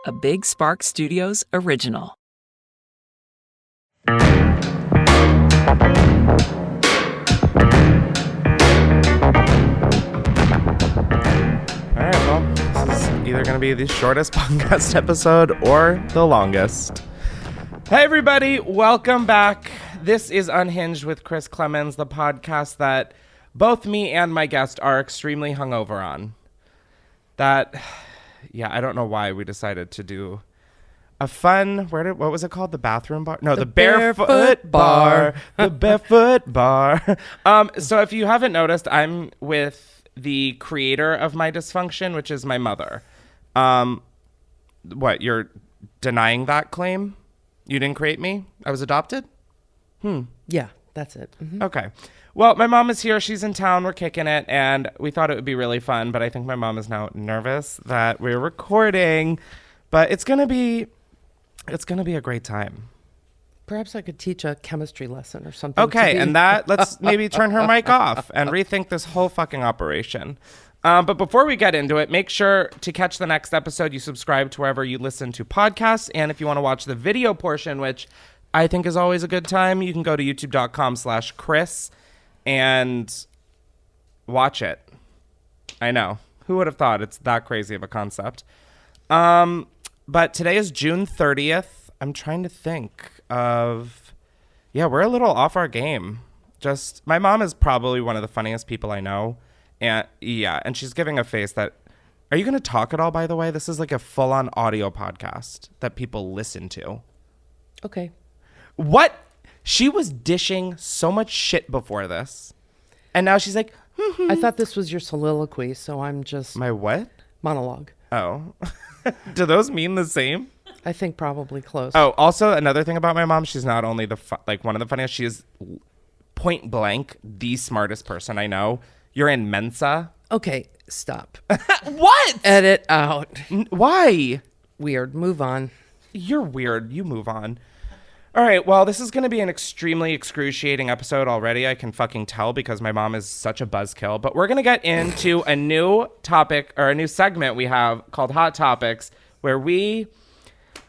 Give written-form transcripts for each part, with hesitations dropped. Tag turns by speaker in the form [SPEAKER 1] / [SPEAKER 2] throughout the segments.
[SPEAKER 1] a Big Spark Studios original.
[SPEAKER 2] All right, well, this is either going to be the shortest podcast episode or the longest. Hey, everybody, welcome back. This is Unhinged with Chris Klemens, the podcast that both me and my guest are extremely hungover on. I don't know why we decided to do a fun, what was it called? The bathroom bar? No, the barefoot bar. The barefoot bar. So if you haven't noticed, I'm with the creator of my dysfunction, which is my mother. What, you're denying that claim? You didn't create me? I was adopted?
[SPEAKER 3] Yeah, that's it. Mm-hmm.
[SPEAKER 2] Okay. Well, my mom is here. She's in town. We're kicking it. And we thought it would be really fun. But I think my mom is now nervous that we're recording. But it's going to be a great time.
[SPEAKER 3] Perhaps I could teach a chemistry lesson or something.
[SPEAKER 2] Okay. And let's maybe turn her mic off and rethink this whole fucking operation. But before we get into it, make sure to catch the next episode. You subscribe to wherever you listen to podcasts. And if you want to watch the video portion, which I think is always a good time, you can go to youtube.com/Chris and watch it. I know. Who would have thought it's that crazy of a concept? But today is June 30th. I'm trying to think of... Yeah, we're a little off our game. Just, my mom is probably one of the funniest people I know. And she's giving a face that... Are you going to talk at all, by the way? This is like a full-on audio podcast that people listen to.
[SPEAKER 3] Okay.
[SPEAKER 2] What? She was dishing so much shit before this. And now she's like...
[SPEAKER 3] I thought this was your soliloquy, so I'm just...
[SPEAKER 2] My what?
[SPEAKER 3] Monologue.
[SPEAKER 2] Oh. Do those mean the same?
[SPEAKER 3] I think probably close.
[SPEAKER 2] Oh, also another thing about my mom, she's not only one of the funniest, she is point blank the smartest person I know. You're in Mensa.
[SPEAKER 3] Okay, stop.
[SPEAKER 2] What?
[SPEAKER 3] Edit out.
[SPEAKER 2] Why?
[SPEAKER 3] Weird. Move on.
[SPEAKER 2] You're weird. You move on. All right, well, this is going to be an extremely excruciating episode already. I can fucking tell because my mom is such a buzzkill. But we're going to get into a new topic or a new segment we have called Hot Topics, where we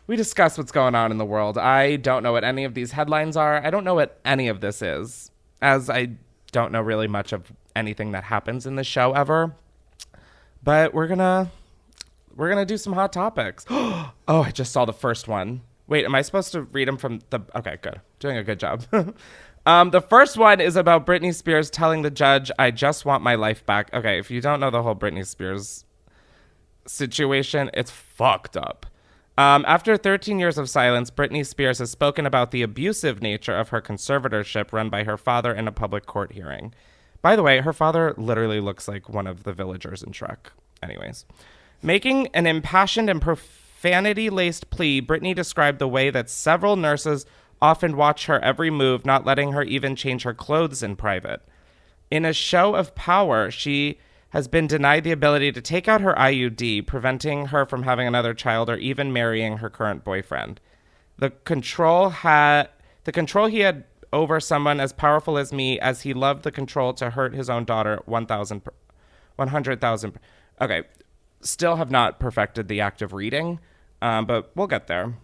[SPEAKER 2] discuss what's going on in the world. I don't know what any of these headlines are. I don't know what any of this is, as I don't know really much of anything that happens in the show ever. But we're going to do some hot topics. Oh, I just saw the first one. Wait, am I supposed to read them from the... Okay, good. Doing a good job. The first one is about Britney Spears telling the judge, I just want my life back. Okay, if you don't know the whole Britney Spears situation, it's fucked up. After 13 years of silence, Britney Spears has spoken about the abusive nature of her conservatorship run by her father in a public court hearing. By the way, her father literally looks like one of the villagers in Shrek. Anyways. Making an impassioned and profanity-laced plea, Britney described the way that several nurses often watch her every move, not letting her even change her clothes in private. In a show of power, she has been denied the ability to take out her IUD, preventing her from having another child or even marrying her current boyfriend. The control he had over someone as powerful as me, as he loved the control to hurt his own daughter 100,000. Okay, still have not perfected the act of reading. But we'll get there.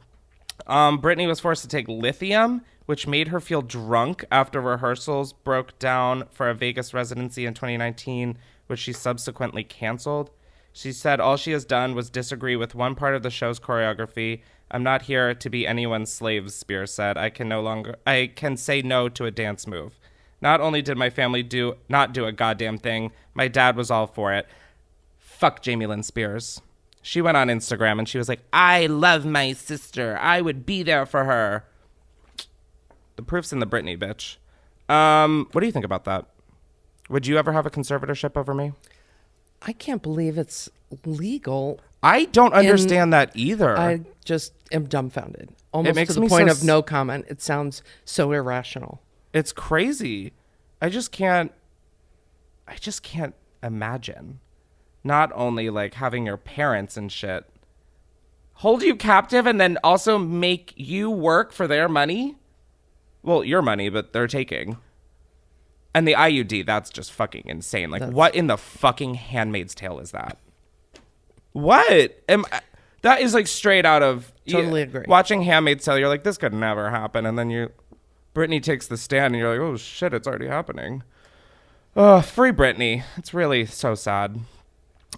[SPEAKER 2] Britney was forced to take lithium, which made her feel drunk after rehearsals broke down for a Vegas residency in 2019, which she subsequently canceled. She said all she has done was disagree with one part of the show's choreography. I'm not here to be anyone's slave, Spears said. I can say no to a dance move. Not only did my family not do a goddamn thing, my dad was all for it. Fuck Jamie Lynn Spears. She went on Instagram and she was like, I love my sister. I would be there for her. The proof's in the Britney, bitch. What do you think about that? Would you ever have a conservatorship over me?
[SPEAKER 3] I can't believe it's legal.
[SPEAKER 2] I don't understand that either.
[SPEAKER 3] I just am dumbfounded. Almost
[SPEAKER 2] makes
[SPEAKER 3] to the
[SPEAKER 2] me
[SPEAKER 3] point of no comment. It sounds so irrational.
[SPEAKER 2] It's crazy. I just can't imagine. Not only like having your parents and shit hold you captive and then also make you work for their money. Well, your money, but they're taking. And the IUD, that's just fucking insane. Like, what in the fucking Handmaid's Tale is that? What? That is like straight out of
[SPEAKER 3] Totally agree.
[SPEAKER 2] Watching Handmaid's Tale, you're like, this could never happen, and then Britney takes the stand, and you're like, oh shit, it's already happening. Oh, free Britney. It's really so sad.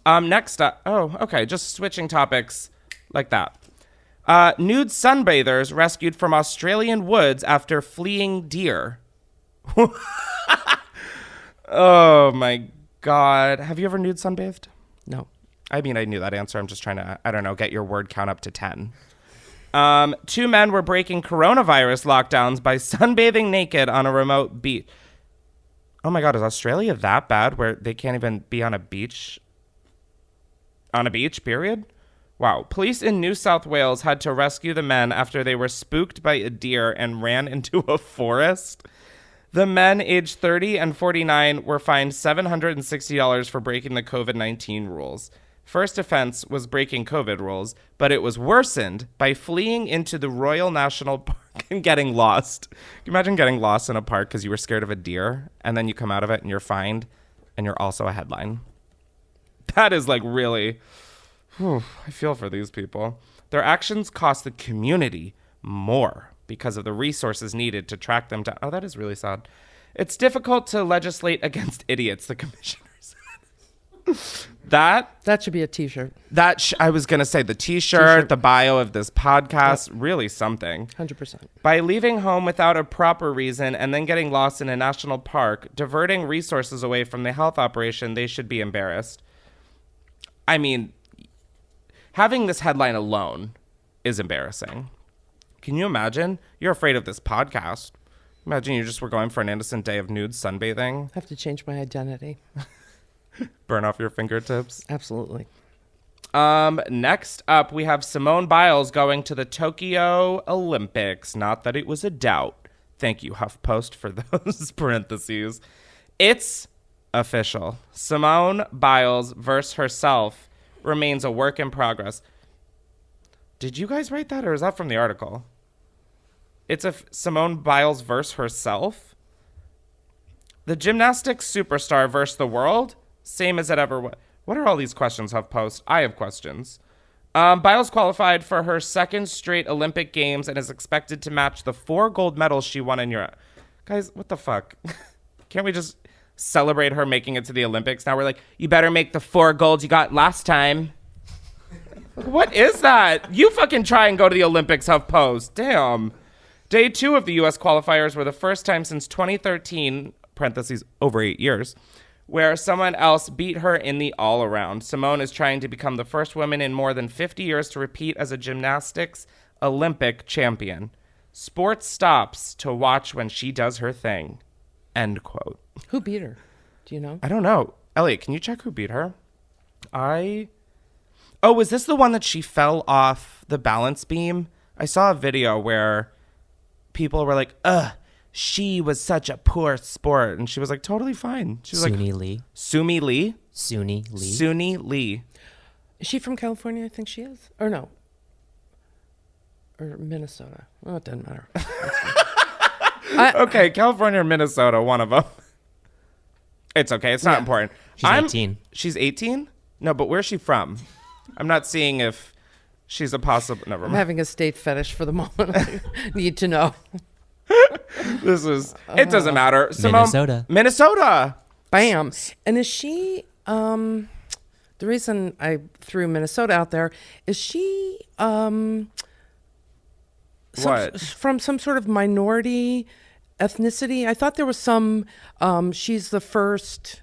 [SPEAKER 2] Next up, okay, just switching topics like that. Nude sunbathers rescued from Australian woods after fleeing deer. Oh my God. Have you ever nude sunbathed?
[SPEAKER 3] No.
[SPEAKER 2] I mean, I knew that answer. I'm just trying to, I don't know, get your word count up to 10. 2 men were breaking coronavirus lockdowns by sunbathing naked on a remote beach. Oh my God, is Australia that bad where they can't even be on a beach? On a beach, period? Wow. Police in New South Wales had to rescue the men after they were spooked by a deer and ran into a forest. The men, aged 30 and 49, were fined $760 for breaking the COVID-19 rules. First offense was breaking COVID rules, but it was worsened by fleeing into the Royal National Park and getting lost. Can you imagine getting lost in a park because you were scared of a deer, and then you come out of it and you're fined, and you're also a headline? That is like really... Whew, I feel for these people. Their actions cost the community more because of the resources needed to track them down. Oh, that is really sad. It's difficult to legislate against idiots, the commissioner said. That
[SPEAKER 3] should be a t-shirt.
[SPEAKER 2] I was going to say the t-shirt, the bio of this podcast, really something.
[SPEAKER 3] 100%. By
[SPEAKER 2] leaving home without a proper reason and then getting lost in a national park, diverting resources away from the health operation, they should be embarrassed. I mean, having this headline alone is embarrassing. Can you imagine? You're afraid of this podcast. Imagine you just were going for an innocent day of nude sunbathing.
[SPEAKER 3] I have to change my identity.
[SPEAKER 2] Burn off your fingertips.
[SPEAKER 3] Absolutely.
[SPEAKER 2] Next up, we have Simone Biles going to the Tokyo Olympics. Not that it was a doubt. Thank you, HuffPost, for those parentheses. It's official. Simone Biles versus herself remains a work in progress. Did you guys write that, or is that from the article? It's Simone Biles versus herself? The gymnastics superstar versus the world? Same as it ever was. What are all these questions, HuffPost? I have questions. Biles qualified for her second straight Olympic Games and is expected to match the 4 gold medals she won in Europe. Guys, what the fuck? Can't we just celebrate her making it to the Olympics? Now we're like, you better make the 4 golds you got last time. What is that? You fucking try and go to the Olympics, HuffPost. Damn. Day 2 of the U.S. qualifiers were the first time since 2013, parentheses, over 8 years, where someone else beat her in the all-around. Simone is trying to become the first woman in more than 50 years to repeat as a gymnastics Olympic champion. Sports stops to watch when she does her thing. End quote.
[SPEAKER 3] Who beat her? Do you know?
[SPEAKER 2] I don't know. Elliot, can you check who beat her? Oh, was this the one that she fell off the balance beam? I saw a video where people were like, she was such a poor sport. And she was like, totally fine. She was
[SPEAKER 4] Suni Lee.
[SPEAKER 2] Sumi Lee?
[SPEAKER 4] Suni Lee.
[SPEAKER 2] Suni Lee.
[SPEAKER 3] Is she from California? I think she is. Or no. Or Minnesota. Oh, it doesn't matter.
[SPEAKER 2] Okay, California or Minnesota, one of them. It's okay. It's not important.
[SPEAKER 4] She's 18.
[SPEAKER 2] She's 18? No, but where's she from? I'm not seeing if she's a possible... Never mind.
[SPEAKER 3] I'm having a state fetish for the moment. I need to know.
[SPEAKER 2] This is... It doesn't matter.
[SPEAKER 4] Minnesota.
[SPEAKER 2] Minnesota.
[SPEAKER 3] Bam. And is she... the reason I threw Minnesota out there is she...
[SPEAKER 2] What?
[SPEAKER 3] From some sort of minority ethnicity. I thought there was some... she's the first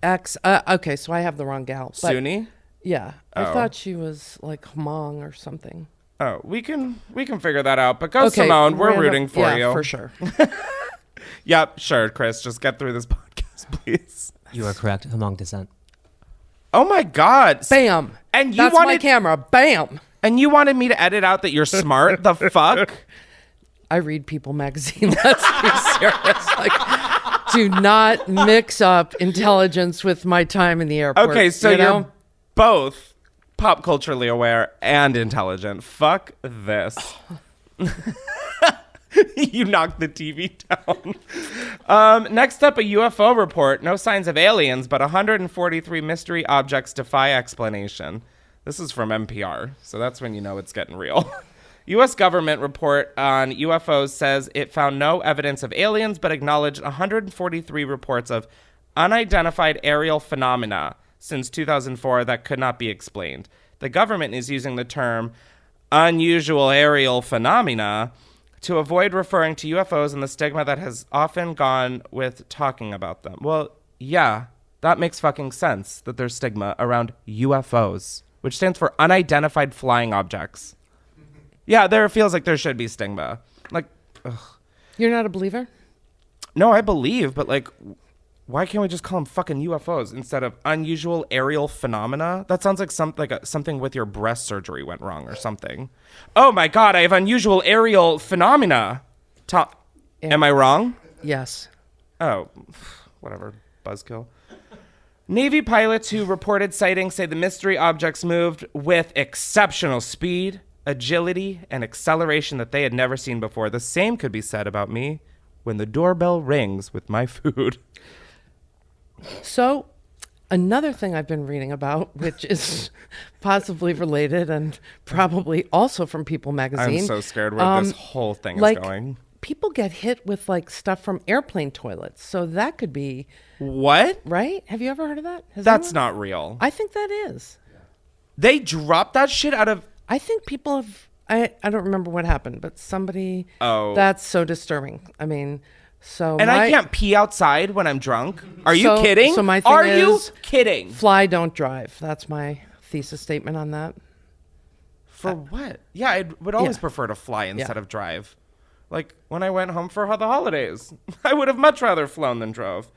[SPEAKER 3] okay, so I have the wrong gal. But,
[SPEAKER 2] Suni?
[SPEAKER 3] Yeah. I
[SPEAKER 2] Oh.
[SPEAKER 3] thought she was like Hmong or something.
[SPEAKER 2] Oh, we can figure that out. But go, okay, Simone. We're rooting for you.
[SPEAKER 3] Yeah, for sure.
[SPEAKER 2] Yep, sure, Chris. Just get through this podcast, please.
[SPEAKER 4] You are correct. Hmong descent.
[SPEAKER 2] Oh my God.
[SPEAKER 3] Bam.
[SPEAKER 2] And
[SPEAKER 3] That's my camera. Bam.
[SPEAKER 2] And you wanted me to edit out that you're smart? The fuck?
[SPEAKER 3] I read People magazine. Let's be serious. Like, do not mix up intelligence with my time in the airport.
[SPEAKER 2] Okay, so you're both pop culturally aware and intelligent. Fuck this. You knocked the TV down. Next up, a UFO report. No signs of aliens, but 143 mystery objects defy explanation. This is from NPR, so that's when you know it's getting real. U.S. government report on UFOs says it found no evidence of aliens, but acknowledged 143 reports of unidentified aerial phenomena since 2004 that could not be explained. The government is using the term unusual aerial phenomena to avoid referring to UFOs and the stigma that has often gone with talking about them. Well, yeah, that makes fucking sense that there's stigma around UFOs, which stands for unidentified flying objects. Yeah, there feels like there should be stigma. Like, ugh.
[SPEAKER 3] You're not a believer?
[SPEAKER 2] No, I believe, but like, why can't we just call them fucking UFOs instead of unusual aerial phenomena? That sounds like something with your breast surgery went wrong or something. Oh my God, I have unusual aerial phenomena. Am I wrong?
[SPEAKER 3] Yes.
[SPEAKER 2] Oh, whatever, buzzkill. Navy pilots who reported sightings say the mystery objects moved with exceptional speed, agility, and acceleration that they had never seen before. The same could be said about me when the doorbell rings with my food.
[SPEAKER 3] So another thing I've been reading about, which is possibly related and probably also from People magazine.
[SPEAKER 2] I'm so scared where this whole thing is going.
[SPEAKER 3] People get hit with like stuff from airplane toilets. So that could be...
[SPEAKER 2] What?
[SPEAKER 3] Right? Have you ever heard of that?
[SPEAKER 2] That's not real.
[SPEAKER 3] I think that is.
[SPEAKER 2] They dropped that shit out of...
[SPEAKER 3] I think people have... I don't remember what happened, but somebody...
[SPEAKER 2] Oh.
[SPEAKER 3] That's so disturbing. I mean... So
[SPEAKER 2] and I can't pee outside when I'm drunk. Are you
[SPEAKER 3] So-
[SPEAKER 2] kidding?
[SPEAKER 3] so my thing
[SPEAKER 2] Are you
[SPEAKER 3] is-
[SPEAKER 2] kidding?
[SPEAKER 3] Fly, don't drive. That's my thesis statement on that.
[SPEAKER 2] For what? Yeah, I would always
[SPEAKER 3] Yeah.
[SPEAKER 2] prefer to fly instead
[SPEAKER 3] Yeah.
[SPEAKER 2] of drive. Like when I went home for the holidays, I would have much rather flown than drove.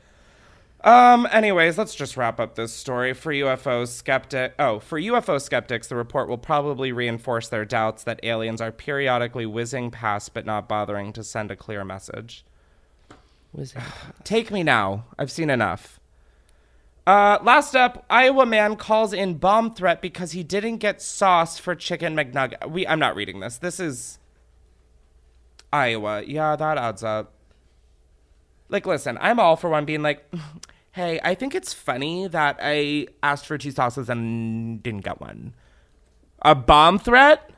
[SPEAKER 2] Anyways, let's just wrap up this story. For UFO skeptics, the report will probably reinforce their doubts that aliens are periodically whizzing past but not bothering to send a clear message. Take me now. I've seen enough. Last up, Iowa man calls in bomb threat because he didn't get sauce for chicken McNugget. I'm not reading this. This is Iowa. Yeah, that adds up. Like, listen, I'm all for one being like, hey, I think it's funny that I asked for 2 sauces and didn't get one. A bomb threat?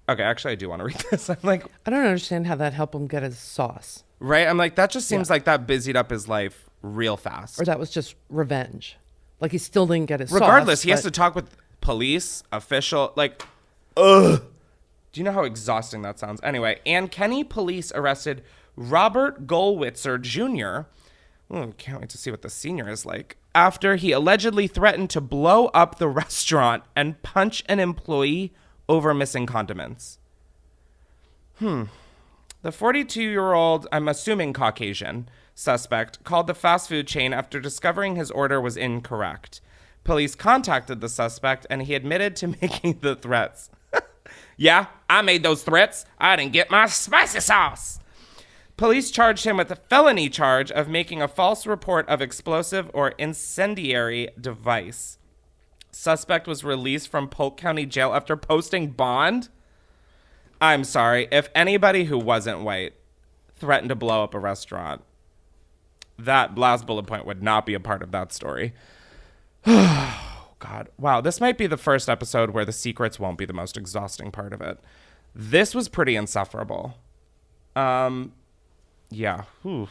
[SPEAKER 2] Okay, actually, I do want to read this. I'm like,
[SPEAKER 3] I don't understand how that helped him get his sauce.
[SPEAKER 2] right? I'm like, that just seems like that busied up his life real fast.
[SPEAKER 3] Or that was just revenge. Like he still didn't get his
[SPEAKER 2] Regardless,
[SPEAKER 3] sauce.
[SPEAKER 2] he has to talk with police, official, like, ugh. Do you know how exhausting that sounds? Anyway, Ann Kenny police arrested Robert Goldwitzer Jr. Can't wait to see what the senior is like. After he allegedly threatened to blow up the restaurant and punch an employee over missing condiments. The 42-year-old, I'm assuming Caucasian, suspect called the fast food chain after discovering his order was incorrect. Police contacted the suspect and he admitted to making the threats. Yeah, I made those threats. I didn't get my spicy sauce. Police charged him with a felony charge of making a false report of explosive or incendiary device. Suspect was released from Polk County Jail after posting bond. I'm sorry, if anybody who wasn't white threatened to blow up a restaurant, that last bullet point would not be a part of that story. Oh, God. Wow, this might be the first episode where the secrets won't be the most exhausting part of it. This was pretty insufferable. Yeah. Whew.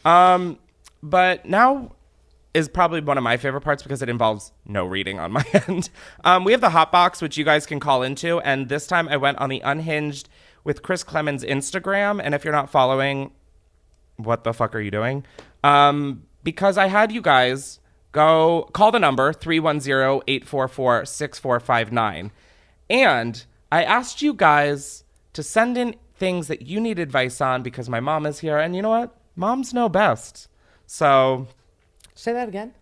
[SPEAKER 2] But now is probably one of my favorite parts because it involves no reading on my end. We have the hot box, which you guys can call into. And this time I went on the Unhinged with Chris Clemens Instagram. And if you're not following, what the fuck are you doing? Because I had you guys go call the number 310-844-6459. And I asked you guys to send in things that you need advice on because my mom is here. And you know what? Moms know best. So
[SPEAKER 3] Say that again.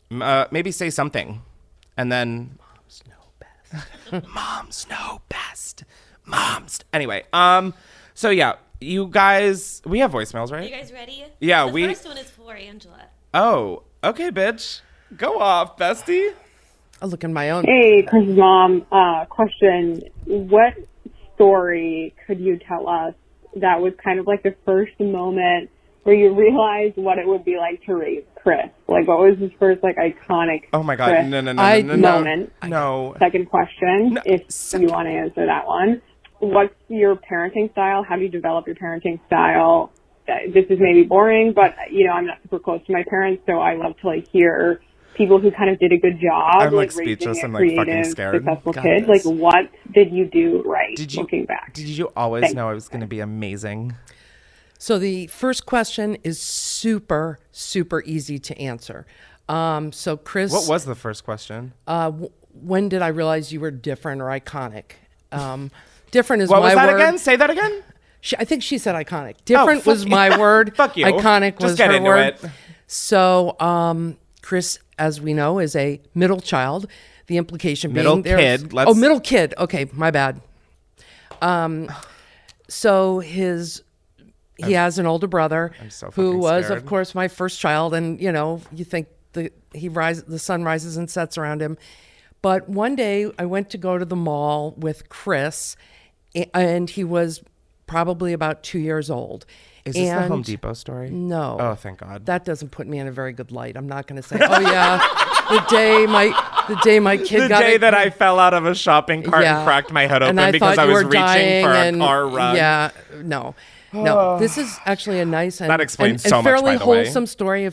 [SPEAKER 2] maybe say something. And then
[SPEAKER 3] Moms know best.
[SPEAKER 2] moms know best. Anyway, so yeah, you guys, we have voicemails,
[SPEAKER 5] Are
[SPEAKER 2] right?
[SPEAKER 5] you guys ready?
[SPEAKER 2] Yeah,
[SPEAKER 5] the first one is for Angela.
[SPEAKER 2] Oh, okay, bitch. Go off, bestie.
[SPEAKER 3] I'll look in my own.
[SPEAKER 6] Hey, Chris's mom. Question. What story could you tell us that was kind of like the first moment where you realized what it would be like to raise Chris? Like, what was his first, like, iconic
[SPEAKER 2] Oh my God.
[SPEAKER 6] Chris
[SPEAKER 2] No.
[SPEAKER 6] moment?
[SPEAKER 2] No.
[SPEAKER 6] Second question, if you want to answer that one. What's your parenting style? How do you develop your parenting style? This is maybe boring, but, I'm not super close to my parents, so I love to, like, hear people who kind of did a good job.
[SPEAKER 2] I'm, like,
[SPEAKER 6] raising
[SPEAKER 2] speechless.
[SPEAKER 6] a
[SPEAKER 2] I'm, like, fucking
[SPEAKER 6] creative,
[SPEAKER 2] scared.
[SPEAKER 6] successful
[SPEAKER 3] Got
[SPEAKER 6] kid.
[SPEAKER 3] this.
[SPEAKER 6] Like, what did you do right looking back?
[SPEAKER 2] Did you always
[SPEAKER 6] Thanks.
[SPEAKER 2] know I was going to be amazing?
[SPEAKER 3] So the first question is super, super easy to answer. So Chris,
[SPEAKER 2] What was the first question?
[SPEAKER 3] when did I realize you were different or iconic? Different is
[SPEAKER 2] What
[SPEAKER 3] my
[SPEAKER 2] was that
[SPEAKER 3] word.
[SPEAKER 2] again? Say that again.
[SPEAKER 3] I think she said iconic. Different
[SPEAKER 2] fuck
[SPEAKER 3] was
[SPEAKER 2] you.
[SPEAKER 3] my word.
[SPEAKER 2] Fuck you.
[SPEAKER 3] Iconic
[SPEAKER 2] Just
[SPEAKER 3] was
[SPEAKER 2] get
[SPEAKER 3] her
[SPEAKER 2] into
[SPEAKER 3] word.
[SPEAKER 2] it.
[SPEAKER 3] So Chris, as we know, is a middle child. The implication
[SPEAKER 2] Middle
[SPEAKER 3] being there's-
[SPEAKER 2] kid.
[SPEAKER 3] Oh, middle kid. Okay, my bad. So he has an older brother
[SPEAKER 2] so
[SPEAKER 3] who
[SPEAKER 2] fucking
[SPEAKER 3] was,
[SPEAKER 2] scared.
[SPEAKER 3] of course, my first child, and you think the sun rises and sets around him. But one day I went to go to the mall with Chris, and he was probably about 2 years old.
[SPEAKER 2] Is this the
[SPEAKER 3] And-
[SPEAKER 2] Home Depot story?
[SPEAKER 3] No.
[SPEAKER 2] Oh, thank God.
[SPEAKER 3] That doesn't put me in a very good light. I'm not going to say, oh yeah, the day my kid
[SPEAKER 2] The
[SPEAKER 3] got
[SPEAKER 2] day
[SPEAKER 3] it.
[SPEAKER 2] that I fell out of a shopping cart and cracked my head
[SPEAKER 3] And
[SPEAKER 2] open
[SPEAKER 3] I
[SPEAKER 2] because
[SPEAKER 3] thought
[SPEAKER 2] I
[SPEAKER 3] you
[SPEAKER 2] was
[SPEAKER 3] were
[SPEAKER 2] reaching
[SPEAKER 3] dying
[SPEAKER 2] for a
[SPEAKER 3] and-
[SPEAKER 2] car rug.
[SPEAKER 3] Yeah, no. This is actually a nice and
[SPEAKER 2] That explains
[SPEAKER 3] and
[SPEAKER 2] so much,
[SPEAKER 3] fairly
[SPEAKER 2] by the way.
[SPEAKER 3] wholesome story.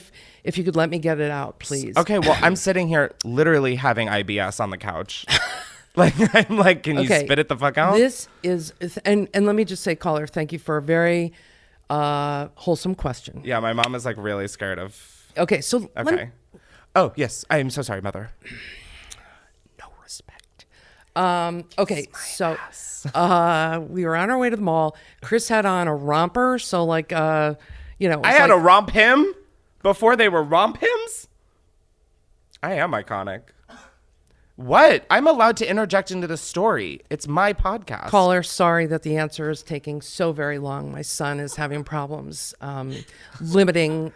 [SPEAKER 3] If you could let me get it out, please.
[SPEAKER 2] Okay, well, I'm sitting here literally having IBS on the couch. I'm like, can you
[SPEAKER 3] Okay.
[SPEAKER 2] spit it the fuck out?
[SPEAKER 3] This is and let me just say, caller, thank you for a very wholesome question.
[SPEAKER 2] Yeah, my mom is like really scared of.
[SPEAKER 3] Okay, so
[SPEAKER 2] Okay. Oh, yes. I am so sorry, mother.
[SPEAKER 3] no respect. Okay, so we were on our way to the mall. Chris had on a romper, so like
[SPEAKER 2] I had a romp him before they were romp hymns? I am iconic. What? I'm allowed to interject into the story. It's my podcast.
[SPEAKER 3] Caller, sorry that the answer is taking so very long. My son is having problems limiting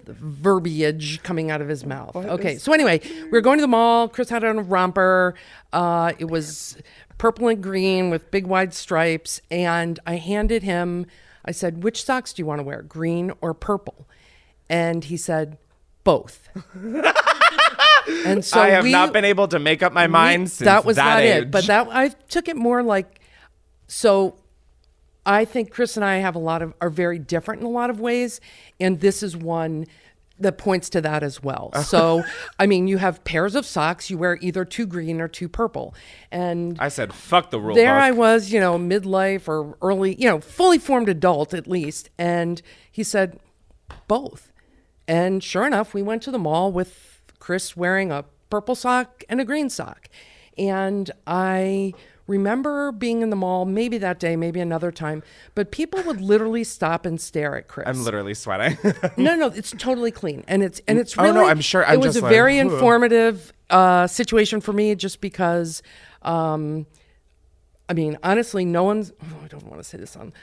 [SPEAKER 3] the verbiage coming out of his mouth. So anyway, we were going to the mall. Chris had on a romper. It was purple and green with big wide stripes. And I handed him, I said, which socks do you want to wear, green or purple? And he said, both. And so
[SPEAKER 2] I have not been able to make up my mind since
[SPEAKER 3] that was not
[SPEAKER 2] age.
[SPEAKER 3] it. But that I took it more like, so I think Chris and I are very different in a lot of ways, and this is one that points to that as well. So, I mean, you have pairs of socks. You wear either two green or two purple, and
[SPEAKER 2] I said, fuck the rule
[SPEAKER 3] there
[SPEAKER 2] book.
[SPEAKER 3] I was, midlife or early, fully formed adult at least, and he said both. And sure enough, we went to the mall with Chris wearing a purple sock and a green sock. And I remember being in the mall, maybe that day, maybe another time, but people would literally stop and stare at Chris.
[SPEAKER 2] I'm literally sweating.
[SPEAKER 3] No, it's totally clean. And it's
[SPEAKER 2] Oh,
[SPEAKER 3] really,
[SPEAKER 2] no, I'm sure. I'm
[SPEAKER 3] it was
[SPEAKER 2] just
[SPEAKER 3] a
[SPEAKER 2] like,
[SPEAKER 3] very
[SPEAKER 2] ugh.
[SPEAKER 3] informative situation for me just because, I mean, honestly, I don't want to say this on.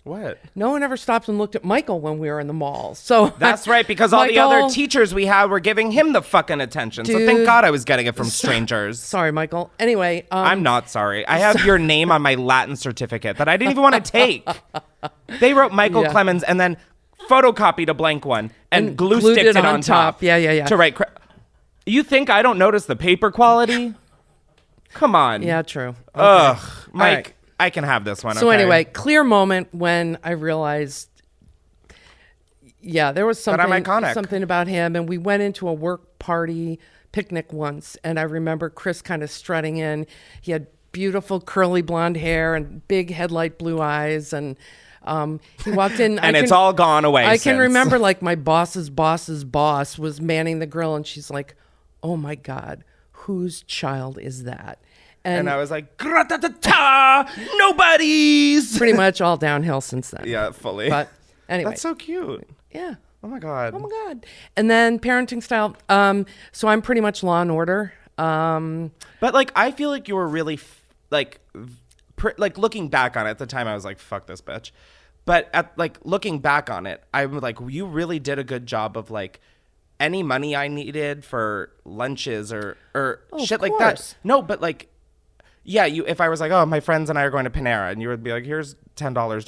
[SPEAKER 2] What?
[SPEAKER 3] No one ever stopped and looked at Michael when we were in the mall. So
[SPEAKER 2] That's right, because all the other
[SPEAKER 3] Michael-
[SPEAKER 2] teachers we had were giving him the fucking attention. So thank
[SPEAKER 3] Dude.
[SPEAKER 2] God I was getting it from strangers.
[SPEAKER 3] Sorry, Michael. Anyway,
[SPEAKER 2] I'm not sorry. I have your name on my Latin certificate that I didn't even want to take. They wrote Michael
[SPEAKER 3] Yeah.
[SPEAKER 2] Klemens and then photocopied a blank one and glue
[SPEAKER 3] glued
[SPEAKER 2] sticked
[SPEAKER 3] it
[SPEAKER 2] it
[SPEAKER 3] on
[SPEAKER 2] on top.
[SPEAKER 3] top. Yeah.
[SPEAKER 2] To write. You think I don't notice the paper quality? Come on.
[SPEAKER 3] Yeah, true.
[SPEAKER 2] Ugh, Mike.
[SPEAKER 3] right.
[SPEAKER 2] I can have this one.
[SPEAKER 3] So
[SPEAKER 2] okay?
[SPEAKER 3] anyway, clear moment when I realized, there was
[SPEAKER 2] I'm
[SPEAKER 3] something
[SPEAKER 2] iconic.
[SPEAKER 3] something about him, and we went into a work party picnic once, and I remember Chris kind of strutting in. He had beautiful curly blonde hair and big headlight blue eyes, and he walked in,
[SPEAKER 2] and it's all gone away.
[SPEAKER 3] I
[SPEAKER 2] since.
[SPEAKER 3] can remember like my boss's boss was manning the grill, and she's like, "Oh my God, whose child is that?"
[SPEAKER 2] And I was like, "Gratata, nobody's."
[SPEAKER 3] pretty much all downhill since then.
[SPEAKER 2] Yeah, fully.
[SPEAKER 3] But anyway,
[SPEAKER 2] That's so cute.
[SPEAKER 3] yeah.
[SPEAKER 2] Oh my God.
[SPEAKER 3] Oh my God. And then parenting style. So I'm pretty much Law and Order.
[SPEAKER 2] But like, I feel like you were really like looking back on it at the time, I was like, fuck this bitch. But at like looking back on it, I'm like, you really did a good job of like any money I needed for lunches or shit like that.
[SPEAKER 3] course.
[SPEAKER 2] No, but like, yeah, if I was like, oh, my friends and I are going to Panera, and you would be like, here's $10,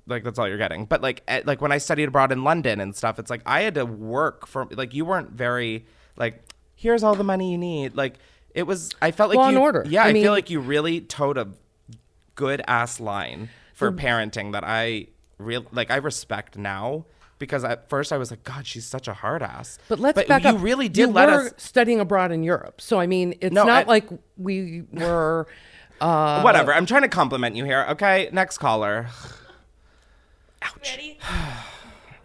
[SPEAKER 2] like that's all you're getting. But like like when I studied abroad in London and stuff, it's like I had to work for, like, you weren't very like, here's all the money you need. Like it was, I felt like
[SPEAKER 3] Law and order.
[SPEAKER 2] Yeah, I
[SPEAKER 3] mean,
[SPEAKER 2] feel like you really towed a good ass line for parenting that I I respect now. Because at first I was like, God, she's such a hard ass.
[SPEAKER 3] But let's back up.
[SPEAKER 2] You really did
[SPEAKER 3] you
[SPEAKER 2] let
[SPEAKER 3] were
[SPEAKER 2] us
[SPEAKER 3] studying abroad in Europe. So, I mean, it's not like we were...
[SPEAKER 2] whatever. I'm trying to compliment you here. Okay, next caller. Ouch.
[SPEAKER 5] Ready?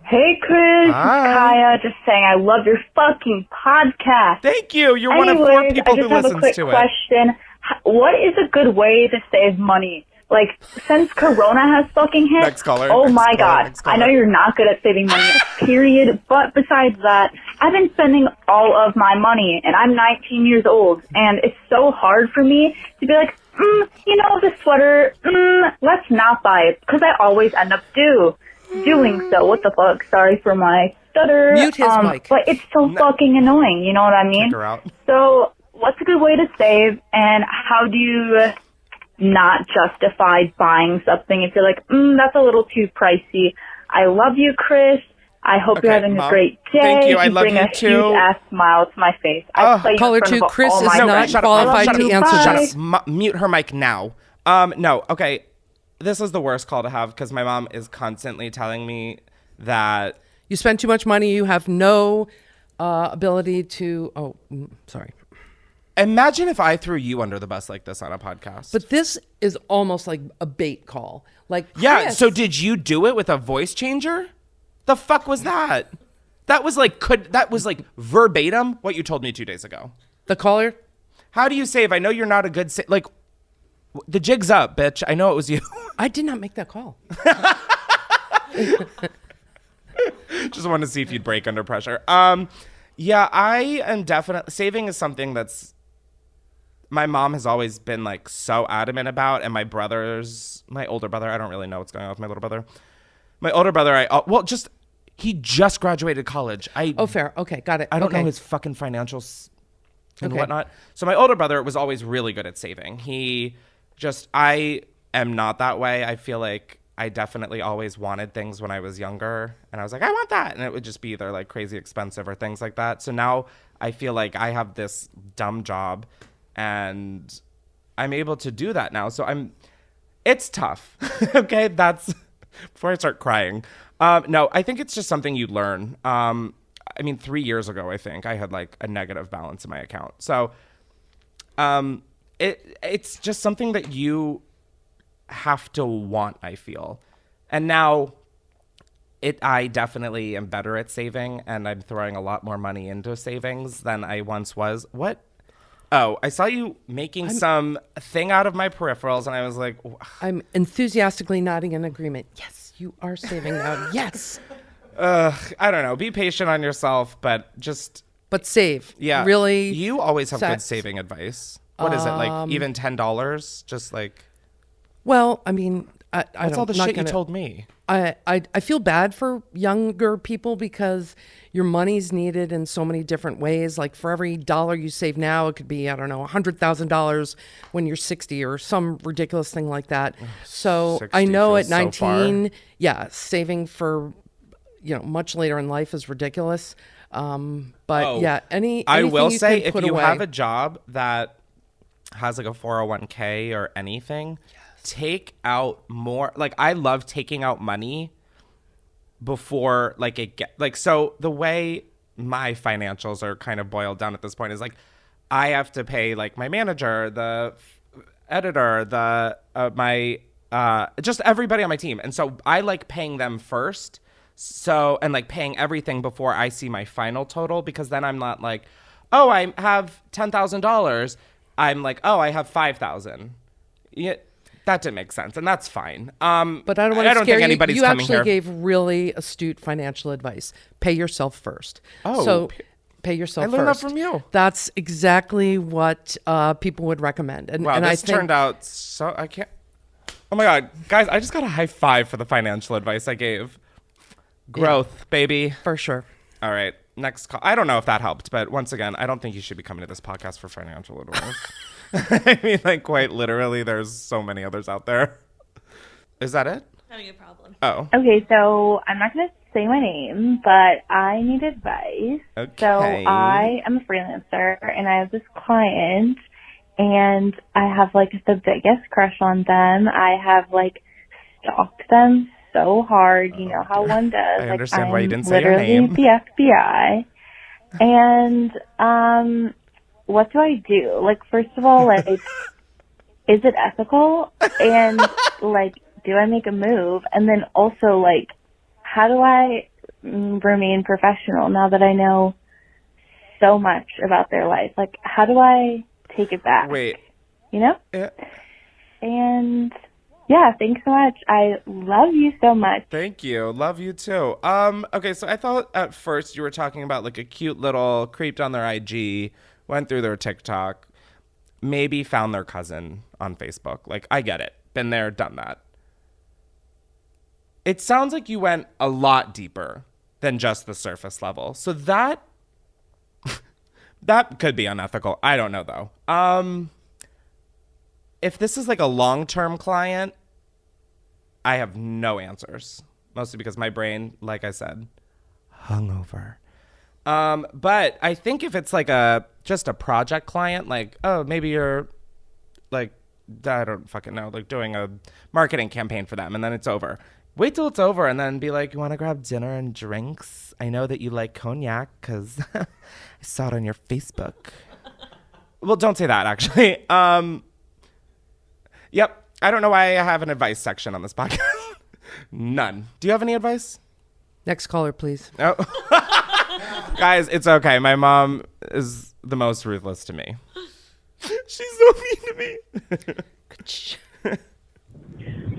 [SPEAKER 5] Hey, Chris.
[SPEAKER 2] Hi.
[SPEAKER 5] Kaya, just saying I love your fucking podcast.
[SPEAKER 2] Thank you. You're one of 4 people who listens to it.
[SPEAKER 5] I just have a quick question. What is a good way to save money? Like, since Corona has fucking hit,
[SPEAKER 2] Next caller.
[SPEAKER 5] oh
[SPEAKER 2] Next
[SPEAKER 5] my
[SPEAKER 2] caller.
[SPEAKER 5] God.
[SPEAKER 2] Next caller.
[SPEAKER 5] I know you're not good at saving money, period. But besides that, I've been spending all of my money, and I'm 19 years old, and it's so hard for me to be like, you know, this sweater, let's not buy it, because I always end up doing so. What the fuck? Sorry for my stutter.
[SPEAKER 3] Mute his mic.
[SPEAKER 5] But it's so fucking annoying, you know what I mean?
[SPEAKER 2] Kick her out.
[SPEAKER 5] So, what's a good way to save, and how do you not justify buying something if you're like, that's a little too pricey? I love you, Chris. I hope you're having
[SPEAKER 2] Mom.
[SPEAKER 5] a great day.
[SPEAKER 2] Thank you. I love
[SPEAKER 5] bring
[SPEAKER 2] you
[SPEAKER 5] a
[SPEAKER 2] too.
[SPEAKER 5] huge ass smile to my face. I play you
[SPEAKER 3] Caller
[SPEAKER 5] in front
[SPEAKER 3] 2,
[SPEAKER 5] of
[SPEAKER 3] Chris
[SPEAKER 5] all
[SPEAKER 3] is
[SPEAKER 5] my
[SPEAKER 3] not
[SPEAKER 5] friends.
[SPEAKER 3] qualified
[SPEAKER 5] Love
[SPEAKER 3] to
[SPEAKER 5] you.
[SPEAKER 3] answer
[SPEAKER 5] Bye.
[SPEAKER 3] this.
[SPEAKER 2] Mute her mic now. No. Okay. This is the worst call to have because my mom is constantly telling me that
[SPEAKER 3] You spend too much money. You have no ability to... Oh, sorry.
[SPEAKER 2] imagine if I threw you under the bus like this on a podcast.
[SPEAKER 3] But this is almost like a bait call. Like,
[SPEAKER 2] yeah,
[SPEAKER 3] Chris,
[SPEAKER 2] so did you do it with a voice changer? The fuck was that? That was like verbatim what you told me 2 days ago.
[SPEAKER 3] the caller...
[SPEAKER 2] How do you save? I know you're not a good like the jig's up, bitch. I know it was you.
[SPEAKER 3] I did not make that call.
[SPEAKER 2] Just wanted to see if you'd break under pressure. Yeah, I am definitely saving is something that's my mom has always been like so adamant about, and my older brother, I don't really know what's going on with my little brother. My older brother, he just graduated college.
[SPEAKER 3] Oh, fair. Okay, got it.
[SPEAKER 2] I don't
[SPEAKER 3] okay.
[SPEAKER 2] know his fucking financials and
[SPEAKER 3] Okay.
[SPEAKER 2] whatnot. So my older brother was always really good at saving. I am not that way. I feel like I definitely always wanted things when I was younger, and I was like, I want that, and it would just be either like crazy expensive or things like that. So now I feel like I have this dumb job, and I'm able to do that now. So it's tough. Okay, that's before I start crying. No, I think it's just something you learn. I mean, 3 years ago, I think I had like a negative balance in my account. So it's just something that you have to want, I feel. And now I definitely am better at saving, and I'm throwing a lot more money into savings than I once was. What? Oh, I saw you making some thing out of my peripherals, and I was like...
[SPEAKER 3] I'm enthusiastically nodding in agreement. Yes, you are saving now. Yes.
[SPEAKER 2] I don't know. Be patient on yourself, but
[SPEAKER 3] save.
[SPEAKER 2] Yeah.
[SPEAKER 3] Really?
[SPEAKER 2] You always have good saving advice. What is it, like even $10? Just like...
[SPEAKER 3] Well, I mean,
[SPEAKER 2] That's all the shit you told me.
[SPEAKER 3] I feel bad for younger people because your money's needed in so many different ways. Like for every dollar you save now, it could be, I don't know, $100,000 when you're 60 or some ridiculous thing like that. So I know at 19, saving for, much later in life is ridiculous. But
[SPEAKER 2] I will say if you
[SPEAKER 3] away,
[SPEAKER 2] have a job that has like a 401k or anything, take out more. Like I love taking out money before so the way my financials are kind of boiled down at this point is like I have to pay like my manager, the editor, my just everybody on my team, and so I like paying them first. So, and like paying everything before I see my final total, because then I'm not like, oh, I have $10,000. I'm like, oh, I have 5,000. Yeah, that didn't make sense, and that's fine.
[SPEAKER 3] But I don't want to scare
[SPEAKER 2] think
[SPEAKER 3] you.
[SPEAKER 2] anybody's
[SPEAKER 3] You
[SPEAKER 2] coming
[SPEAKER 3] actually
[SPEAKER 2] here.
[SPEAKER 3] gave really astute financial advice. Pay yourself first.
[SPEAKER 2] Oh,
[SPEAKER 3] so pay yourself first.
[SPEAKER 2] I learned that from you.
[SPEAKER 3] That's exactly what people would recommend. And,
[SPEAKER 2] Wow,
[SPEAKER 3] and
[SPEAKER 2] this turned out so I can't. Oh my God, guys! I just got a high five for the financial advice I gave. Growth, baby.
[SPEAKER 3] For sure.
[SPEAKER 2] All right, next call. I don't know if that helped, but once again, I don't think you should be coming to this podcast for financial advice. I mean, like, quite literally, there's so many others out there. Is that it?
[SPEAKER 7] having a problem.
[SPEAKER 2] Oh.
[SPEAKER 5] Okay, so I'm not going to say my name, but I need advice.
[SPEAKER 2] Okay.
[SPEAKER 5] So I am a freelancer, and I have this client, and I have, like, the biggest crush on them. I have, like, stalked them so hard. You know how one does.
[SPEAKER 2] I
[SPEAKER 5] like,
[SPEAKER 2] understand
[SPEAKER 5] I'm
[SPEAKER 2] why you didn't say your
[SPEAKER 5] literally
[SPEAKER 2] name.
[SPEAKER 5] the FBI. And what do I do? Like, first of all, like, is it ethical? And, like, do I make a move? And then also, like, how do I remain professional now that I know so much about their life? Like, how do I take it back?
[SPEAKER 2] Wait.
[SPEAKER 5] You know?
[SPEAKER 2] Yeah.
[SPEAKER 5] And yeah, thanks so much. I love you so much.
[SPEAKER 2] Thank you. Love you too. Okay, so I thought at first you were talking about like a cute little creeped on their IG, went through their TikTok, maybe found their cousin on Facebook. Like, I get it. Been there, done that. It sounds like you went a lot deeper than just the surface level. So that that could be unethical. I don't know though. If this is like a long-term client, I have no answers. Mostly because my brain, like I said, hungover. But I think if it's like just a project client, like, oh, maybe you're like, I don't fucking know, like doing a marketing campaign for them and then it's over. Wait till it's over and then be like, you want to grab dinner and drinks? I know that you like cognac because I saw it on your Facebook. Well, don't say that, actually. Yep. I don't know why I have an advice section on this podcast. None. Do you have any advice?
[SPEAKER 3] Next caller, please.
[SPEAKER 2] Oh. Guys, it's okay. My mom is the most ruthless to me. She's so mean to me.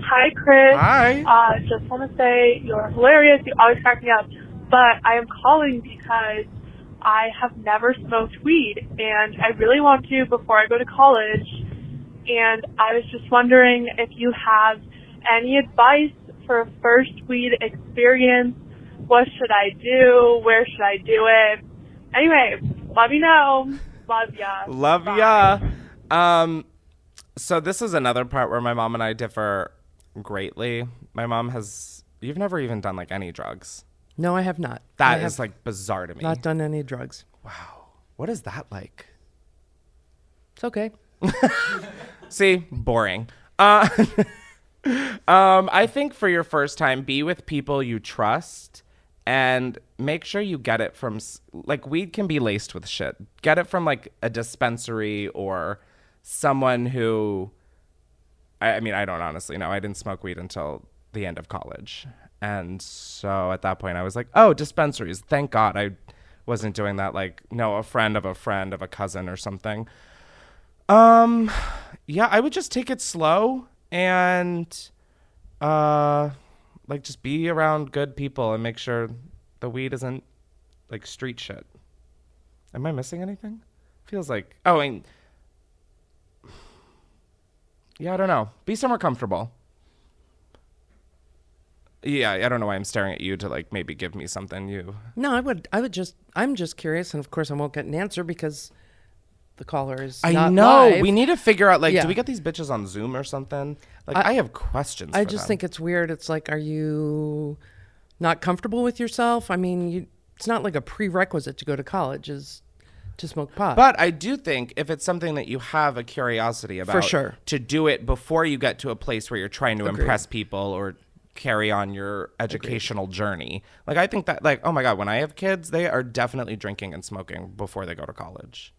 [SPEAKER 8] Hi, Chris.
[SPEAKER 2] Hi.
[SPEAKER 8] Just want to say you're hilarious. You always crack me up. But I am calling because I have never smoked weed, and I really want to before I go to college. And I was just wondering if you have any advice for a first weed experience. What should I do? Where should I do it? Anyway, let me know. Love ya.
[SPEAKER 2] Love
[SPEAKER 8] Bye.
[SPEAKER 2] ya. So this is another part where my mom and I differ greatly. My mom you've never even done like any drugs.
[SPEAKER 3] No, I have not.
[SPEAKER 2] That is like bizarre to me.
[SPEAKER 3] Not done any drugs.
[SPEAKER 2] Wow. What is that like?
[SPEAKER 3] It's okay.
[SPEAKER 2] See, boring. I think for your first time, be with people you trust and make sure you get it from, like, weed can be laced with shit. Get it from like a dispensary or someone who, I mean, I don't honestly know. I didn't smoke weed until the end of college. And so at that point I was like, oh, dispensaries. Thank God I wasn't doing that. Like, no, a friend of a cousin or something. Yeah, I would just take it slow and, like, just be around good people and make sure the weed isn't like street shit. Am I missing anything? Feels like, yeah, I don't know. Be somewhere comfortable. Yeah, I don't know why I'm staring at you to like maybe give me something
[SPEAKER 3] No, I'm just curious. And of course I won't get an answer because the caller is
[SPEAKER 2] I
[SPEAKER 3] not
[SPEAKER 2] know.
[SPEAKER 3] live.
[SPEAKER 2] We need to figure out, like,
[SPEAKER 3] Yeah.
[SPEAKER 2] do we get these bitches on Zoom or something? Like, I have questions
[SPEAKER 3] I
[SPEAKER 2] for
[SPEAKER 3] just
[SPEAKER 2] them.
[SPEAKER 3] think it's weird. It's like, are you not comfortable with yourself? I mean, it's not like a prerequisite to go to college is to smoke pot.
[SPEAKER 2] But I do think if it's something that you have a curiosity about,
[SPEAKER 3] For sure.
[SPEAKER 2] to do it before you get to a place where you're trying to
[SPEAKER 3] Agreed.
[SPEAKER 2] impress people or carry on your educational journey. Like, I think that, like, oh my God, when I have kids, they are definitely drinking and smoking before they go to college.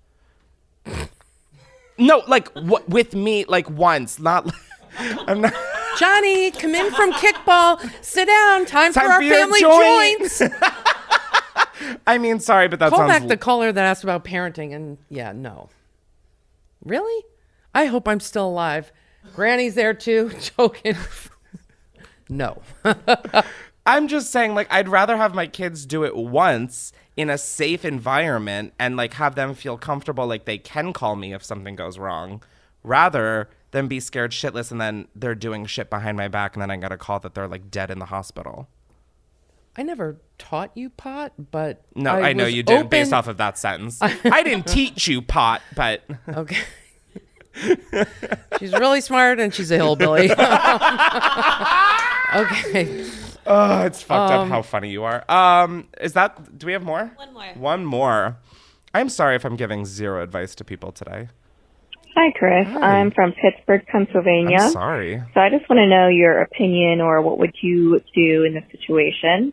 [SPEAKER 2] No, like, with me, like, once, not, I'm not.
[SPEAKER 3] Johnny, come in from kickball. Sit down. Time for our
[SPEAKER 2] for your
[SPEAKER 3] family
[SPEAKER 2] joint.
[SPEAKER 3] joints.
[SPEAKER 2] I mean, sorry, but that
[SPEAKER 3] Call
[SPEAKER 2] sounds...
[SPEAKER 3] back the caller that asked about parenting, and yeah, no. Really? I hope I'm still alive. Granny's there too, joking. No.
[SPEAKER 2] I'm just saying, like, I'd rather have my kids do it once in a safe environment and, like, have them feel comfortable, like, they can call me if something goes wrong, rather than be scared shitless and then they're doing shit behind my back and then I got a call that they're, like, dead in the hospital.
[SPEAKER 3] I never taught you pot, but
[SPEAKER 2] No, I know you didn't, based
[SPEAKER 3] open-
[SPEAKER 2] off of that sentence. I didn't teach you pot, but...
[SPEAKER 3] Okay. She's really smart and she's a hillbilly. Okay.
[SPEAKER 2] Oh, it's fucked up how funny you are. Do we have more? One more. I'm sorry if I'm giving zero advice to people today.
[SPEAKER 5] Hi, Chris. I'm from Pittsburgh, Pennsylvania.
[SPEAKER 2] I'm sorry.
[SPEAKER 5] So I just want to know your opinion, or what would you do in this situation?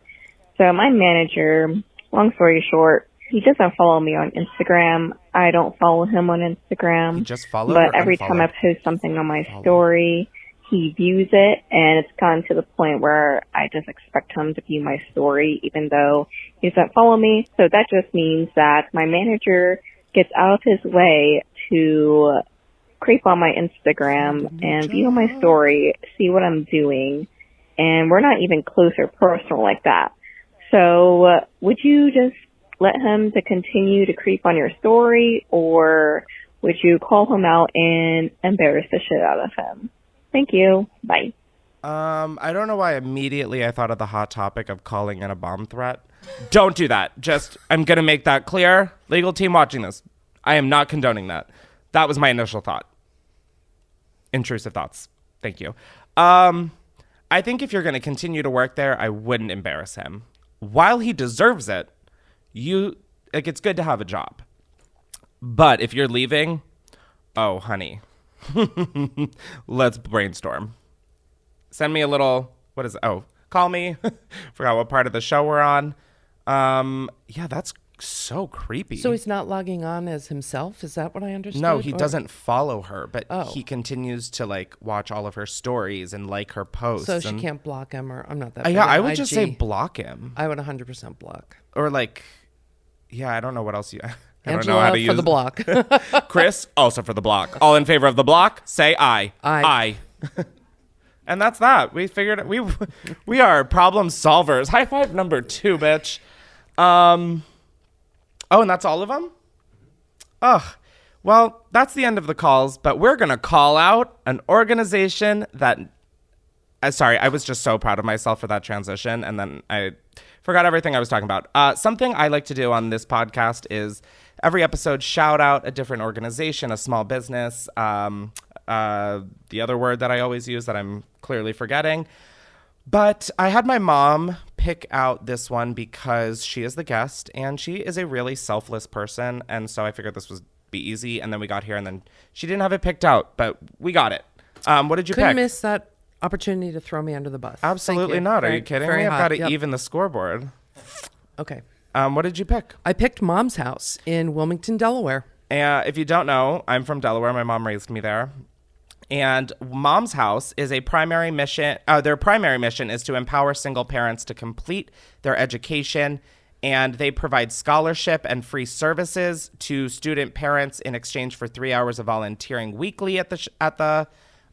[SPEAKER 5] So my manager, long story short, he doesn't follow me on Instagram. I don't follow him on Instagram.
[SPEAKER 2] You just follow.
[SPEAKER 5] But every time I post something on my story, he views it, and it's gotten to the point where I just expect him to view my story, even though he doesn't follow me. So that just means that my manager gets out of his way to creep on my Instagram and view my story, see what I'm doing, and we're not even close or personal like that. So would you just let him to continue to creep on your story, or would you call him out and embarrass the shit out of him? Thank you. Bye.
[SPEAKER 2] I don't know why immediately I thought of the hot topic of calling in a bomb threat. Don't do that. I'm going to make that clear. Legal team watching this, I am not condoning that. That was my initial thought. Intrusive thoughts. Thank you. I think if you're going to continue to work there, I wouldn't embarrass him. While he deserves it, it's good to have a job. But if you're leaving, oh, honey, let's brainstorm. Send me a little, what is it? Oh, call me. Forgot what part of the show we're on. Yeah, that's so creepy.
[SPEAKER 3] So he's not logging on as himself? Is that what I understood?
[SPEAKER 2] No, he doesn't follow her, but he continues to watch all of her stories and like her posts.
[SPEAKER 3] So she can't block him, or I'm not that.
[SPEAKER 2] Yeah, I would just say block him.
[SPEAKER 3] I would 100% block.
[SPEAKER 2] Or yeah, I don't know what else you. I don't
[SPEAKER 3] Angela
[SPEAKER 2] know how to
[SPEAKER 3] for
[SPEAKER 2] use
[SPEAKER 3] the block.
[SPEAKER 2] Chris, also for the block. All in favor of the block? Say aye.
[SPEAKER 3] Aye.
[SPEAKER 2] And that's that. We figured it. We are problem solvers. High five number 2, bitch. Oh, and that's all of them? Ugh. Well, that's the end of the calls, but we're going to call out an organization that... sorry, I was just so proud of myself for that transition, and then I forgot everything I was talking about. Something I like to do on this podcast is every episode shout out a different organization, a small business, the other word that I always use that I'm clearly forgetting. But I had my mom pick out this one because she is the guest and she is a really selfless person. And so I figured this would be easy. And then we got here and then she didn't have it picked out, but we got it. What did you pick?
[SPEAKER 3] Couldn't miss that opportunity to throw me under the bus.
[SPEAKER 2] Absolutely not. Are you kidding me? I've got to even the scoreboard.
[SPEAKER 3] Okay.
[SPEAKER 2] What did you pick?
[SPEAKER 3] I picked Mom's House in Wilmington, Delaware.
[SPEAKER 2] If you don't know, I'm from Delaware. My mom raised me there. And Mom's House is a primary mission. Their primary mission is to empower single parents to complete their education, and they provide scholarship and free services to student parents in exchange for 3 hours of volunteering weekly at the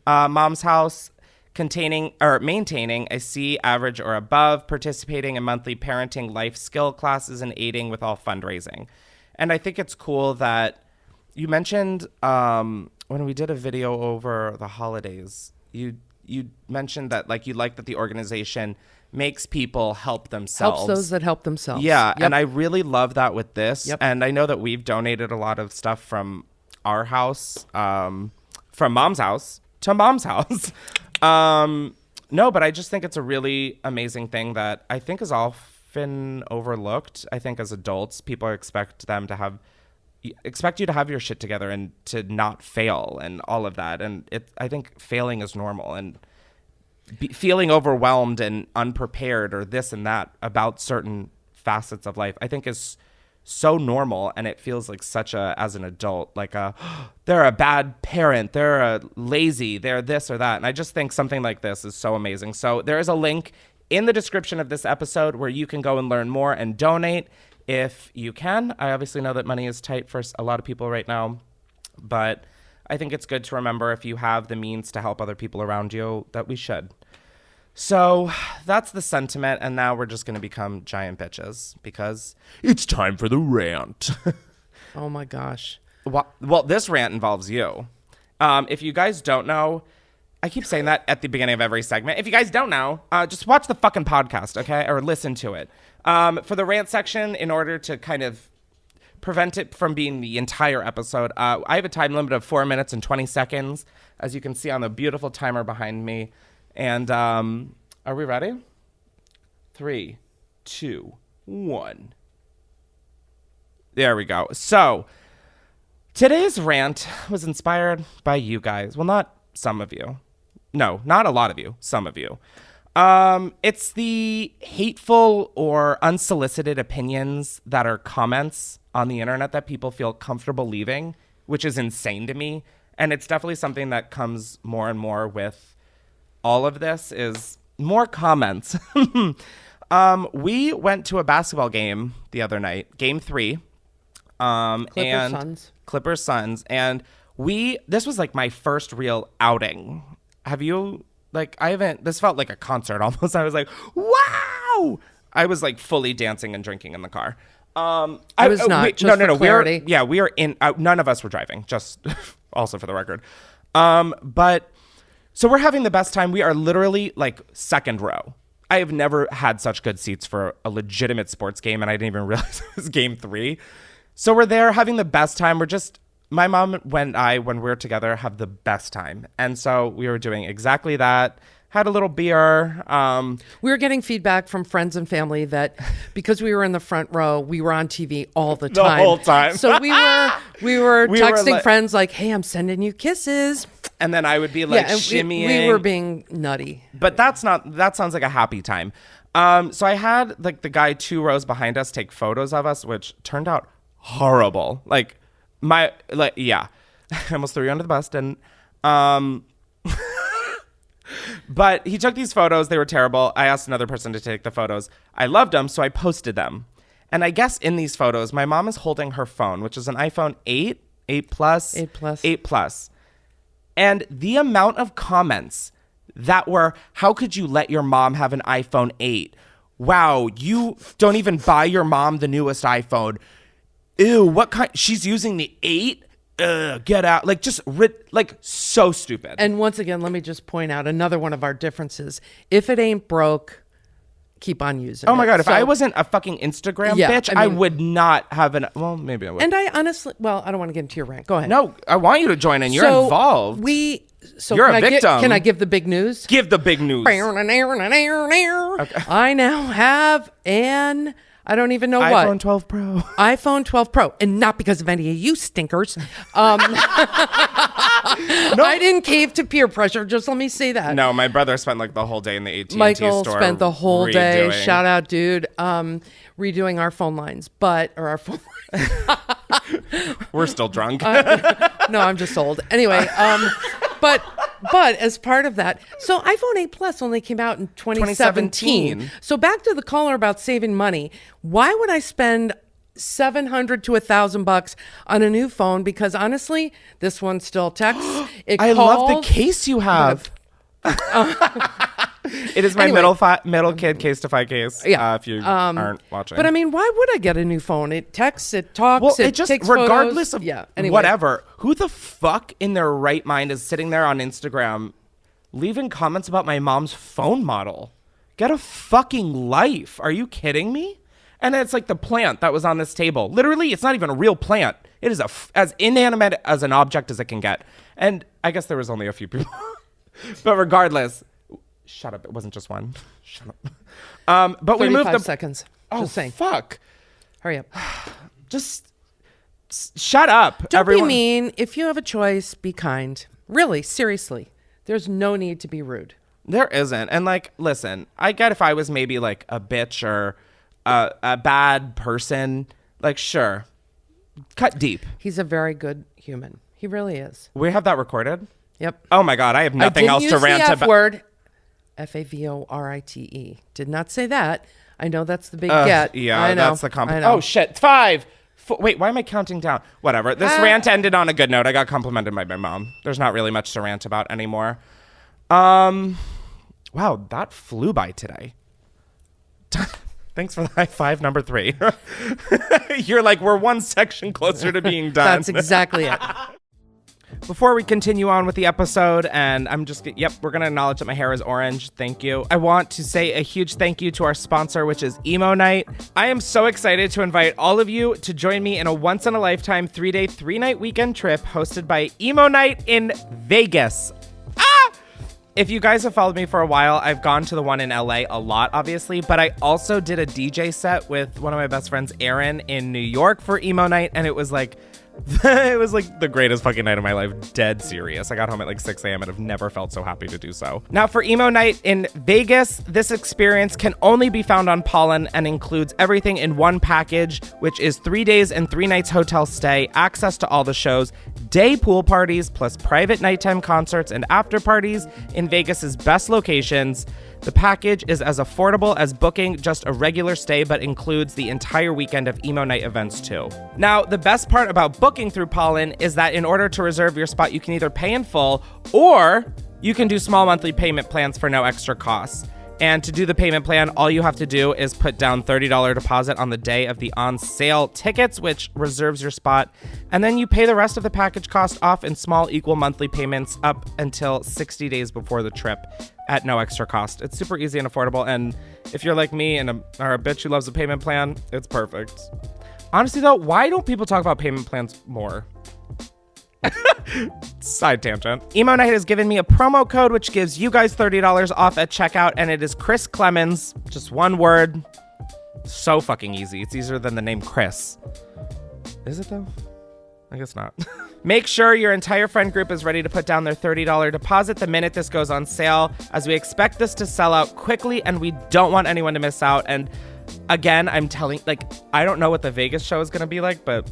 [SPEAKER 2] Mom's House, maintaining a C average or above, participating in monthly parenting life skill classes, and aiding with all fundraising. And I think it's cool that you mentioned when we did a video over the holidays, you mentioned that you like that the organization makes people help themselves.
[SPEAKER 3] Helps those that help themselves.
[SPEAKER 2] Yeah,
[SPEAKER 3] Yep.
[SPEAKER 2] and I really love that with this.
[SPEAKER 3] Yep.
[SPEAKER 2] And I know that we've donated a lot of stuff from our house, from Mom's House to Mom's House. No, but I just think it's a really amazing thing that I think is often overlooked. I think as adults, people expect you to have your shit together and to not fail and all of that. And I think failing is normal, and feeling overwhelmed and unprepared or this and that about certain facets of life, I think is so normal. And it feels like as an adult, they're a bad parent, they're a lazy, they're this or that. And I just think something like this is so amazing. So there is a link in the description of this episode where you can go and learn more and donate if you can. I obviously know that money is tight for a lot of people right now, but I think it's good to remember, if you have the means to help other people around you, that we should. So that's the sentiment, and now we're just going to become giant bitches because it's time for the rant.
[SPEAKER 3] Oh my gosh.
[SPEAKER 2] Well, this rant involves you. If you guys don't know, I keep saying that at the beginning of every segment. If you guys don't know, just watch the fucking podcast, okay? Or listen to it. For the rant section, in order to kind of prevent it from being the entire episode, I have a time limit of 4 minutes and 20 seconds, as you can see on the beautiful timer behind me. And Are we ready? 3, 2, 1. There we go. So today's rant was inspired by you guys. Well, not some of you. No, not a lot of you. Some of you. It's the hateful or unsolicited opinions that are comments on the internet that people feel comfortable leaving, which is insane to me. And it's definitely something that comes more and more with all of this is more comments. We went to a basketball game the other night, game 3. Clippers Suns. And this was like my first real outing. Have you, like, this felt like a concert almost. I was like, wow. I was like fully dancing and drinking in the car. I was not. No. We are in, none of us were driving, just also for the record. But so we're having the best time. We are literally like second row. I have never had such good seats for a legitimate sports game. And I didn't even realize it was game 3. So we're there having the best time. My mom and I, when we're together, have the best time. And so we were doing exactly that. Had a little beer.
[SPEAKER 3] We were getting feedback from friends and family that because we were in the front row, we were on TV all the time.
[SPEAKER 2] The whole time.
[SPEAKER 3] So we were texting friends like, hey, I'm sending you kisses.
[SPEAKER 2] And then I would be like shimmying.
[SPEAKER 3] We were being nutty.
[SPEAKER 2] But that sounds like a happy time. So I had like the guy 2 rows behind us take photos of us, which turned out horrible. I almost threw you under the bus. And but he took these photos. They were terrible. I asked another person to take the photos. I loved them, so I posted them. And I guess in these photos, my mom is holding her phone, which is an iPhone 8, 8 Plus. And the amount of comments that were, how could you let your mom have an iPhone 8? Wow, you don't even buy your mom the newest iPhone. Ew, what kind? She's using the 8? Get out. Like, so stupid.
[SPEAKER 3] And once again, let me just point out another one of our differences. If it ain't broke, keep on using it.
[SPEAKER 2] Oh my God, if I wasn't a fucking Instagram bitch, I would not have well, maybe I would.
[SPEAKER 3] And I honestly, I don't want to get into your rant. Go ahead.
[SPEAKER 2] No, I want you to join in. You're involved. You're a victim.
[SPEAKER 3] Can I give the big news?
[SPEAKER 2] Give the big news.
[SPEAKER 3] Okay. I now have I don't even know what.
[SPEAKER 2] iPhone 12 Pro.
[SPEAKER 3] iPhone 12 Pro. And not because of any of you stinkers. I didn't cave to peer pressure. Just let me say that.
[SPEAKER 2] No, my brother spent like the whole day in the AT&T
[SPEAKER 3] Michael
[SPEAKER 2] store.
[SPEAKER 3] spent the whole day. Shout out, dude. Redoing our phone lines. Our phone lines.
[SPEAKER 2] We're still drunk.
[SPEAKER 3] No, I'm just old. Anyway, but as part of that, so iPhone 8 Plus only came out in 2017. So back to the caller about saving money. Why would I spend $700 to $1,000 on a new phone? Because honestly, this one still texts.
[SPEAKER 2] I love the case you have. It is my middle kid case to fight case. Yeah. If you aren't watching.
[SPEAKER 3] But I mean, why would I get a new phone? It texts, it talks,
[SPEAKER 2] well,
[SPEAKER 3] it just takes
[SPEAKER 2] regardless
[SPEAKER 3] photos.
[SPEAKER 2] of whatever. Who the fuck in their right mind is sitting there on Instagram leaving comments about my mom's phone model? Get a fucking life. Are you kidding me? And it's like the plant that was on this table. Literally, it's not even a real plant. It is as inanimate as an object as it can get. And I guess there was only a few people. But regardless, shut up. It wasn't just one. Shut up. But we moved
[SPEAKER 3] 35 seconds.
[SPEAKER 2] Oh,
[SPEAKER 3] just saying.
[SPEAKER 2] Fuck.
[SPEAKER 3] Hurry up.
[SPEAKER 2] Just shut up.
[SPEAKER 3] Don't
[SPEAKER 2] everyone.
[SPEAKER 3] be mean. If you have a choice, be kind. Really, seriously. There's no need to be rude.
[SPEAKER 2] There isn't. And like, listen, I get if I was maybe like a bitch or a bad person, like, sure. Cut deep.
[SPEAKER 3] He's a very good human. He really is.
[SPEAKER 2] We have that recorded?
[SPEAKER 3] Yep.
[SPEAKER 2] Oh my God, I have nothing else to rant about.
[SPEAKER 3] Word. FAVORITE. Did not say that. I know that's the big get.
[SPEAKER 2] Yeah,
[SPEAKER 3] I know.
[SPEAKER 2] that's the Oh shit. 5. Wait, why am I counting down? Whatever. This rant ended on a good note. I got complimented by my mom. There's not really much to rant about anymore. Wow, that flew by today. Thanks for the high five, number 3. You're like, we're one section closer to being done.
[SPEAKER 3] That's exactly it.
[SPEAKER 2] Before we continue on with the episode, and we're going to acknowledge that my hair is orange. Thank you. I want to say a huge thank you to our sponsor, which is Emo Night. I am so excited to invite all of you to join me in a once-in-a-lifetime 3-day, 3-night weekend trip hosted by Emo Night in Vegas. if you guys have followed me for a while, I've gone to the one in LA a lot, obviously, but I also did a DJ set with one of my best friends, Aaron, in New York for emo night, and it was like the greatest fucking night of my life. Dead serious. I got home at like 6 a.m. and I've never felt so happy to do so. Now for emo night in Vegas, this experience can only be found on Pollen and includes everything in one package, which is 3 days and 3 nights hotel stay, access to all the shows, day pool parties, plus private nighttime concerts and after parties in Vegas's best locations. The package is as affordable as booking just a regular stay, but includes the entire weekend of emo night events too. Now, the best part about booking through Pollen is that in order to reserve your spot, you can either pay in full or you can do small monthly payment plans for no extra costs. And to do the payment plan, all you have to do is put down $30 deposit on the day of the on-sale tickets, which reserves your spot. And then you pay the rest of the package cost off in small equal monthly payments up until 60 days before the trip at no extra cost. It's super easy and affordable. And if you're like me and are a bitch who loves a payment plan, it's perfect. Honestly, though, why don't people talk about payment plans more? Side tangent. Emo Night has given me a promo code which gives you guys $30 off at checkout, and it is Chris Klemens. Just one word. So fucking easy. It's easier than the name Chris. Is it though? I guess not. Make sure your entire friend group is ready to put down their $30 deposit the minute this goes on sale, as we expect this to sell out quickly and we don't want anyone to miss out. And again, I'm telling, like, I don't know what the Vegas show is going to be like, but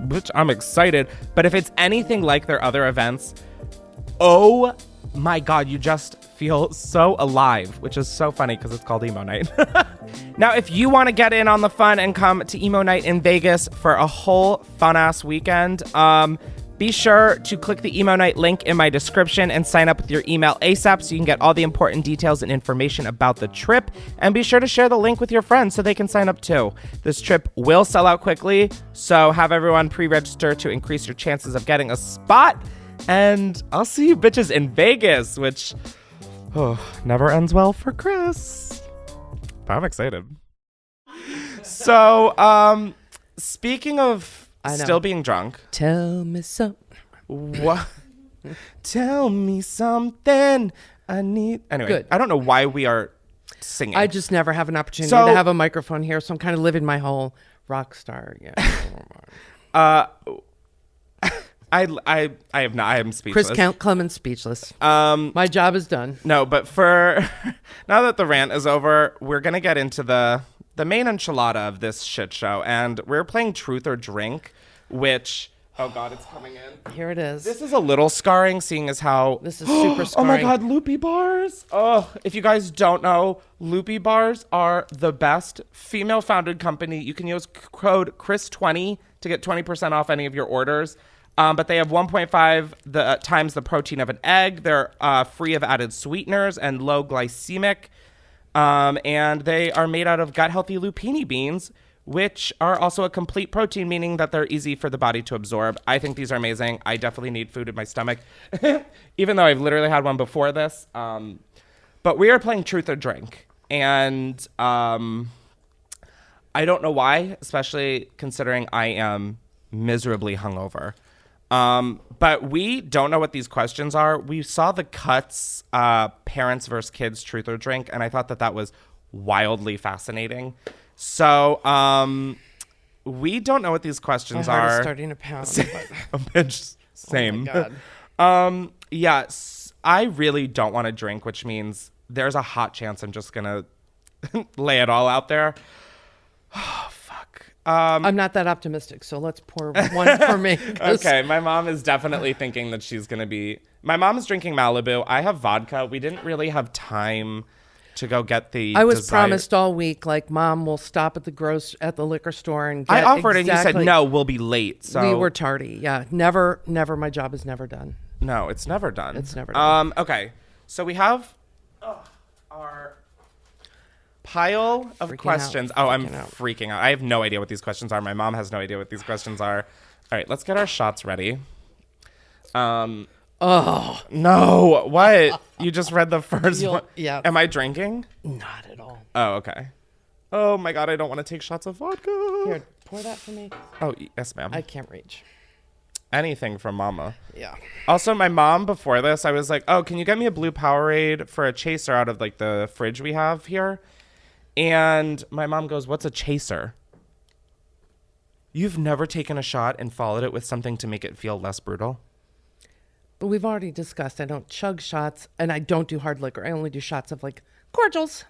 [SPEAKER 2] bitch, I'm excited. But if it's anything like their other events, oh my God, you just feel so alive, which is so funny because it's called Emo Night. Now, if you want to get in on the fun and come to Emo Night in Vegas for a whole fun-ass weekend, be sure to click the Emo Night link in my description and sign up with your email ASAP so you can get all the important details and information about the trip. And be sure to share the link with your friends so they can sign up too. This trip will sell out quickly, so have everyone pre-register to increase your chances of getting a spot. And I'll see you bitches in Vegas, which never ends well for Chris. But I'm excited. So, speaking of still being drunk.
[SPEAKER 3] Tell me something.
[SPEAKER 2] What? Tell me something. I need. Anyway,
[SPEAKER 3] Good.
[SPEAKER 2] I don't know why we are singing.
[SPEAKER 3] I just never have an opportunity to have a microphone here, so I'm kind of living my whole rock star. Yeah.
[SPEAKER 2] I have not. I am speechless.
[SPEAKER 3] Chris Clemens speechless. My job is done.
[SPEAKER 2] No, but for now that the rant is over, we're gonna get into the main enchilada of this shit show, and we're playing Truth or Drink, which, oh God, it's coming in.
[SPEAKER 3] Here it is.
[SPEAKER 2] This is a little scarring, seeing as how
[SPEAKER 3] this is super scarring.
[SPEAKER 2] Oh my God, Loopy Bars. Oh, if you guys don't know, Loopy Bars are the best female-founded company. You can use code Chris20 to get 20% off any of your orders. But they have 1.5 times the protein of an egg. They're free of added sweeteners and low glycemic. And they are made out of gut-healthy lupini beans, which are also a complete protein, meaning that they're easy for the body to absorb. I think these are amazing. I definitely need food in my stomach, even though I've literally had one before this. But we are playing Truth or Drink. And I don't know why, especially considering I am miserably hungover. But we don't know what these questions are. We saw the Cuts, Parents versus Kids Truth or Drink, and I thought that was wildly fascinating. So, we don't know what these questions
[SPEAKER 3] My heart
[SPEAKER 2] are.
[SPEAKER 3] is starting to pound.
[SPEAKER 2] Same.
[SPEAKER 3] Oh my God.
[SPEAKER 2] Yes, I really don't want to drink, which means there's a hot chance I'm just gonna lay it all out there. Oh, fuck.
[SPEAKER 3] I'm not that optimistic, so let's pour one for me.
[SPEAKER 2] Okay, my mom is definitely thinking that she's going to be... My mom is drinking Malibu. I have vodka. We didn't really have time to go get the
[SPEAKER 3] I was promised all week, like, Mom, we'll stop at the liquor store and get
[SPEAKER 2] I offered and you said, no, we'll be late. So
[SPEAKER 3] we were tardy. Yeah, never. My job is never done.
[SPEAKER 2] No, it's never done.
[SPEAKER 3] It's never done.
[SPEAKER 2] Okay, so we have our... pile of questions. I'm freaking out. I have no idea what these questions are. My mom has no idea what these questions are. All right, let's get our shots ready. Oh no! What? You just read the first one?
[SPEAKER 3] Yeah.
[SPEAKER 2] Am I drinking?
[SPEAKER 3] Not at all.
[SPEAKER 2] Oh, okay. Oh my God! I don't want to take shots of vodka.
[SPEAKER 3] Here, pour that for me.
[SPEAKER 2] Oh yes, ma'am.
[SPEAKER 3] I can't reach.
[SPEAKER 2] anything from Mama.
[SPEAKER 3] Yeah.
[SPEAKER 2] Also, my mom, before this, I was like, oh, can you get me a blue Powerade for a chaser out of like the fridge we have here? And my mom goes, what's a chaser? You've never taken a shot and followed it with something to make it feel less brutal?
[SPEAKER 3] But we've already discussed I don't chug shots and I don't do hard liquor. I only do shots of like cordials.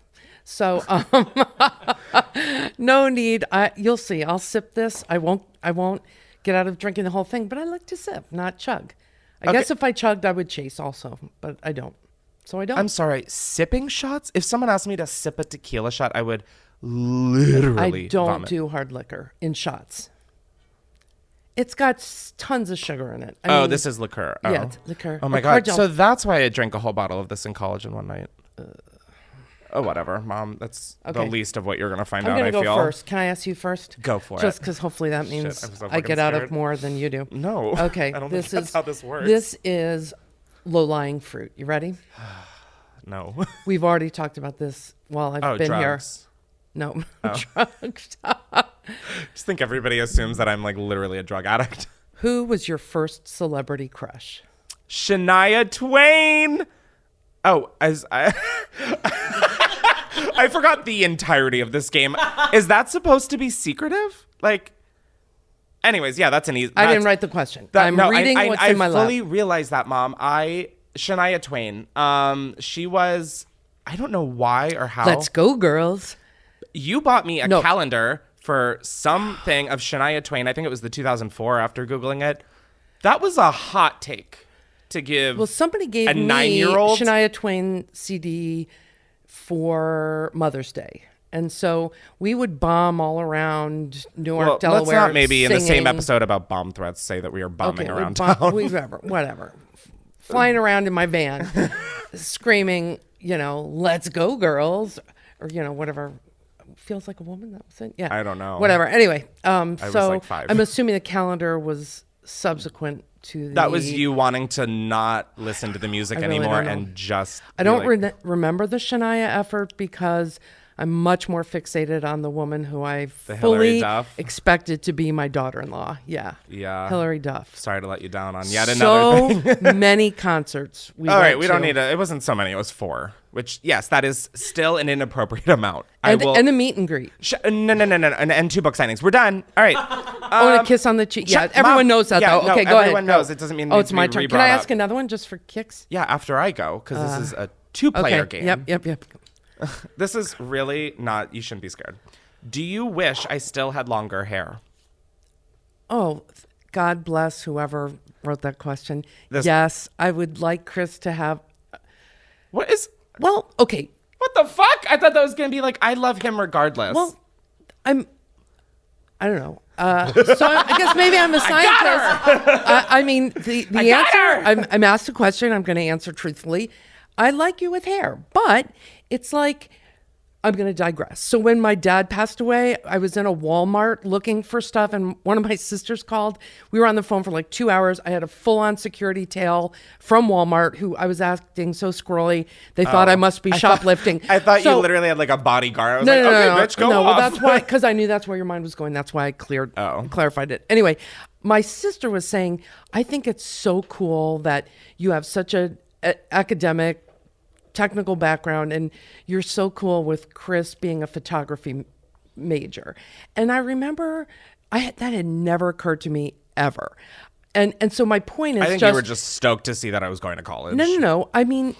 [SPEAKER 3] So no need. You'll see. I'll sip this. I won't get out of drinking the whole thing, but I like to sip, not chug. I guess if I chugged, I would chase also, but I don't. So I don't.
[SPEAKER 2] I'm sorry, sipping shots? If someone asked me to sip a tequila shot, I would literally
[SPEAKER 3] I don't
[SPEAKER 2] vomit.
[SPEAKER 3] do hard liquor in shots. It's got tons of sugar in it. I mean,
[SPEAKER 2] this is liqueur.
[SPEAKER 3] Yeah, it's liqueur.
[SPEAKER 2] Oh my
[SPEAKER 3] Or
[SPEAKER 2] God.
[SPEAKER 3] cordial.
[SPEAKER 2] So that's why I drank a whole bottle of this in college in one night. Oh, whatever, Mom. That's the least of what you're going to find
[SPEAKER 3] I'm
[SPEAKER 2] out,
[SPEAKER 3] going
[SPEAKER 2] I
[SPEAKER 3] to go
[SPEAKER 2] feel.
[SPEAKER 3] first. Can I ask you first?
[SPEAKER 2] Go for it.
[SPEAKER 3] Just because hopefully that means
[SPEAKER 2] I was so
[SPEAKER 3] I get
[SPEAKER 2] fucking
[SPEAKER 3] out of
[SPEAKER 2] scared.
[SPEAKER 3] more than you do.
[SPEAKER 2] No.
[SPEAKER 3] Okay.
[SPEAKER 2] I don't think that's how this works.
[SPEAKER 3] This is low-lying fruit. You ready?
[SPEAKER 2] No.
[SPEAKER 3] We've already talked about this while I've been
[SPEAKER 2] drugs.
[SPEAKER 3] here. No,
[SPEAKER 2] Oh.
[SPEAKER 3] drugs.
[SPEAKER 2] Just think everybody assumes that I'm like literally a drug addict.
[SPEAKER 3] Who was your first celebrity crush?
[SPEAKER 2] Shania Twain. Oh, as I I forgot the entirety of this game. Is that supposed to be secretive? Like, anyways, yeah, that's an easy.
[SPEAKER 3] I didn't write the question. I'm reading what's in my lap.
[SPEAKER 2] I fully realized that, Mom. Shania Twain. She was. I don't know why or how.
[SPEAKER 3] Let's go, girls.
[SPEAKER 2] You bought me a calendar for something of Shania Twain. I think it was the 2004 after Googling it. That was a hot take to give.
[SPEAKER 3] Well, somebody gave
[SPEAKER 2] a
[SPEAKER 3] me
[SPEAKER 2] 9-year-old
[SPEAKER 3] Shania Twain CD for Mother's Day. And so we would bomb all around Newark, Delaware.
[SPEAKER 2] Let's not maybe in the same
[SPEAKER 3] singing.
[SPEAKER 2] episode about bomb threats say that we are bombing
[SPEAKER 3] Okay,
[SPEAKER 2] around town.
[SPEAKER 3] whatever. Flying around in my van, screaming, let's go, girls. Or, whatever. Feels like a woman. That was it. Yeah.
[SPEAKER 2] I don't know.
[SPEAKER 3] Whatever. Anyway,
[SPEAKER 2] was
[SPEAKER 3] so
[SPEAKER 2] like 5.
[SPEAKER 3] I'm assuming the calendar was subsequent to the.
[SPEAKER 2] That was you wanting to not listen to the music
[SPEAKER 3] I really
[SPEAKER 2] anymore
[SPEAKER 3] don't know.
[SPEAKER 2] and just.
[SPEAKER 3] I
[SPEAKER 2] be
[SPEAKER 3] don't
[SPEAKER 2] like,
[SPEAKER 3] remember the Shania effort because I'm much more fixated on the woman who I
[SPEAKER 2] The Hillary
[SPEAKER 3] fully
[SPEAKER 2] Duff?
[SPEAKER 3] expected to be my daughter-in-law. Yeah.
[SPEAKER 2] Yeah.
[SPEAKER 3] Hilary Duff.
[SPEAKER 2] Sorry to let you down on yet another thing.
[SPEAKER 3] So many concerts.
[SPEAKER 2] All right, we don't need to. It wasn't so many. It was 4. Which, yes, that is still an inappropriate amount.
[SPEAKER 3] And a meet and greet.
[SPEAKER 2] No. And 2 book signings. We're done. All right.
[SPEAKER 3] And a kiss on the cheek. Yeah, everyone knows that, though.
[SPEAKER 2] No,
[SPEAKER 3] Okay, go ahead.
[SPEAKER 2] everyone knows. It doesn't mean it
[SPEAKER 3] Oh,
[SPEAKER 2] needs
[SPEAKER 3] it's
[SPEAKER 2] to
[SPEAKER 3] my
[SPEAKER 2] be
[SPEAKER 3] turn. Can
[SPEAKER 2] re-brought
[SPEAKER 3] I ask
[SPEAKER 2] up.
[SPEAKER 3] another one just for kicks?
[SPEAKER 2] Yeah, after I go, because this is a 2-player game.
[SPEAKER 3] Yep.
[SPEAKER 2] This is really not. You shouldn't be scared. Do you wish I still had longer hair?
[SPEAKER 3] Oh, God bless whoever wrote that question. Yes, I would like Chris to have.
[SPEAKER 2] What is?
[SPEAKER 3] Well, okay.
[SPEAKER 2] What the fuck? I thought that was gonna be like I love him regardless.
[SPEAKER 3] Well, I don't know. So I guess maybe I'm a scientist. I mean, the answer. I'm asked a question. I'm going to answer truthfully. I like you with hair, but it's like. I'm going to digress. So when my dad passed away, I was in a Walmart looking for stuff, and one of my sisters called. We were on the phone for like 2 hours. I had a full-on security tail from Walmart who I was acting so squirrely. They thought I must be shoplifting.
[SPEAKER 2] I thought you literally had like a bodyguard. I was
[SPEAKER 3] No,
[SPEAKER 2] bitch, go
[SPEAKER 3] no,
[SPEAKER 2] off.
[SPEAKER 3] well, that's why, because I knew that's where your mind was going. That's why I clarified it. Anyway, my sister was saying, I think it's so cool that you have such a academic technical background and you're so cool with Chris being a photography major. And I remember that had never occurred to me ever. And so my point is
[SPEAKER 2] I think you were just stoked to see that I was going to college.
[SPEAKER 3] No. I mean,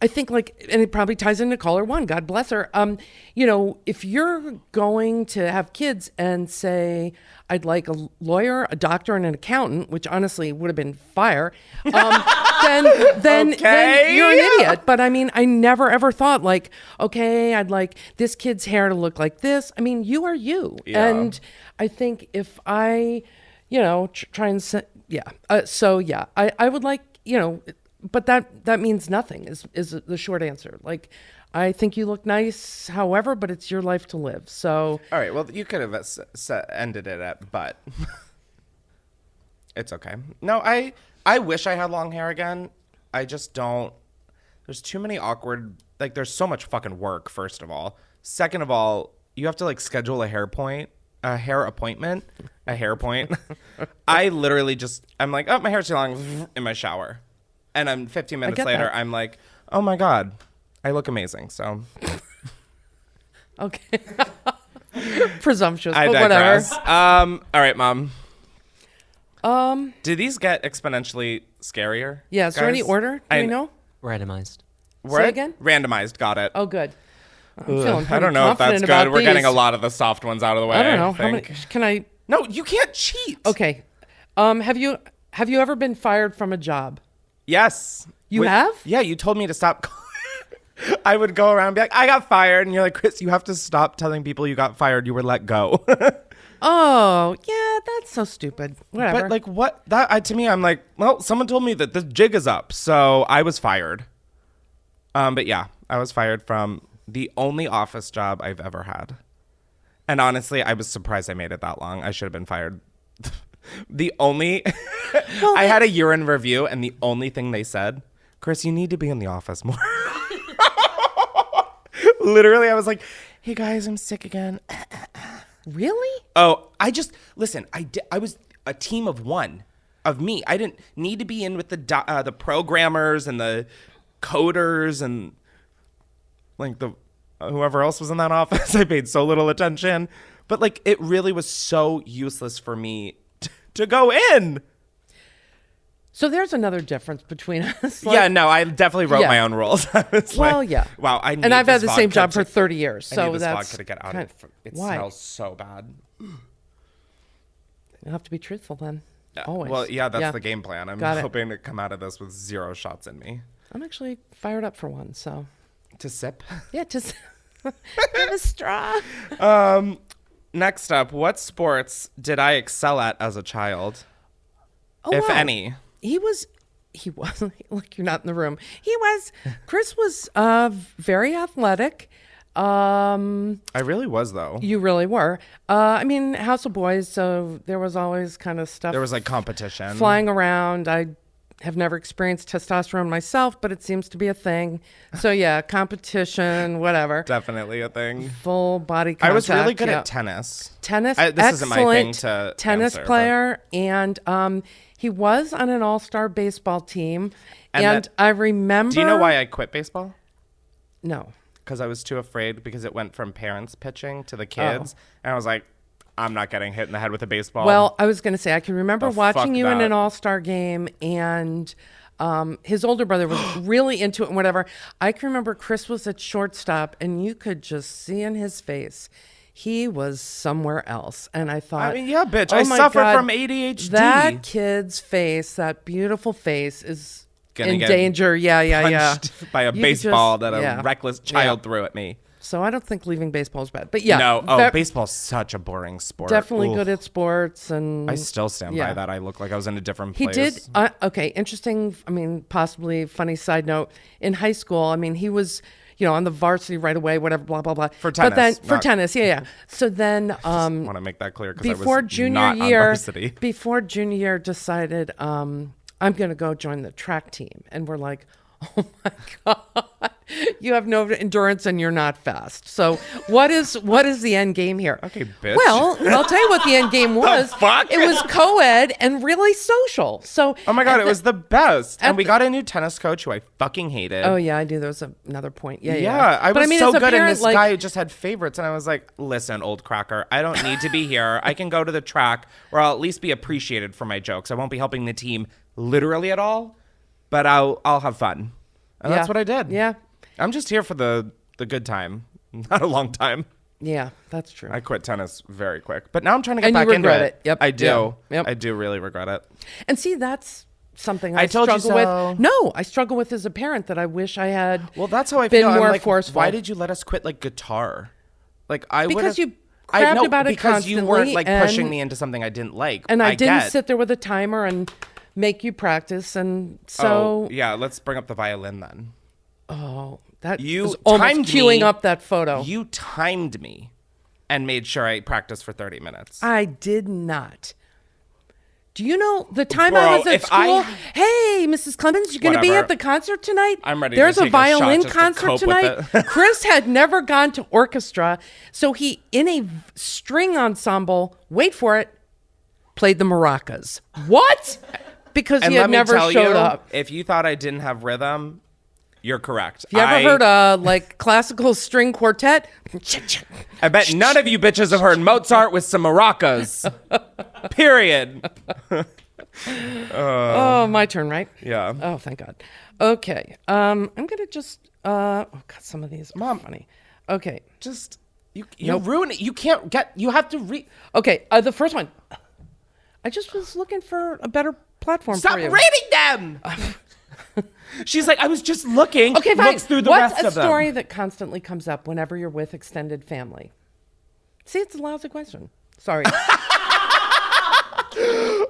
[SPEAKER 3] I think and it probably ties into caller 1, God bless her. If you're going to have kids and say, I'd like a lawyer, a doctor, and an accountant, which honestly would have been fire, then you're an idiot. But I mean, I never ever thought like, okay, I'd like this kid's hair to look like this. I mean, you are you.
[SPEAKER 2] Yeah.
[SPEAKER 3] And I think if I, try and say, I would like, but that means nothing is the short answer. Like, I think you look nice, however, but it's your life to live. So.
[SPEAKER 2] All right. Well, you could have ended it at but. It's okay. No, I wish I had long hair again. I just don't. There's too many awkward. Like, there's so much fucking work. First of all. Second of all, you have to like schedule a hair point a hair appointment, a hair point, I literally I'm like, oh, my hair's too long in my shower. And I'm 15 minutes later,
[SPEAKER 3] that.
[SPEAKER 2] I'm like, oh my God, I look amazing. So
[SPEAKER 3] Okay. Presumptuous,
[SPEAKER 2] I
[SPEAKER 3] but
[SPEAKER 2] digress.
[SPEAKER 3] whatever.
[SPEAKER 2] All right, Mom. Do these get exponentially scarier?
[SPEAKER 3] Yeah, is there any
[SPEAKER 2] guys?
[SPEAKER 3] order? Do you know?
[SPEAKER 4] Randomized.
[SPEAKER 2] What?
[SPEAKER 3] again?
[SPEAKER 2] Randomized. Got it.
[SPEAKER 3] Oh, good. I'm feeling
[SPEAKER 2] I don't know if that's
[SPEAKER 3] confident about
[SPEAKER 2] good. We're getting a
[SPEAKER 3] these.
[SPEAKER 2] lot of the soft ones out of the way.
[SPEAKER 3] I don't know. How
[SPEAKER 2] think.
[SPEAKER 3] many can I?
[SPEAKER 2] No, you can't cheat.
[SPEAKER 3] Okay. Have you ever been fired from a job?
[SPEAKER 2] Yes.
[SPEAKER 3] You have?
[SPEAKER 2] Yeah, you told me to stop. I would go around and be like, I got fired. And you're like, Chris, you have to stop telling people you got fired. You were let go.
[SPEAKER 3] Oh, yeah, that's so stupid. Whatever.
[SPEAKER 2] But like what? To me, I'm like, well, someone told me that the jig is up. So I was fired. But yeah, I was fired from the only office job I've ever had. And honestly, I was surprised I made it that long. I should have been fired. I had a year in review, and the only thing they said, Chris, you need to be in the office more. Literally, I was like, hey guys, I'm sick again.
[SPEAKER 3] Really?
[SPEAKER 2] Oh, listen, I was a team of one of me. I didn't need to be in with the programmers and the coders and like the whoever else was in that office. I paid so little attention, but like it really was so useless for me to go in.
[SPEAKER 3] So there's another difference between us.
[SPEAKER 2] Yeah, no, I definitely wrote
[SPEAKER 3] Yeah.
[SPEAKER 2] my own rules. I was
[SPEAKER 3] Well,
[SPEAKER 2] like,
[SPEAKER 3] yeah.
[SPEAKER 2] Wow, I need
[SPEAKER 3] and I've had
[SPEAKER 2] this
[SPEAKER 3] the same
[SPEAKER 2] vodka
[SPEAKER 3] job
[SPEAKER 2] to-
[SPEAKER 3] for 30 years.
[SPEAKER 2] I
[SPEAKER 3] So
[SPEAKER 2] need this
[SPEAKER 3] that's
[SPEAKER 2] vodka to get out
[SPEAKER 3] kind
[SPEAKER 2] of it.
[SPEAKER 3] why?
[SPEAKER 2] Smells so bad.
[SPEAKER 3] You have to be truthful then. Always.
[SPEAKER 2] Well, yeah, that's the game plan. I'm
[SPEAKER 3] Got it.
[SPEAKER 2] hoping to come out of this with 0 shots in me.
[SPEAKER 3] I'm actually fired up for one. So
[SPEAKER 2] To sip.
[SPEAKER 3] yeah, just have a straw.
[SPEAKER 2] Next up, what sports did I excel at as a child,
[SPEAKER 3] Oh,
[SPEAKER 2] if
[SPEAKER 3] wow.
[SPEAKER 2] any?
[SPEAKER 3] He was like, you're not in the room. Chris was very athletic.
[SPEAKER 2] I really was, though.
[SPEAKER 3] You really were. I mean, House of Boys, so there was always kind of stuff.
[SPEAKER 2] There was like competition.
[SPEAKER 3] flying around. I have never experienced testosterone myself, but it seems to be a thing. So yeah, competition, whatever.
[SPEAKER 2] Definitely a thing.
[SPEAKER 3] Full body contact.
[SPEAKER 2] I was really good
[SPEAKER 3] yeah.
[SPEAKER 2] at tennis.
[SPEAKER 3] Tennis.
[SPEAKER 2] This isn't my thing
[SPEAKER 3] excellent
[SPEAKER 2] to
[SPEAKER 3] tennis
[SPEAKER 2] answer, but-
[SPEAKER 3] player, and he was on an all-star baseball team.
[SPEAKER 2] And
[SPEAKER 3] And
[SPEAKER 2] that-
[SPEAKER 3] I remember.
[SPEAKER 2] Do you know why I quit baseball?
[SPEAKER 3] No.
[SPEAKER 2] Because I was too afraid because it went from parents pitching to the kids. And I was like, I'm not getting hit in the head with a baseball.
[SPEAKER 3] Well, I was going to say, I can remember
[SPEAKER 2] Oh,
[SPEAKER 3] watching
[SPEAKER 2] fuck
[SPEAKER 3] you in
[SPEAKER 2] that.
[SPEAKER 3] an all-star game, and his older brother was really into it and whatever. I can remember Chris was at shortstop, and you could just see in his face, he was somewhere else. And I thought,
[SPEAKER 2] I mean, yeah, bitch.
[SPEAKER 3] oh
[SPEAKER 2] I
[SPEAKER 3] my
[SPEAKER 2] suffer
[SPEAKER 3] God,
[SPEAKER 2] from ADHD.
[SPEAKER 3] That kid's face, that beautiful face, is
[SPEAKER 2] Gonna
[SPEAKER 3] in
[SPEAKER 2] get
[SPEAKER 3] danger. Yeah.
[SPEAKER 2] punched by a
[SPEAKER 3] You could
[SPEAKER 2] baseball
[SPEAKER 3] just-
[SPEAKER 2] that
[SPEAKER 3] yeah.
[SPEAKER 2] a reckless child
[SPEAKER 3] Yeah.
[SPEAKER 2] threw at me.
[SPEAKER 3] So I don't think leaving baseball is bad. But yeah.
[SPEAKER 2] No. Oh,
[SPEAKER 3] ve-
[SPEAKER 2] baseball's such a boring sport.
[SPEAKER 3] Definitely
[SPEAKER 2] Oof.
[SPEAKER 3] good at sports. And
[SPEAKER 2] I still stand
[SPEAKER 3] yeah.
[SPEAKER 2] by that. I look like I was in a different
[SPEAKER 3] He
[SPEAKER 2] place.
[SPEAKER 3] did. Okay, interesting. I mean, possibly funny side note. In high school, I mean, he was, on the varsity right away, whatever, blah, blah, blah.
[SPEAKER 2] For
[SPEAKER 3] But then,
[SPEAKER 2] tennis,
[SPEAKER 3] for
[SPEAKER 2] not-
[SPEAKER 3] tennis, yeah. So then,
[SPEAKER 2] I want to make that clear because I
[SPEAKER 3] before
[SPEAKER 2] was
[SPEAKER 3] junior
[SPEAKER 2] not on
[SPEAKER 3] year,
[SPEAKER 2] varsity.
[SPEAKER 3] decided, I'm going to go join the track team. And we're like, oh my God, you have no endurance and you're not fast. So what is the end game here?
[SPEAKER 2] Okay, bitch.
[SPEAKER 3] Well, I'll tell you what the end game was.
[SPEAKER 2] fuck?
[SPEAKER 3] It was co-ed and really social. So
[SPEAKER 2] Oh my God, it was the best.
[SPEAKER 3] at
[SPEAKER 2] And we
[SPEAKER 3] the-
[SPEAKER 2] got a new tennis coach who I fucking hated.
[SPEAKER 3] Oh yeah, I do. There was another point. Yeah,
[SPEAKER 2] Yeah, I
[SPEAKER 3] But
[SPEAKER 2] was so
[SPEAKER 3] as a
[SPEAKER 2] good, and
[SPEAKER 3] parent,
[SPEAKER 2] this
[SPEAKER 3] like,
[SPEAKER 2] guy just had favorites, and I was like, "Listen, old cracker, I don't need to be here. I can go to the track, where I'll at least be appreciated for my jokes. I won't be helping the team literally at all, but I'll have fun." And that's
[SPEAKER 3] Yeah.
[SPEAKER 2] what I did.
[SPEAKER 3] Yeah,
[SPEAKER 2] I'm just here for the good time, not a long time.
[SPEAKER 3] yeah, that's true.
[SPEAKER 2] I quit tennis very quick, but now I'm trying to get
[SPEAKER 3] And you
[SPEAKER 2] back into
[SPEAKER 3] regret
[SPEAKER 2] it.
[SPEAKER 3] it. Yep.
[SPEAKER 2] I do.
[SPEAKER 3] Yeah. Yep.
[SPEAKER 2] I do really regret it.
[SPEAKER 3] And see, that's something
[SPEAKER 2] I
[SPEAKER 3] I
[SPEAKER 2] told you
[SPEAKER 3] struggle
[SPEAKER 2] so.
[SPEAKER 3] with. No, I struggle with as a parent that I wish I had.
[SPEAKER 2] Well, that's how I
[SPEAKER 3] been
[SPEAKER 2] feel.
[SPEAKER 3] more
[SPEAKER 2] I'm like,
[SPEAKER 3] forceful.
[SPEAKER 2] why did you let us quit like guitar? Like I would
[SPEAKER 3] Because you crabbed about it
[SPEAKER 2] because you weren't
[SPEAKER 3] constantly,
[SPEAKER 2] like pushing
[SPEAKER 3] and-
[SPEAKER 2] me into something I didn't like.
[SPEAKER 3] And I didn't
[SPEAKER 2] get.
[SPEAKER 3] sit there with a timer and make you practice. And so,
[SPEAKER 2] yeah, let's bring up the violin then.
[SPEAKER 3] that
[SPEAKER 2] You
[SPEAKER 3] was almost
[SPEAKER 2] timed
[SPEAKER 3] queuing
[SPEAKER 2] me.
[SPEAKER 3] up that photo.
[SPEAKER 2] You timed me and made sure I practiced for 30 minutes.
[SPEAKER 3] I did not. Do you know the time I
[SPEAKER 2] Bro,
[SPEAKER 3] was at
[SPEAKER 2] if
[SPEAKER 3] school? Hey, Mrs. Clemens, you're going to be
[SPEAKER 2] Whatever.
[SPEAKER 3] at the concert tonight?
[SPEAKER 2] I'm ready to
[SPEAKER 3] There's
[SPEAKER 2] take
[SPEAKER 3] a
[SPEAKER 2] a shot
[SPEAKER 3] violin
[SPEAKER 2] just to
[SPEAKER 3] concert
[SPEAKER 2] cope with
[SPEAKER 3] tonight.
[SPEAKER 2] it.
[SPEAKER 3] Chris had never gone to orchestra, so he, in a string ensemble, wait for it, played the maracas. What? Because
[SPEAKER 2] And
[SPEAKER 3] he had
[SPEAKER 2] let me
[SPEAKER 3] never
[SPEAKER 2] tell
[SPEAKER 3] showed
[SPEAKER 2] you,
[SPEAKER 3] up.
[SPEAKER 2] if you thought I didn't have rhythm, you're correct.
[SPEAKER 3] You ever heard a like classical string quartet?
[SPEAKER 2] I bet none of you bitches have heard Mozart with some maracas. Period.
[SPEAKER 3] Oh, my turn, right?
[SPEAKER 2] Yeah.
[SPEAKER 3] Oh, thank God. Okay. I'm gonna just oh God, some of these are funny. Okay.
[SPEAKER 2] Just you
[SPEAKER 3] Nope.
[SPEAKER 2] ruin it. You can't get. You have to read.
[SPEAKER 3] Okay. The first one. I just was looking for a better platform
[SPEAKER 2] Stop
[SPEAKER 3] for you.
[SPEAKER 2] reading them. She's like, I was just looking.
[SPEAKER 3] Okay, fine.
[SPEAKER 2] Looks through the
[SPEAKER 3] What's
[SPEAKER 2] rest
[SPEAKER 3] a
[SPEAKER 2] of them.
[SPEAKER 3] story that constantly comes up whenever you're with extended family? See, it's a lousy question. Sorry.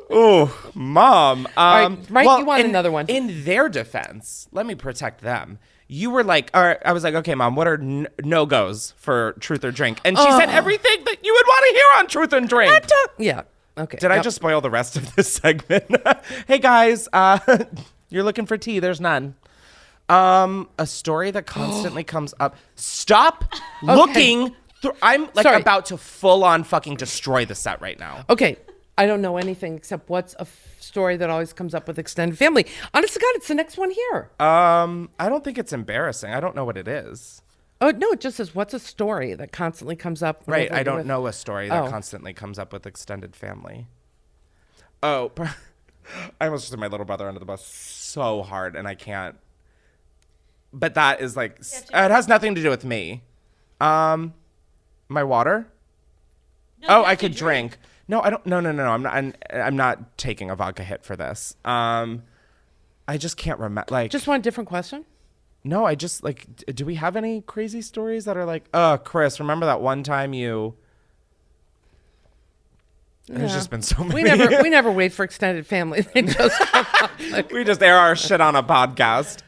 [SPEAKER 2] Oh, Mom.
[SPEAKER 3] right, right,
[SPEAKER 2] well,
[SPEAKER 3] you want another one.
[SPEAKER 2] In their defense, let me protect them. You were like, all right, I was like, okay, Mom, what are no-goes for Truth or Drink? And she said everything that you would want to hear on Truth and Drink.
[SPEAKER 3] Yeah. Okay.
[SPEAKER 2] Did I
[SPEAKER 3] Yep.
[SPEAKER 2] just spoil the rest of this segment? Hey, guys, you're looking for tea. There's none. A story that constantly comes up. Stop looking. I'm like
[SPEAKER 3] Sorry.
[SPEAKER 2] about to full on fucking destroy the set right now.
[SPEAKER 3] Okay. I don't know anything except what's a story that always comes up with extended family. Honest to God, it's the next one here.
[SPEAKER 2] I don't think it's embarrassing. I don't know what it is.
[SPEAKER 3] Oh, no, it just says, what's a story that constantly comes up?
[SPEAKER 2] Right.
[SPEAKER 3] whenever
[SPEAKER 2] I
[SPEAKER 3] you're
[SPEAKER 2] don't
[SPEAKER 3] with-
[SPEAKER 2] know a story that
[SPEAKER 3] Oh.
[SPEAKER 2] constantly comes up with extended family. Oh, I almost just threw my little brother under the bus so hard and I can't. But that is like, it has nothing to do with me. My water? I could drink. No, I don't. No. I'm not taking a vodka hit for this. I just can't remember. Like,
[SPEAKER 3] Just want a different question?
[SPEAKER 2] no, I just like. Do we have any crazy stories that are like, Chris, remember that one time you? There's just been so many.
[SPEAKER 3] We never wait for extended family. They just come up. Like,
[SPEAKER 2] We just air our shit on a podcast.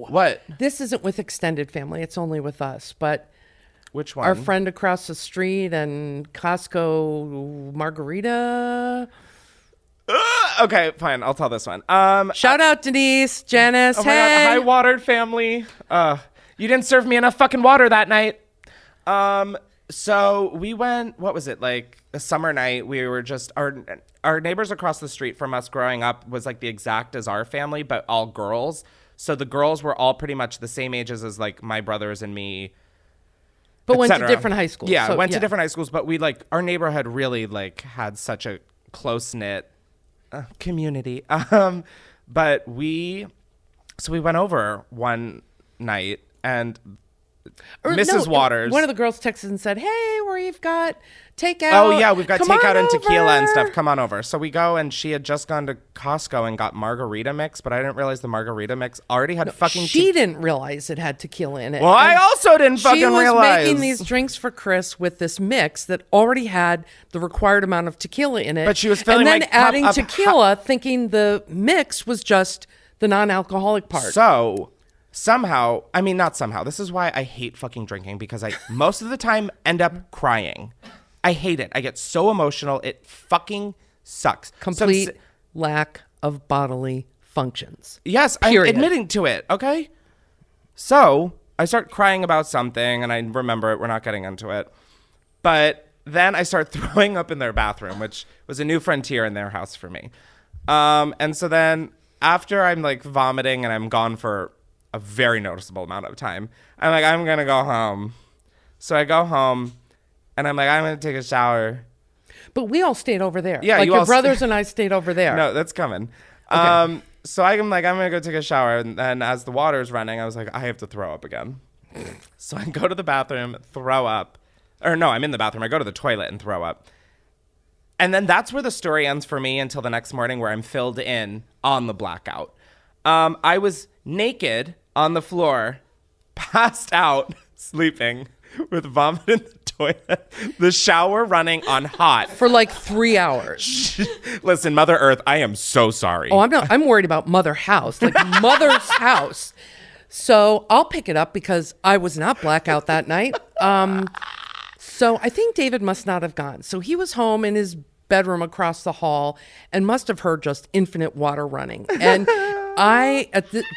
[SPEAKER 2] What?
[SPEAKER 3] this isn't with extended family. It's only with us. But
[SPEAKER 2] Which one?
[SPEAKER 3] our friend across the street and Costco margarita.
[SPEAKER 2] Okay, fine. I'll tell this one.
[SPEAKER 3] Shout out Denise, Janice.
[SPEAKER 2] Oh my
[SPEAKER 3] hey.
[SPEAKER 2] God. Hi, Watered family. You didn't serve me enough fucking water that night. So we went, what was it, like a summer night? We were just, our neighbors across the street from us growing up was like the exact as our family, but all girls. So the girls were all pretty much the same ages as like my brothers and me.
[SPEAKER 3] But went to
[SPEAKER 2] etc.
[SPEAKER 3] different high schools.
[SPEAKER 2] Yeah,
[SPEAKER 3] So,
[SPEAKER 2] went to different high schools, but we like, our neighborhood really like had such a close-knit community. But we went over one night and
[SPEAKER 3] Or
[SPEAKER 2] Mrs.
[SPEAKER 3] no,
[SPEAKER 2] Waters.
[SPEAKER 3] One of the girls texted and said, "Hey, we've got takeout.
[SPEAKER 2] Oh yeah, we've got
[SPEAKER 3] Come
[SPEAKER 2] takeout
[SPEAKER 3] on
[SPEAKER 2] and tequila and
[SPEAKER 3] over."
[SPEAKER 2] stuff. Come on over. So we go, and she had just gone to Costco and got margarita mix, but I didn't realize the margarita mix already had fucking.
[SPEAKER 3] She didn't realize it had tequila in it.
[SPEAKER 2] Well, I
[SPEAKER 3] And
[SPEAKER 2] also didn't fucking
[SPEAKER 3] she was
[SPEAKER 2] realize.
[SPEAKER 3] making these drinks for Chris with this mix that already had the required amount of tequila in it.
[SPEAKER 2] But she was filling
[SPEAKER 3] and then
[SPEAKER 2] my cup
[SPEAKER 3] adding
[SPEAKER 2] up
[SPEAKER 3] tequila, thinking the mix was just the non-alcoholic part.
[SPEAKER 2] So somehow, I mean, not somehow. This is why I hate fucking drinking, because I most of the time end up crying. I hate it. I get so emotional. It fucking sucks.
[SPEAKER 3] Complete
[SPEAKER 2] So,
[SPEAKER 3] lack of bodily functions.
[SPEAKER 2] yes, I'm
[SPEAKER 3] Period.
[SPEAKER 2] admitting to it. Okay. So I start crying about something, and I remember it. We're not getting into it, but then I start throwing up in their bathroom, which was a new frontier in their house for me. And so then after I'm like vomiting and I'm gone for a very noticeable amount of time, I'm like, I'm gonna go home. So I go home, and I'm like, I'm gonna take a shower.
[SPEAKER 3] But we all stayed over there.
[SPEAKER 2] Yeah,
[SPEAKER 3] like
[SPEAKER 2] you
[SPEAKER 3] your
[SPEAKER 2] all
[SPEAKER 3] brothers and I stayed over there.
[SPEAKER 2] No, that's coming.
[SPEAKER 3] Okay.
[SPEAKER 2] So I'm like, I'm gonna go take a shower, and then as the water's running, I was like, I have to throw up again. So I go to the bathroom, throw up, or no, I'm in the bathroom. I go to the toilet and throw up. And then that's where the story ends for me until the next morning, where I'm filled in on the blackout. I was naked on the floor, passed out, sleeping, with vomit in the toilet, the shower running on hot.
[SPEAKER 3] For like 3 hours.
[SPEAKER 2] Listen, Mother Earth, I am so sorry.
[SPEAKER 3] Oh, I'm worried about Mother House, like Mother's house. So I'll pick it up because I was not blackout that night. So I think David must not have gone. So he was home in his bedroom across the hall and must have heard just infinite water running. And I,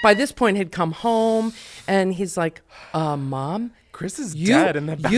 [SPEAKER 3] by this point, had come home, and he's like, Mom,
[SPEAKER 2] Chris is dead in the bathroom.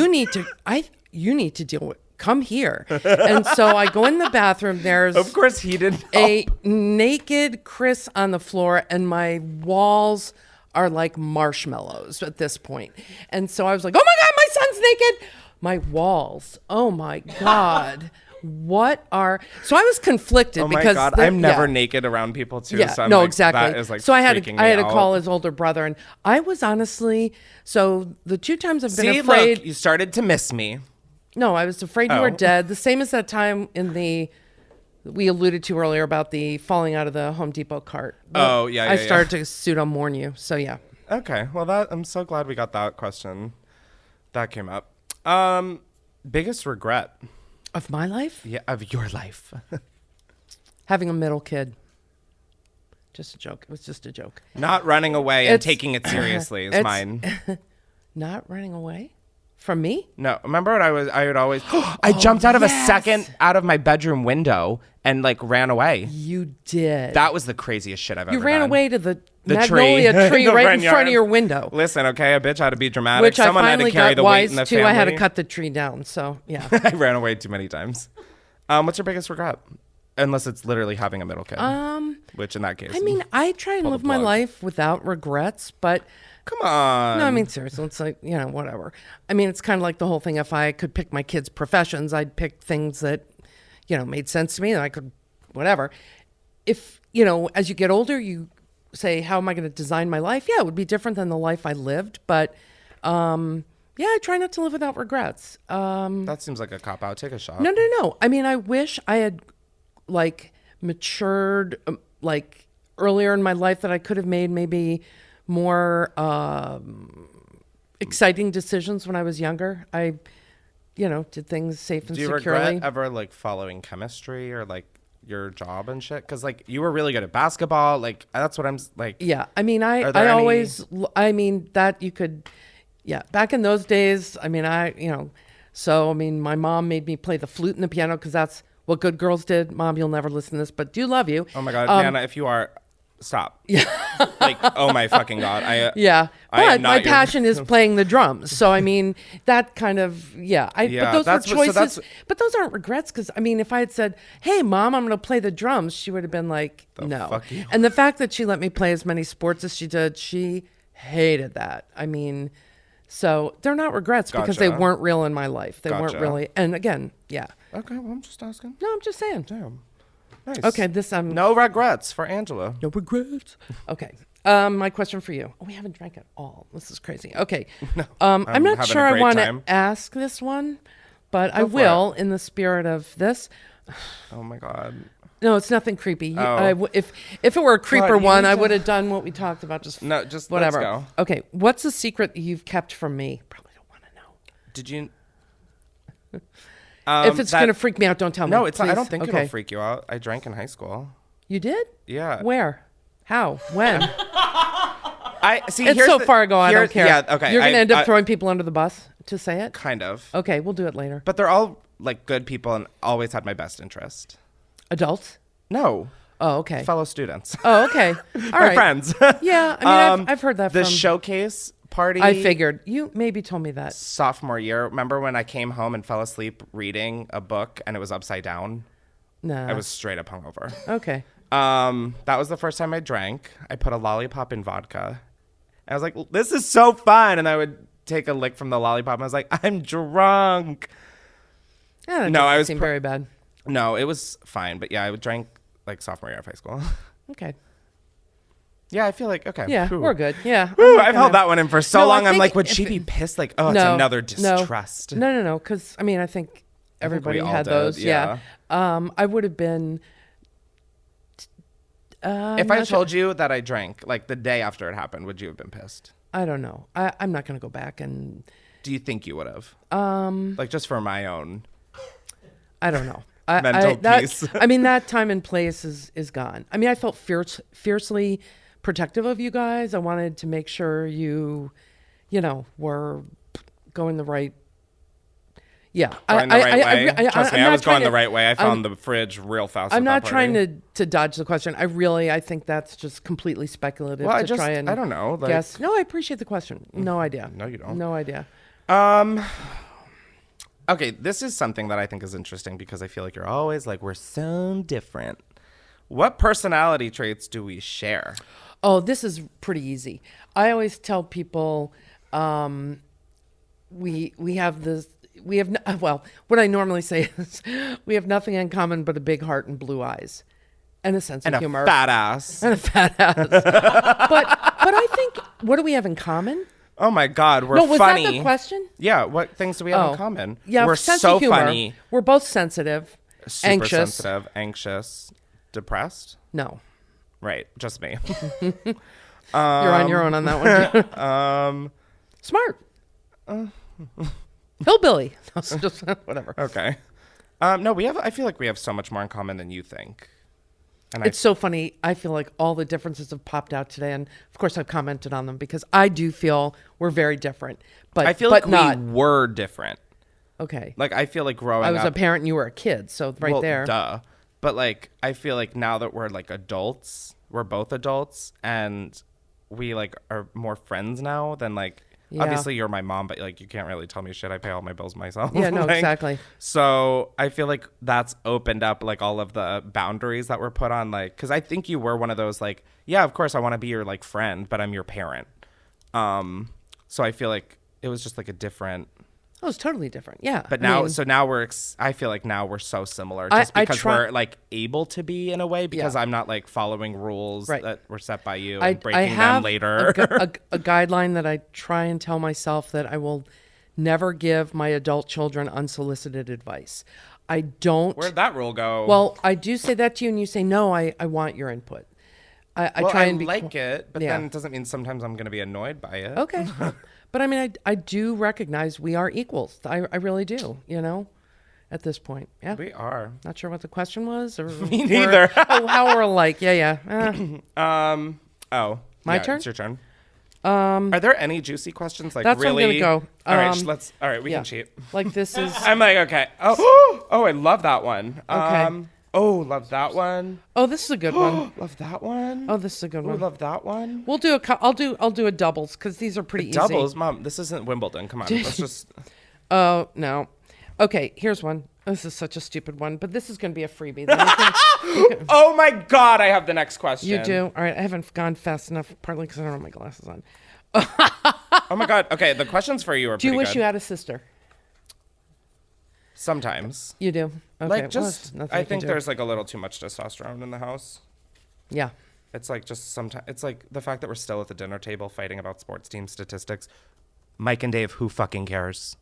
[SPEAKER 3] You need to deal with, come here. And so I go in the bathroom. There's
[SPEAKER 2] Of course he didn't know.
[SPEAKER 3] a naked Chris on the floor, and my walls are like marshmallows at this point. And so I was like, oh my God, my son's naked. My walls. Oh my God. So I was conflicted
[SPEAKER 2] Oh my
[SPEAKER 3] because
[SPEAKER 2] God, I'm never naked around people too.
[SPEAKER 3] Yeah,
[SPEAKER 2] So I'm
[SPEAKER 3] no,
[SPEAKER 2] like,
[SPEAKER 3] exactly.
[SPEAKER 2] That is like
[SPEAKER 3] so I had
[SPEAKER 2] freaking
[SPEAKER 3] to
[SPEAKER 2] me out.
[SPEAKER 3] call his older brother, and I was honestly, so the 2 times I've been
[SPEAKER 2] See,
[SPEAKER 3] afraid.
[SPEAKER 2] look, you started to miss me.
[SPEAKER 3] No, I was afraid you
[SPEAKER 2] Oh.
[SPEAKER 3] were dead. The same as that time we alluded to earlier about the falling out of the Home Depot cart.
[SPEAKER 2] Oh, yeah,
[SPEAKER 3] I
[SPEAKER 2] yeah,
[SPEAKER 3] started to pseudo mourn you. So yeah.
[SPEAKER 2] Okay, well, I'm so glad we got that question. That came up. Biggest regret?
[SPEAKER 3] Of my life?
[SPEAKER 2] Yeah, of your life.
[SPEAKER 3] Having a middle kid. Just a joke. It was just a joke.
[SPEAKER 2] Not running away and
[SPEAKER 3] It's-
[SPEAKER 2] taking it seriously is
[SPEAKER 3] it's-
[SPEAKER 2] mine.
[SPEAKER 3] Not running away from me?
[SPEAKER 2] No, remember what I would always, I jumped out of out of my bedroom window and like ran away.
[SPEAKER 3] You did.
[SPEAKER 2] That was the craziest shit I've
[SPEAKER 3] you
[SPEAKER 2] ever
[SPEAKER 3] ran
[SPEAKER 2] done.
[SPEAKER 3] away to the
[SPEAKER 2] The
[SPEAKER 3] magnolia tree
[SPEAKER 2] The
[SPEAKER 3] right
[SPEAKER 2] front
[SPEAKER 3] in front
[SPEAKER 2] yard.
[SPEAKER 3] of your window.
[SPEAKER 2] Listen, okay, a bitch had to be dramatic.
[SPEAKER 3] Which
[SPEAKER 2] Someone
[SPEAKER 3] I
[SPEAKER 2] had to
[SPEAKER 3] finally
[SPEAKER 2] carry
[SPEAKER 3] got
[SPEAKER 2] the weight
[SPEAKER 3] wise
[SPEAKER 2] in the
[SPEAKER 3] to.
[SPEAKER 2] family.
[SPEAKER 3] I had to cut the tree down. So yeah.
[SPEAKER 2] I ran away too many times. What's your biggest regret? Unless it's literally having a middle kid. Which in that case.
[SPEAKER 3] I mean, I try and
[SPEAKER 2] Pull the
[SPEAKER 3] live my
[SPEAKER 2] plug.
[SPEAKER 3] life without regrets, but
[SPEAKER 2] Come on.
[SPEAKER 3] no, I mean, seriously, it's like, whatever. I mean, it's kind of like the whole thing. If I could pick my kids' professions, I'd pick things that, made sense to me, and I could, whatever. If, as you get older, you say, how am I going to design my life? Yeah, it would be different than the life I lived, but yeah, I try not to live without regrets.
[SPEAKER 2] That seems like a cop out. Take a shot.
[SPEAKER 3] No. I mean, I wish I had matured earlier in my life, that I could have made maybe more exciting decisions when I was younger. I, did things safe and
[SPEAKER 2] Do you
[SPEAKER 3] securely.
[SPEAKER 2] regret ever following chemistry or your job and shit? Because you were really good at basketball. That's what I'm like.
[SPEAKER 3] Yeah, I mean,
[SPEAKER 2] Are there any-
[SPEAKER 3] I mean, that you could, yeah, back in those days, I mean, my mom made me play the flute and the piano because that's what good girls did. Mom, you'll never listen to this, but do love you.
[SPEAKER 2] Oh my God, Nana, if you are, stop. Yeah. Oh my fucking God.
[SPEAKER 3] Yeah,
[SPEAKER 2] I am
[SPEAKER 3] but
[SPEAKER 2] not
[SPEAKER 3] my
[SPEAKER 2] your-
[SPEAKER 3] passion is playing the drums. So I mean, that kind of
[SPEAKER 2] Yeah,
[SPEAKER 3] but those were
[SPEAKER 2] that's what- so
[SPEAKER 3] choices.
[SPEAKER 2] that's-
[SPEAKER 3] But those aren't regrets, because I mean, if I had said, "Hey, Mom, I'm going to play the drums," she would have been like, "No."
[SPEAKER 2] fuck you?
[SPEAKER 3] And the fact that she let me play as many sports as she did, she hated that. I mean, so they're not regrets because they
[SPEAKER 2] Gotcha.
[SPEAKER 3] weren't real in my life. They weren't
[SPEAKER 2] Gotcha.
[SPEAKER 3] really. And again, yeah.
[SPEAKER 2] Okay, well, I'm just asking.
[SPEAKER 3] No, I'm just saying.
[SPEAKER 2] Damn. Nice.
[SPEAKER 3] Okay,
[SPEAKER 2] No regrets for Angela.
[SPEAKER 3] No regrets. Okay. My question for you. Oh, we haven't drank at all. This is crazy. Okay. I'm not
[SPEAKER 2] having
[SPEAKER 3] sure
[SPEAKER 2] a
[SPEAKER 3] I
[SPEAKER 2] great
[SPEAKER 3] want
[SPEAKER 2] time.
[SPEAKER 3] to ask this one, but I
[SPEAKER 2] Go for
[SPEAKER 3] will in the spirit of this.
[SPEAKER 2] Oh my God.
[SPEAKER 3] No, it's nothing creepy.
[SPEAKER 2] Oh.
[SPEAKER 3] If it were a creeper
[SPEAKER 2] God, you
[SPEAKER 3] one,
[SPEAKER 2] need
[SPEAKER 3] I
[SPEAKER 2] to-
[SPEAKER 3] would have done what we talked about. Just whatever.
[SPEAKER 2] let's go.
[SPEAKER 3] Okay. What's a secret you've kept from me? Probably don't want to know.
[SPEAKER 2] Did you?
[SPEAKER 3] If it's going to freak me out, don't tell me.
[SPEAKER 2] No, it's not. I
[SPEAKER 3] please.
[SPEAKER 2] don't think
[SPEAKER 3] Okay.
[SPEAKER 2] it'll freak you out. I drank in high school.
[SPEAKER 3] You did?
[SPEAKER 2] Yeah.
[SPEAKER 3] Where? How? When?
[SPEAKER 2] I see.
[SPEAKER 3] It's
[SPEAKER 2] here's
[SPEAKER 3] so
[SPEAKER 2] the-
[SPEAKER 3] far ago, I don't
[SPEAKER 2] here's-
[SPEAKER 3] care.
[SPEAKER 2] Yeah. Okay.
[SPEAKER 3] You're going to end up
[SPEAKER 2] I-
[SPEAKER 3] throwing people under the bus to say it?
[SPEAKER 2] Kind of.
[SPEAKER 3] Okay, we'll do it later.
[SPEAKER 2] But they're all good people and always had my best interest.
[SPEAKER 3] Adults?
[SPEAKER 2] No.
[SPEAKER 3] Oh, okay.
[SPEAKER 2] Fellow students.
[SPEAKER 3] Oh, okay. All
[SPEAKER 2] My
[SPEAKER 3] right.
[SPEAKER 2] friends.
[SPEAKER 3] Yeah, I mean, I've heard that
[SPEAKER 2] the
[SPEAKER 3] from...
[SPEAKER 2] showcase party.
[SPEAKER 3] I figured. You maybe told me that.
[SPEAKER 2] Sophomore year. Remember when I came home and fell asleep reading a book and it was upside down?
[SPEAKER 3] No.
[SPEAKER 2] I was straight up hungover.
[SPEAKER 3] Okay.
[SPEAKER 2] That was the first time I drank. I put a lollipop in vodka. I was like, this is so fun. And I would take a lick from the lollipop and I was like, I'm drunk.
[SPEAKER 3] Yeah, that
[SPEAKER 2] No,
[SPEAKER 3] doesn't
[SPEAKER 2] I was
[SPEAKER 3] seem
[SPEAKER 2] pr-
[SPEAKER 3] very bad.
[SPEAKER 2] No, it was fine. But yeah, I drank sophomore year of high school.
[SPEAKER 3] Okay.
[SPEAKER 2] Yeah, I feel like, okay.
[SPEAKER 3] Yeah,
[SPEAKER 2] Whew.
[SPEAKER 3] we're good. Yeah. I'm
[SPEAKER 2] Whew,
[SPEAKER 3] not
[SPEAKER 2] I've held
[SPEAKER 3] gonna-
[SPEAKER 2] that one in for so
[SPEAKER 3] No, I
[SPEAKER 2] long. I'm
[SPEAKER 3] think
[SPEAKER 2] like, would
[SPEAKER 3] if
[SPEAKER 2] she
[SPEAKER 3] it-
[SPEAKER 2] be pissed? Like, oh, it's
[SPEAKER 3] No,
[SPEAKER 2] another
[SPEAKER 3] no.
[SPEAKER 2] distrust.
[SPEAKER 3] No. Because, I mean, I think everybody
[SPEAKER 2] all
[SPEAKER 3] had
[SPEAKER 2] did,
[SPEAKER 3] those.
[SPEAKER 2] yeah.
[SPEAKER 3] I would have been...
[SPEAKER 2] If I told you that I drank, the day after it happened, would you have been pissed?
[SPEAKER 3] I don't know. I'm not going to go back and...
[SPEAKER 2] Do you think you would have? Just for my own.
[SPEAKER 3] I don't know.
[SPEAKER 2] Mental peace.
[SPEAKER 3] I mean, that time and place is gone. I mean, I felt fiercely protective of you guys. I wanted to make sure you were going the right, Yeah.
[SPEAKER 2] Going the right way. Trust me, I
[SPEAKER 3] not
[SPEAKER 2] was going
[SPEAKER 3] trying
[SPEAKER 2] the
[SPEAKER 3] to-
[SPEAKER 2] right way. I found the fridge real fast.
[SPEAKER 3] I'm
[SPEAKER 2] at that
[SPEAKER 3] not
[SPEAKER 2] party.
[SPEAKER 3] trying to dodge the question. I think that's just completely speculative
[SPEAKER 2] Well,
[SPEAKER 3] to try and
[SPEAKER 2] I don't know. Like,
[SPEAKER 3] guess. No, I appreciate the question. No idea.
[SPEAKER 2] No, you don't.
[SPEAKER 3] No idea.
[SPEAKER 2] Okay, this is something that I think is interesting because I feel like you're always like, we're so different. What personality traits do we share?
[SPEAKER 3] Oh, this is pretty easy. I always tell people we have this. What I normally say is we have nothing in common but a big heart and blue eyes and a sense
[SPEAKER 2] And
[SPEAKER 3] of
[SPEAKER 2] a
[SPEAKER 3] humor.
[SPEAKER 2] fat ass.
[SPEAKER 3] And a fat ass. but I think, what do we have in common?
[SPEAKER 2] Oh my God, we're
[SPEAKER 3] No, was
[SPEAKER 2] funny.
[SPEAKER 3] that the question?
[SPEAKER 2] Yeah, what things do we have in common?
[SPEAKER 3] Yeah,
[SPEAKER 2] we're
[SPEAKER 3] sense
[SPEAKER 2] so
[SPEAKER 3] of humor.
[SPEAKER 2] funny.
[SPEAKER 3] We're both sensitive,
[SPEAKER 2] Super
[SPEAKER 3] anxious.
[SPEAKER 2] sensitive, anxious, depressed.
[SPEAKER 3] No,
[SPEAKER 2] Right, just me.
[SPEAKER 3] you're on your own on that one. Smart. Hillbilly. Just whatever.
[SPEAKER 2] Okay. No, I feel like we have so much more in common than you think. And
[SPEAKER 3] It's so funny. I feel like all the differences have popped out today, and of course I've commented on them because I do feel we're very different. But
[SPEAKER 2] I feel
[SPEAKER 3] but
[SPEAKER 2] like
[SPEAKER 3] not
[SPEAKER 2] we were different.
[SPEAKER 3] okay.
[SPEAKER 2] Like I feel like growing
[SPEAKER 3] I was
[SPEAKER 2] up,
[SPEAKER 3] a parent, and you were a kid, so right
[SPEAKER 2] well,
[SPEAKER 3] there.
[SPEAKER 2] Duh. But like I feel like now that we're like adults, we're both adults, and we like are more friends now than like.
[SPEAKER 3] Yeah.
[SPEAKER 2] Obviously, you're my mom, but like you can't really tell me shit. I pay all my bills myself.
[SPEAKER 3] Yeah, no,
[SPEAKER 2] Like,
[SPEAKER 3] exactly.
[SPEAKER 2] So I feel like that's opened up like all of the boundaries that were put on, like, because I think you were one of those like, yeah, of course I want to be your like friend, but I'm your parent. So I feel like it was just like a different.
[SPEAKER 3] Oh, it's totally different. Yeah.
[SPEAKER 2] But
[SPEAKER 3] I
[SPEAKER 2] now,
[SPEAKER 3] mean,
[SPEAKER 2] so now I feel like now we're so similar just
[SPEAKER 3] I
[SPEAKER 2] because
[SPEAKER 3] try-
[SPEAKER 2] we're like able to be in a way because
[SPEAKER 3] Yeah.
[SPEAKER 2] I'm not like following rules
[SPEAKER 3] Right.
[SPEAKER 2] that were set by you
[SPEAKER 3] I
[SPEAKER 2] and breaking
[SPEAKER 3] have
[SPEAKER 2] them later.
[SPEAKER 3] a guideline that I try and tell myself that I will never give my adult children unsolicited advice. I don't.
[SPEAKER 2] Where'd that rule go?
[SPEAKER 3] Well, I do say that to you, and you say, no, I want your input. I
[SPEAKER 2] well,
[SPEAKER 3] try
[SPEAKER 2] I
[SPEAKER 3] and be
[SPEAKER 2] like it, but
[SPEAKER 3] Yeah.
[SPEAKER 2] then it doesn't mean sometimes I'm going to be annoyed by it.
[SPEAKER 3] Okay. But I mean, I do recognize we are equals. I really do, at this point. Yeah.
[SPEAKER 2] We are.
[SPEAKER 3] Not sure what the question was. Or
[SPEAKER 2] Me neither.
[SPEAKER 3] how we're alike. Yeah. My turn?
[SPEAKER 2] It's your turn. Are there any juicy questions? Like
[SPEAKER 3] That's where I'm
[SPEAKER 2] really?
[SPEAKER 3] gonna go.
[SPEAKER 2] All right, all right, we
[SPEAKER 3] yeah.
[SPEAKER 2] can cheat.
[SPEAKER 3] Like this is.
[SPEAKER 2] I'm like, okay. Oh, I love that one.
[SPEAKER 3] Okay.
[SPEAKER 2] Love that one.
[SPEAKER 3] Oh, this is a good one.
[SPEAKER 2] Love that one.
[SPEAKER 3] Oh, this is a good
[SPEAKER 2] Ooh,
[SPEAKER 3] one.
[SPEAKER 2] love that one.
[SPEAKER 3] We'll do I'll do a doubles because these are pretty easy.
[SPEAKER 2] Doubles, Mom. This isn't Wimbledon. Come on, let's just.
[SPEAKER 3] Oh no. Okay, here's one. This is such a stupid one, but this is going to be a freebie. Then you can-
[SPEAKER 2] Oh my God! I have the next question.
[SPEAKER 3] you do. All right, I haven't gone fast enough, partly because I don't have my glasses on.
[SPEAKER 2] Oh my God. Okay, the questions for you are.
[SPEAKER 3] Do you
[SPEAKER 2] pretty
[SPEAKER 3] wish
[SPEAKER 2] good.
[SPEAKER 3] you had a sister?
[SPEAKER 2] Sometimes.
[SPEAKER 3] You do. Okay.
[SPEAKER 2] Like
[SPEAKER 3] well,
[SPEAKER 2] just,
[SPEAKER 3] that's nothing
[SPEAKER 2] I
[SPEAKER 3] you can
[SPEAKER 2] think
[SPEAKER 3] do.
[SPEAKER 2] there's like a little too much testosterone in the house.
[SPEAKER 3] Yeah.
[SPEAKER 2] It's like just sometimes it's like the fact that we're still at the dinner table fighting about sports team statistics. Mike and Dave, who fucking cares?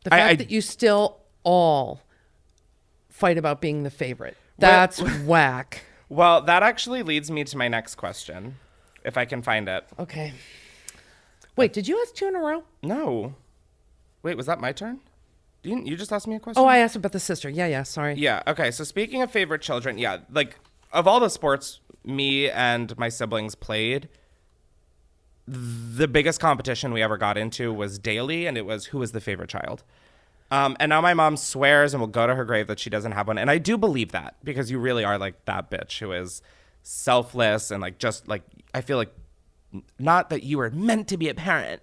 [SPEAKER 3] The fact that you still all fight about being the favorite. That's whack.
[SPEAKER 2] Well, that actually leads me to my next question, if I can find it.
[SPEAKER 3] Okay. Wait, did you ask two in a row?
[SPEAKER 2] No. Wait, was that my turn? You just asked me a question?
[SPEAKER 3] Oh, I asked about the sister. Yeah, sorry.
[SPEAKER 2] Yeah, okay. So speaking of favorite children, yeah, like of all the sports me and my siblings played, the biggest competition we ever got into was daily, and it was who was the favorite child. And now my mom swears and will go to her grave that she doesn't have one. And I do believe that because you really are like that bitch who is selfless and like just like, I feel like not that you were meant to be a parent,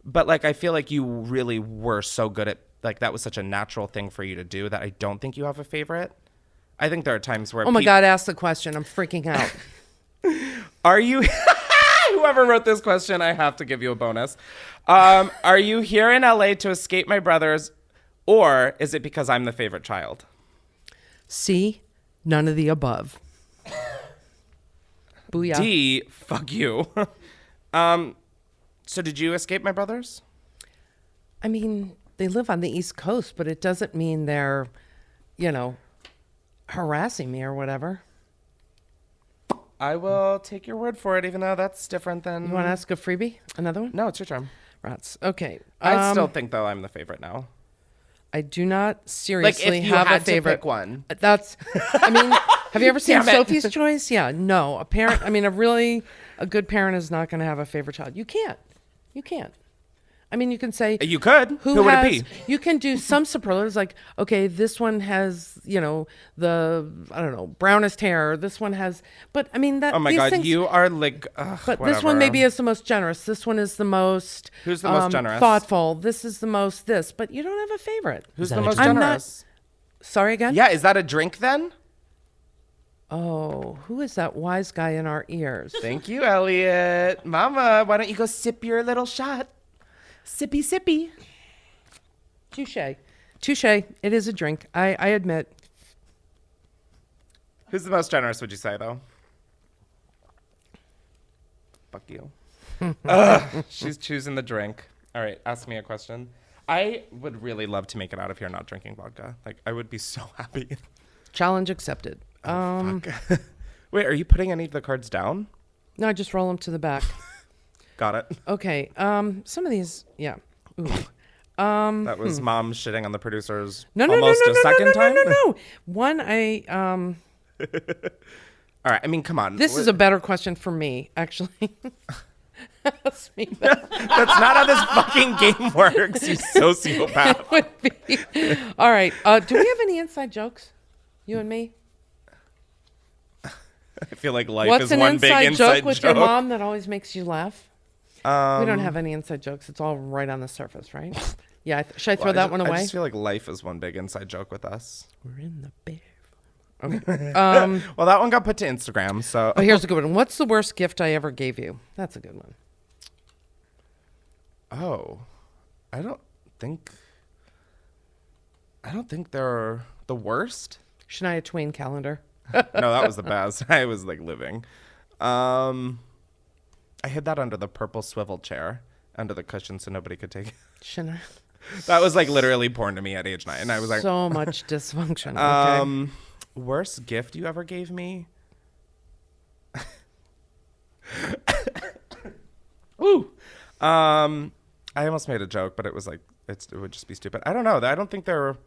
[SPEAKER 2] but like I feel like you really were so good at like that was such a natural thing for you to do that I don't think you have a favorite. I think there are times where
[SPEAKER 3] Oh my God, ask the question. I'm freaking out.
[SPEAKER 2] Are you whoever wrote this question, I have to give you a bonus. Are you here in LA to escape my brothers, or is it because I'm the favorite child?
[SPEAKER 3] C, none of the above. Booyah.
[SPEAKER 2] D, fuck you. So did you escape my brothers?
[SPEAKER 3] I mean, they live on the East Coast, but it doesn't mean they're, harassing me or whatever.
[SPEAKER 2] I will take your word for it, even though that's different than...
[SPEAKER 3] You want to ask a freebie? Another one?
[SPEAKER 2] No, it's your turn.
[SPEAKER 3] Rats. Okay.
[SPEAKER 2] I still think, though, I'm the favorite now.
[SPEAKER 3] I do not
[SPEAKER 2] Like,
[SPEAKER 3] seriously
[SPEAKER 2] if you
[SPEAKER 3] have
[SPEAKER 2] had
[SPEAKER 3] a favorite.
[SPEAKER 2] to pick one.
[SPEAKER 3] That's, I mean, have you ever seen
[SPEAKER 2] Damn it.
[SPEAKER 3] Sophie's Choice? Yeah, no. A good parent is not going to have a favorite child. You can't. I mean, you can say
[SPEAKER 2] You could. Who would it be?
[SPEAKER 3] You can do some superlatives like, okay, this one has, you know, the, I don't know, brownest hair. This one has, but I mean that.
[SPEAKER 2] Oh my
[SPEAKER 3] these
[SPEAKER 2] God,
[SPEAKER 3] things,
[SPEAKER 2] you are like.
[SPEAKER 3] But this one maybe is the most generous. This one is the most.
[SPEAKER 2] Who's the most generous?
[SPEAKER 3] Thoughtful. This is the most this. But you don't have a favorite.
[SPEAKER 2] Who's
[SPEAKER 4] that
[SPEAKER 2] the
[SPEAKER 4] a
[SPEAKER 2] most
[SPEAKER 4] drink?
[SPEAKER 2] generous?
[SPEAKER 3] Sorry again.
[SPEAKER 2] Yeah, is that a drink then?
[SPEAKER 3] Oh, who is that wise guy in our ears?
[SPEAKER 2] Thank you, Elliot. Mama, why don't you go sip your little shot? Sippy, sippy.
[SPEAKER 3] Touche. It is a drink. I admit.
[SPEAKER 2] Who's the most generous, would you say, though? Fuck you. Ugh, she's choosing the drink. All right, ask me a question. I would really love to make it out of here not drinking vodka. Like, I would be so happy.
[SPEAKER 3] Challenge accepted.
[SPEAKER 2] Fuck. Wait, are you putting any of the cards down?
[SPEAKER 3] No, I just roll them to the back.
[SPEAKER 2] Got it.
[SPEAKER 3] Okay. Some of these, yeah. Ooh.
[SPEAKER 2] That was mom shitting on the producers
[SPEAKER 3] No.
[SPEAKER 2] almost a second time.
[SPEAKER 3] No. One,
[SPEAKER 2] All right, I mean, come on.
[SPEAKER 3] this is a better question for me, actually. Ask me that.
[SPEAKER 2] That's not how this fucking game works, you sociopath.
[SPEAKER 3] Would be. All right. Do we have any inside jokes? You and me?
[SPEAKER 2] I feel like life
[SPEAKER 3] What's
[SPEAKER 2] is
[SPEAKER 3] an
[SPEAKER 2] one big
[SPEAKER 3] inside
[SPEAKER 2] inside
[SPEAKER 3] joke with your mom that always makes you laugh? We don't have any inside jokes. It's all right on the surface, right? Yeah. Should I throw that one away?
[SPEAKER 2] I just feel like life is one big inside joke with us.
[SPEAKER 3] We're in the bear. Okay.
[SPEAKER 2] Well, that one got put to Instagram, so.
[SPEAKER 3] Oh, here's a good one. What's the worst gift I ever gave you? That's a good one.
[SPEAKER 2] Oh, I don't think they're the worst.
[SPEAKER 3] Shania Twain calendar.
[SPEAKER 2] No, that was the best. I was like living. I hid that under the purple swivel chair, under the cushion, so nobody could take it.
[SPEAKER 3] Shania.
[SPEAKER 2] That was like literally porn to me at age 9. I was like,
[SPEAKER 3] So much dysfunction. Okay.
[SPEAKER 2] Worst gift you ever gave me? Ooh. I almost made a joke, but it was like it would just be stupid. I don't know. I don't think there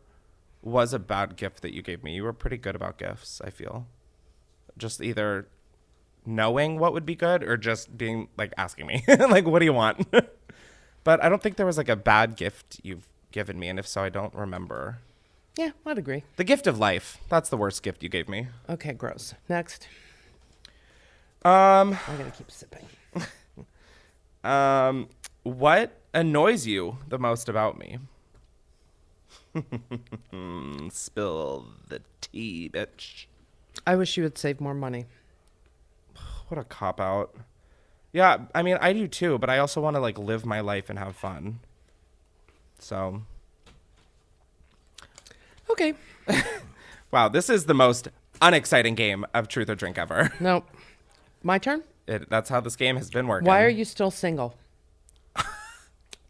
[SPEAKER 2] was a bad gift that you gave me. You were pretty good about gifts, I feel. Just either knowing what would be good or just being like asking me like, what do you want? But I don't think there was like a bad gift you've given me, and if so, I don't remember.
[SPEAKER 3] Yeah, I'd agree.
[SPEAKER 2] The gift of life. That's the worst gift you gave me.
[SPEAKER 3] Okay, gross. Next.
[SPEAKER 2] I
[SPEAKER 3] gotta keep sipping.
[SPEAKER 2] What annoys you the most about me? Spill the tea, bitch.
[SPEAKER 3] I wish you would save more money.
[SPEAKER 2] What a cop out. Yeah, I mean, I do too, but I also want to like live my life and have fun. So.
[SPEAKER 3] Okay.
[SPEAKER 2] Wow, this is the most unexciting game of Truth or Drink ever.
[SPEAKER 3] No. My turn?
[SPEAKER 2] That's how this game has been working.
[SPEAKER 3] Why are you still single?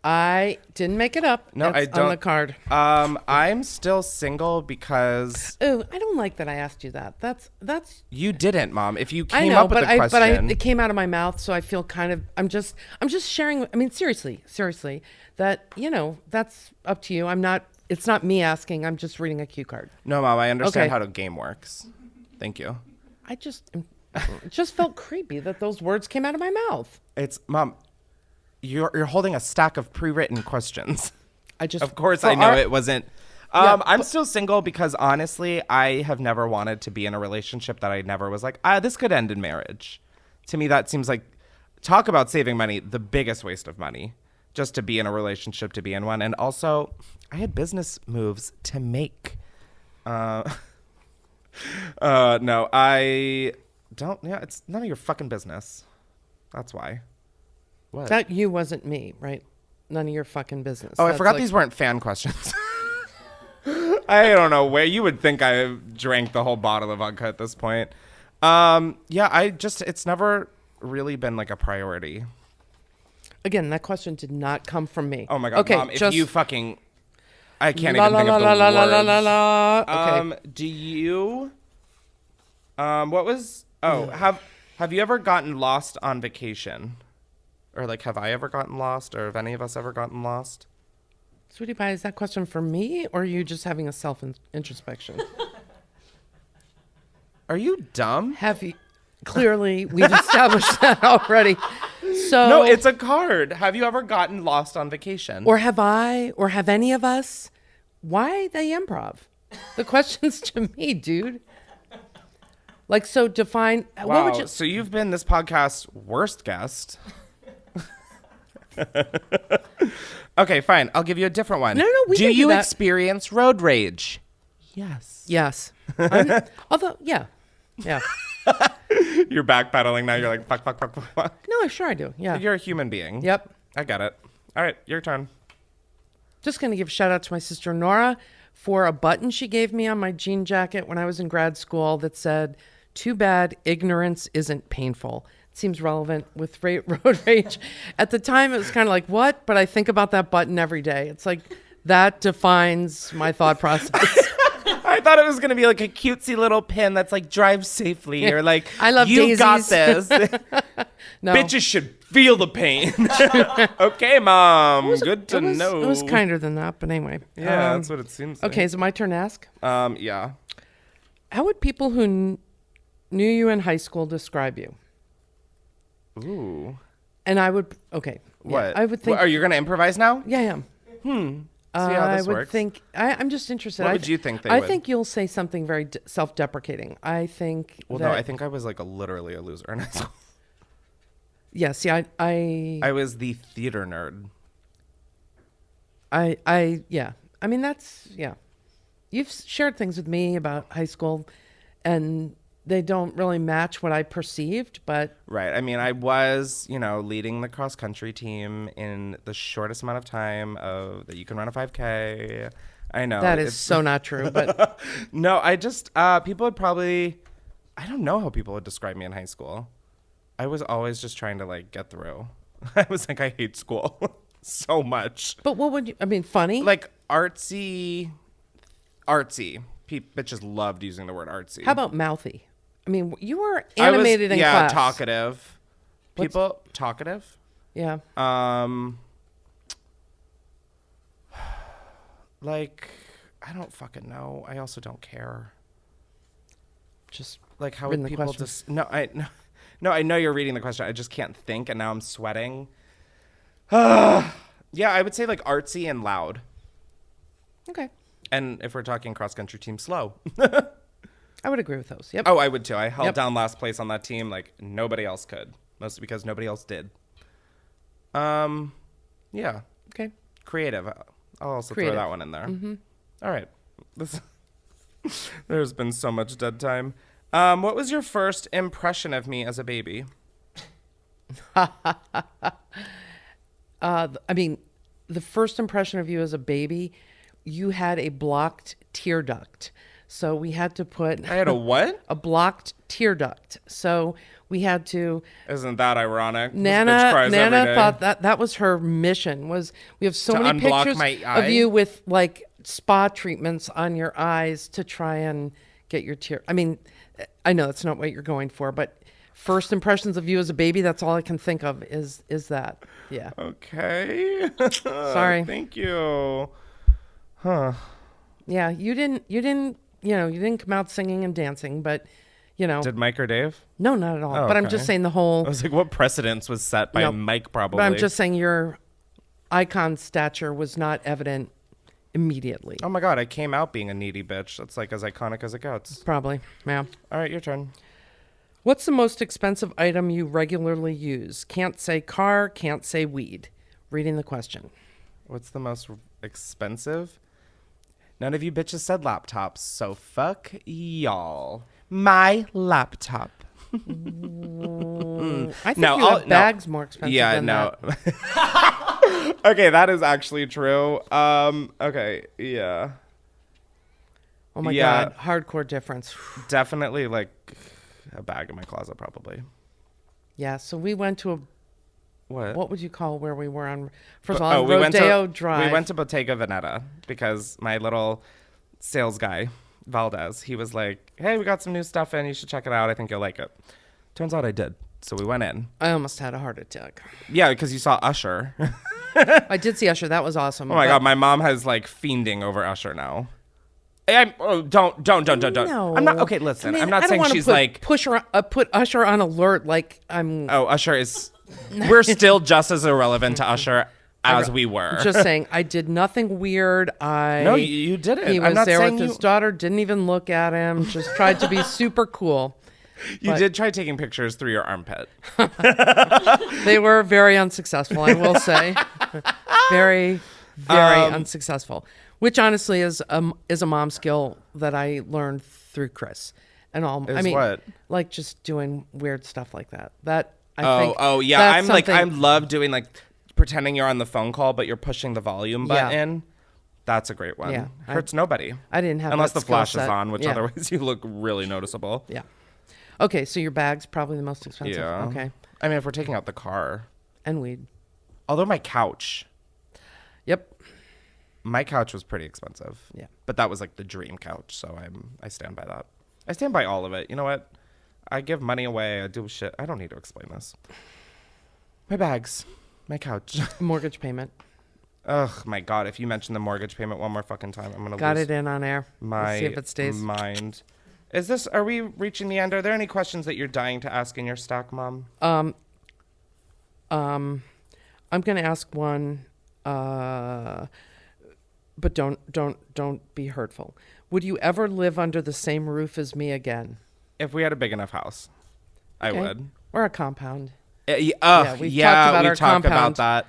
[SPEAKER 3] I didn't make it up.
[SPEAKER 2] No,
[SPEAKER 3] That's
[SPEAKER 2] I don't.
[SPEAKER 3] on the card.
[SPEAKER 2] I'm still single because
[SPEAKER 3] Ooh, I don't like that I asked you that. That's
[SPEAKER 2] you didn't, Mom. If you
[SPEAKER 3] I
[SPEAKER 2] came
[SPEAKER 3] know,
[SPEAKER 2] up with
[SPEAKER 3] but
[SPEAKER 2] the question,
[SPEAKER 3] it came out of my mouth, so I feel kind of I'm just sharing. I mean, seriously, that that's up to you. It's not me asking. I'm just reading a cue card.
[SPEAKER 2] no, Mom, I understand
[SPEAKER 3] Okay.
[SPEAKER 2] how the game works. Thank you.
[SPEAKER 3] It just felt creepy that those words came out of my mouth.
[SPEAKER 2] It's Mom. You're holding a stack of pre-written questions. Of course,
[SPEAKER 3] for
[SPEAKER 2] I know
[SPEAKER 3] our-
[SPEAKER 2] it wasn't.
[SPEAKER 3] Yeah,
[SPEAKER 2] I'm still single because honestly, I have never wanted to be in a relationship that I never was like, this could end in marriage. To me, that seems like, talk about saving money, the biggest waste of money, just to be in a relationship, to be in one. And also, I had business moves to make. No, I don't. Yeah, it's none of your fucking business. That's why. What?
[SPEAKER 3] That you wasn't me, right? None of your fucking business.
[SPEAKER 2] Oh, I
[SPEAKER 3] That's
[SPEAKER 2] forgot
[SPEAKER 3] like-
[SPEAKER 2] these weren't fan questions. I don't know where you would think I drank the whole bottle of vodka at this point. Yeah, it's never really been like a priority.
[SPEAKER 3] Again, that question did not come from me.
[SPEAKER 2] Oh my God,
[SPEAKER 3] okay,
[SPEAKER 2] Mom,
[SPEAKER 3] just
[SPEAKER 2] if you fucking, I can't
[SPEAKER 3] la,
[SPEAKER 2] even
[SPEAKER 3] la,
[SPEAKER 2] think
[SPEAKER 3] la,
[SPEAKER 2] of the
[SPEAKER 3] la,
[SPEAKER 2] words.
[SPEAKER 3] la, la, la, la, la. Okay.
[SPEAKER 2] Do you, what was, have you ever gotten lost on vacation? Or like, have I ever gotten lost? Or have any of us ever gotten lost?
[SPEAKER 3] Sweetie pie, is that question for me, or are you just having a self-introspection?
[SPEAKER 2] Are you dumb?
[SPEAKER 3] Have you? Clearly, we've established that already. So
[SPEAKER 2] No, it's a card. Have you ever gotten lost on vacation?
[SPEAKER 3] or have I or have any of us? Why the improv? The question's to me, dude. Like, so define
[SPEAKER 2] wow.
[SPEAKER 3] what would you
[SPEAKER 2] So you've been this podcast's worst guest. Okay, fine. I'll give you a different one.
[SPEAKER 3] No, we
[SPEAKER 2] do
[SPEAKER 3] can do
[SPEAKER 2] you
[SPEAKER 3] that.
[SPEAKER 2] experience road rage? Yes.
[SPEAKER 3] Yes. Although, yeah.
[SPEAKER 2] You're backpedaling now. You're like, fuck.
[SPEAKER 3] No, sure I do. Yeah.
[SPEAKER 2] You're a human being.
[SPEAKER 3] Yep.
[SPEAKER 2] I get it. All right, your turn.
[SPEAKER 3] Just going to give a shout out to my sister Nora for a button she gave me on my jean jacket when I was in grad school that said, "Too bad ignorance isn't painful." It seems relevant with road rage. At the time, it was kind of like, what? But I think about that button every day. It's like, that defines my thought process.
[SPEAKER 2] I thought it was going to be like a cutesy little pin that's like drive safely or like
[SPEAKER 3] I love
[SPEAKER 2] you got
[SPEAKER 3] daisies.
[SPEAKER 2] this.
[SPEAKER 3] No.
[SPEAKER 2] Bitches should feel the pain. Okay, Mom. Good to know.
[SPEAKER 3] It was kinder than that, but anyway.
[SPEAKER 2] Yeah, that's what it seems like.
[SPEAKER 3] Okay, is it my turn to ask?
[SPEAKER 2] Yeah.
[SPEAKER 3] How would people who knew you in high school describe you?
[SPEAKER 2] Ooh.
[SPEAKER 3] And I would, okay. Yeah,
[SPEAKER 2] What?
[SPEAKER 3] I would think.
[SPEAKER 2] Are you going to improvise now?
[SPEAKER 3] Yeah, I am.
[SPEAKER 2] See how this
[SPEAKER 3] I would
[SPEAKER 2] works.
[SPEAKER 3] think. I'm just interested.
[SPEAKER 2] What would you think they
[SPEAKER 3] I
[SPEAKER 2] would?
[SPEAKER 3] think you'll say something very self-deprecating. I think.
[SPEAKER 2] Well,
[SPEAKER 3] that,
[SPEAKER 2] no, I think I was like literally a loser in high school.
[SPEAKER 3] Yeah. See,
[SPEAKER 2] I was the theater nerd.
[SPEAKER 3] yeah. I mean, that's yeah. You've shared things with me about high school, and they don't really match what I perceived, but
[SPEAKER 2] Right. I mean, I was, leading the cross country team in the shortest amount of time that you can run a 5K. I know.
[SPEAKER 3] that is so not true. But
[SPEAKER 2] No, I just, people would probably, I don't know how people would describe me in high school. I was always just trying to like get through. I was like, I hate school so much.
[SPEAKER 3] what would you? I mean, funny.
[SPEAKER 2] Like artsy. Bitches loved using the word artsy.
[SPEAKER 3] How about mouthy? I mean, you were
[SPEAKER 2] I was-
[SPEAKER 3] animated in class.
[SPEAKER 2] talkative. People talkative.
[SPEAKER 3] Yeah.
[SPEAKER 2] Like, I don't fucking know. I also don't care.
[SPEAKER 3] Just
[SPEAKER 2] Like, how
[SPEAKER 3] reading
[SPEAKER 2] would
[SPEAKER 3] the
[SPEAKER 2] people
[SPEAKER 3] question.
[SPEAKER 2] just? No, I know you're reading the question. I just can't think, and now I'm sweating. Yeah, I would say like artsy and loud.
[SPEAKER 3] Okay.
[SPEAKER 2] And if we're talking cross country team, slow.
[SPEAKER 3] I would agree with those. Yep.
[SPEAKER 2] Oh, I would too. I held
[SPEAKER 3] Yep.
[SPEAKER 2] down last place on that team like nobody else could, mostly because nobody else did. Yeah,
[SPEAKER 3] Okay.
[SPEAKER 2] creative. I'll also
[SPEAKER 3] Creative.
[SPEAKER 2] throw that one in there. All right. There's been so much dead time. What was your first impression of me as a baby?
[SPEAKER 3] I mean, the first impression of you as a baby, you had a blocked tear duct. So we had to put
[SPEAKER 2] I had a what?
[SPEAKER 3] a blocked tear duct. So we had to.
[SPEAKER 2] Isn't that ironic? This bitch cries every
[SPEAKER 3] Nana
[SPEAKER 2] day.
[SPEAKER 3] thought that was her mission. Was we have so
[SPEAKER 2] To
[SPEAKER 3] many
[SPEAKER 2] unblock
[SPEAKER 3] pictures
[SPEAKER 2] my eye?
[SPEAKER 3] of you with like spa treatments on your eyes to try and get your tear. I mean, I know that's not what you're going for, but first impressions of you as a baby, that's all I can think of is that. Yeah.
[SPEAKER 2] Okay.
[SPEAKER 3] Sorry.
[SPEAKER 2] Thank you. Huh.
[SPEAKER 3] Yeah, you didn't come out singing and dancing, but
[SPEAKER 2] Did Mike or Dave?
[SPEAKER 3] no, not at all.
[SPEAKER 2] Oh,
[SPEAKER 3] But I'm
[SPEAKER 2] okay.
[SPEAKER 3] just saying the whole.
[SPEAKER 2] I was like, what precedence was set by
[SPEAKER 3] No,
[SPEAKER 2] Mike probably?
[SPEAKER 3] But I'm just saying your icon stature was not evident immediately.
[SPEAKER 2] Oh my God, I came out being a needy bitch. That's like as iconic as it gets.
[SPEAKER 3] Probably. Yeah.
[SPEAKER 2] All right, your turn.
[SPEAKER 3] What's the most expensive item you regularly use? Can't say car, can't say weed. Reading the question.
[SPEAKER 2] What's the most expensive? None of you bitches said laptops, so fuck y'all. My laptop.
[SPEAKER 3] I think
[SPEAKER 2] No,
[SPEAKER 3] you have bags more expensive
[SPEAKER 2] Yeah,
[SPEAKER 3] than
[SPEAKER 2] no.
[SPEAKER 3] that.
[SPEAKER 2] Okay, that is actually true. Okay, yeah.
[SPEAKER 3] Oh my
[SPEAKER 2] Yeah.
[SPEAKER 3] God. Hardcore difference.
[SPEAKER 2] Definitely like a bag in my closet probably.
[SPEAKER 3] Yeah. So we went to what would you call where we were on, first of all, on Rodeo Drive.
[SPEAKER 2] We went to Bottega Veneta because my little sales guy, Valdez, he was like, hey, we got some new stuff in. You should check it out. I think you'll like it. Turns out I did. So we went in.
[SPEAKER 3] I almost had a heart attack.
[SPEAKER 2] Yeah, because you saw Usher.
[SPEAKER 3] I did see Usher. That was awesome.
[SPEAKER 2] Oh my
[SPEAKER 3] But
[SPEAKER 2] God, my mom has like fiending over Usher now. Don't.
[SPEAKER 3] No.
[SPEAKER 2] I'm not. Okay, listen.
[SPEAKER 3] I mean,
[SPEAKER 2] I'm not
[SPEAKER 3] I don't
[SPEAKER 2] saying
[SPEAKER 3] wanna
[SPEAKER 2] she's
[SPEAKER 3] put,
[SPEAKER 2] like.
[SPEAKER 3] put Usher on alert. Like I'm.
[SPEAKER 2] Oh, Usher is. We're still just as irrelevant to Usher as we were.
[SPEAKER 3] Just saying, I did nothing weird.
[SPEAKER 2] No, you didn't.
[SPEAKER 3] He
[SPEAKER 2] I'm
[SPEAKER 3] was
[SPEAKER 2] not
[SPEAKER 3] there
[SPEAKER 2] saying
[SPEAKER 3] with his
[SPEAKER 2] you-
[SPEAKER 3] daughter. Didn't even look at him. Just tried to be super cool.
[SPEAKER 2] You did try taking pictures through your armpit.
[SPEAKER 3] They were very unsuccessful, I will say. Very, very unsuccessful. Which honestly is a mom skill that I learned through Chris and all. I mean,
[SPEAKER 2] what?
[SPEAKER 3] like just doing weird stuff like that. That I think.
[SPEAKER 2] Oh yeah.
[SPEAKER 3] that's
[SPEAKER 2] I
[SPEAKER 3] something-
[SPEAKER 2] love doing like pretending you're on the phone call, but you're pushing the volume button. That's a great one.
[SPEAKER 3] Yeah,
[SPEAKER 2] Hurts nobody.
[SPEAKER 3] I didn't have
[SPEAKER 2] unless
[SPEAKER 3] that
[SPEAKER 2] the flash
[SPEAKER 3] skill
[SPEAKER 2] is
[SPEAKER 3] set.
[SPEAKER 2] on, which
[SPEAKER 3] Yeah.
[SPEAKER 2] otherwise you look really noticeable.
[SPEAKER 3] Yeah. Okay, so your bag's probably the most expensive.
[SPEAKER 2] Yeah.
[SPEAKER 3] Okay.
[SPEAKER 2] I mean, if we're taking out the car,
[SPEAKER 3] And weed.
[SPEAKER 2] although my couch
[SPEAKER 3] Yep.
[SPEAKER 2] was pretty expensive.
[SPEAKER 3] Yeah.
[SPEAKER 2] But that was like the dream couch, so I stand by that. I stand by all of it. You know what? I give money away. I do shit. I don't need to explain this. My bags, my couch.
[SPEAKER 3] Mortgage payment.
[SPEAKER 2] Ugh, my God! If you mention the mortgage payment one more fucking time, I'm gonna
[SPEAKER 3] Got
[SPEAKER 2] lose
[SPEAKER 3] it in on air.
[SPEAKER 2] my
[SPEAKER 3] Let's see if it stays.
[SPEAKER 2] mind. Are we reaching the end? Are there any questions that you're dying to ask in your stack, Mom?
[SPEAKER 3] I'm going to ask one, but don't be hurtful. Would you ever live under the same roof as me again?
[SPEAKER 2] If we had a big enough house, I
[SPEAKER 3] Okay.
[SPEAKER 2] would.
[SPEAKER 3] Or a compound.
[SPEAKER 2] We've
[SPEAKER 3] we've talked about our
[SPEAKER 2] talked
[SPEAKER 3] compound.
[SPEAKER 2] about that.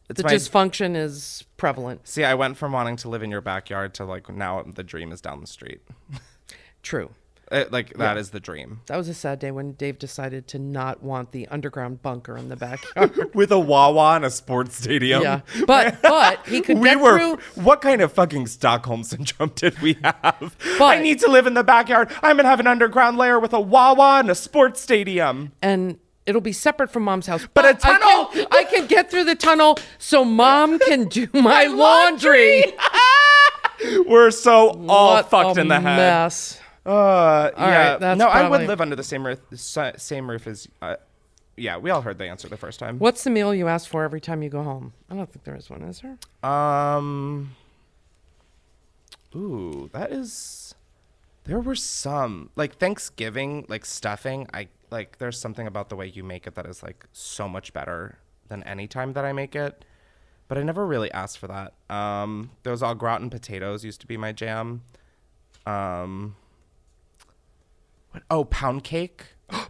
[SPEAKER 2] It's
[SPEAKER 3] The
[SPEAKER 2] my
[SPEAKER 3] dysfunction is prevalent.
[SPEAKER 2] See, I went from wanting to live in your backyard to like now the dream is down the street.
[SPEAKER 3] True.
[SPEAKER 2] That is the dream.
[SPEAKER 3] That was a sad day when Dave decided to not want the underground bunker in the backyard.
[SPEAKER 2] With a Wawa and a sports stadium.
[SPEAKER 3] Yeah, but he could get through.
[SPEAKER 2] What kind of fucking Stockholm syndrome did we have?
[SPEAKER 3] But-
[SPEAKER 2] I need to live in the backyard. I'm gonna have an underground lair with a Wawa and a sports stadium.
[SPEAKER 3] And it'll be separate from Mom's house.
[SPEAKER 2] But a tunnel!
[SPEAKER 3] I can get through the tunnel so Mom can do my laundry.
[SPEAKER 2] We're so all
[SPEAKER 3] What
[SPEAKER 2] fucked
[SPEAKER 3] a
[SPEAKER 2] in the head.
[SPEAKER 3] mess.
[SPEAKER 2] Yeah.
[SPEAKER 3] right, that's
[SPEAKER 2] no, I would
[SPEAKER 3] probably-
[SPEAKER 2] live under the same roof as. Yeah, we all heard the answer the first time.
[SPEAKER 3] What's the meal you ask for every time you go home? I don't think there is one, is there?
[SPEAKER 2] Ooh, that is. There were some like Thanksgiving, like stuffing. There's something about the way you make it that is like so much better than any time that I make it. But I never really asked for that. Those au gratin potatoes used to be my jam. Pound cake.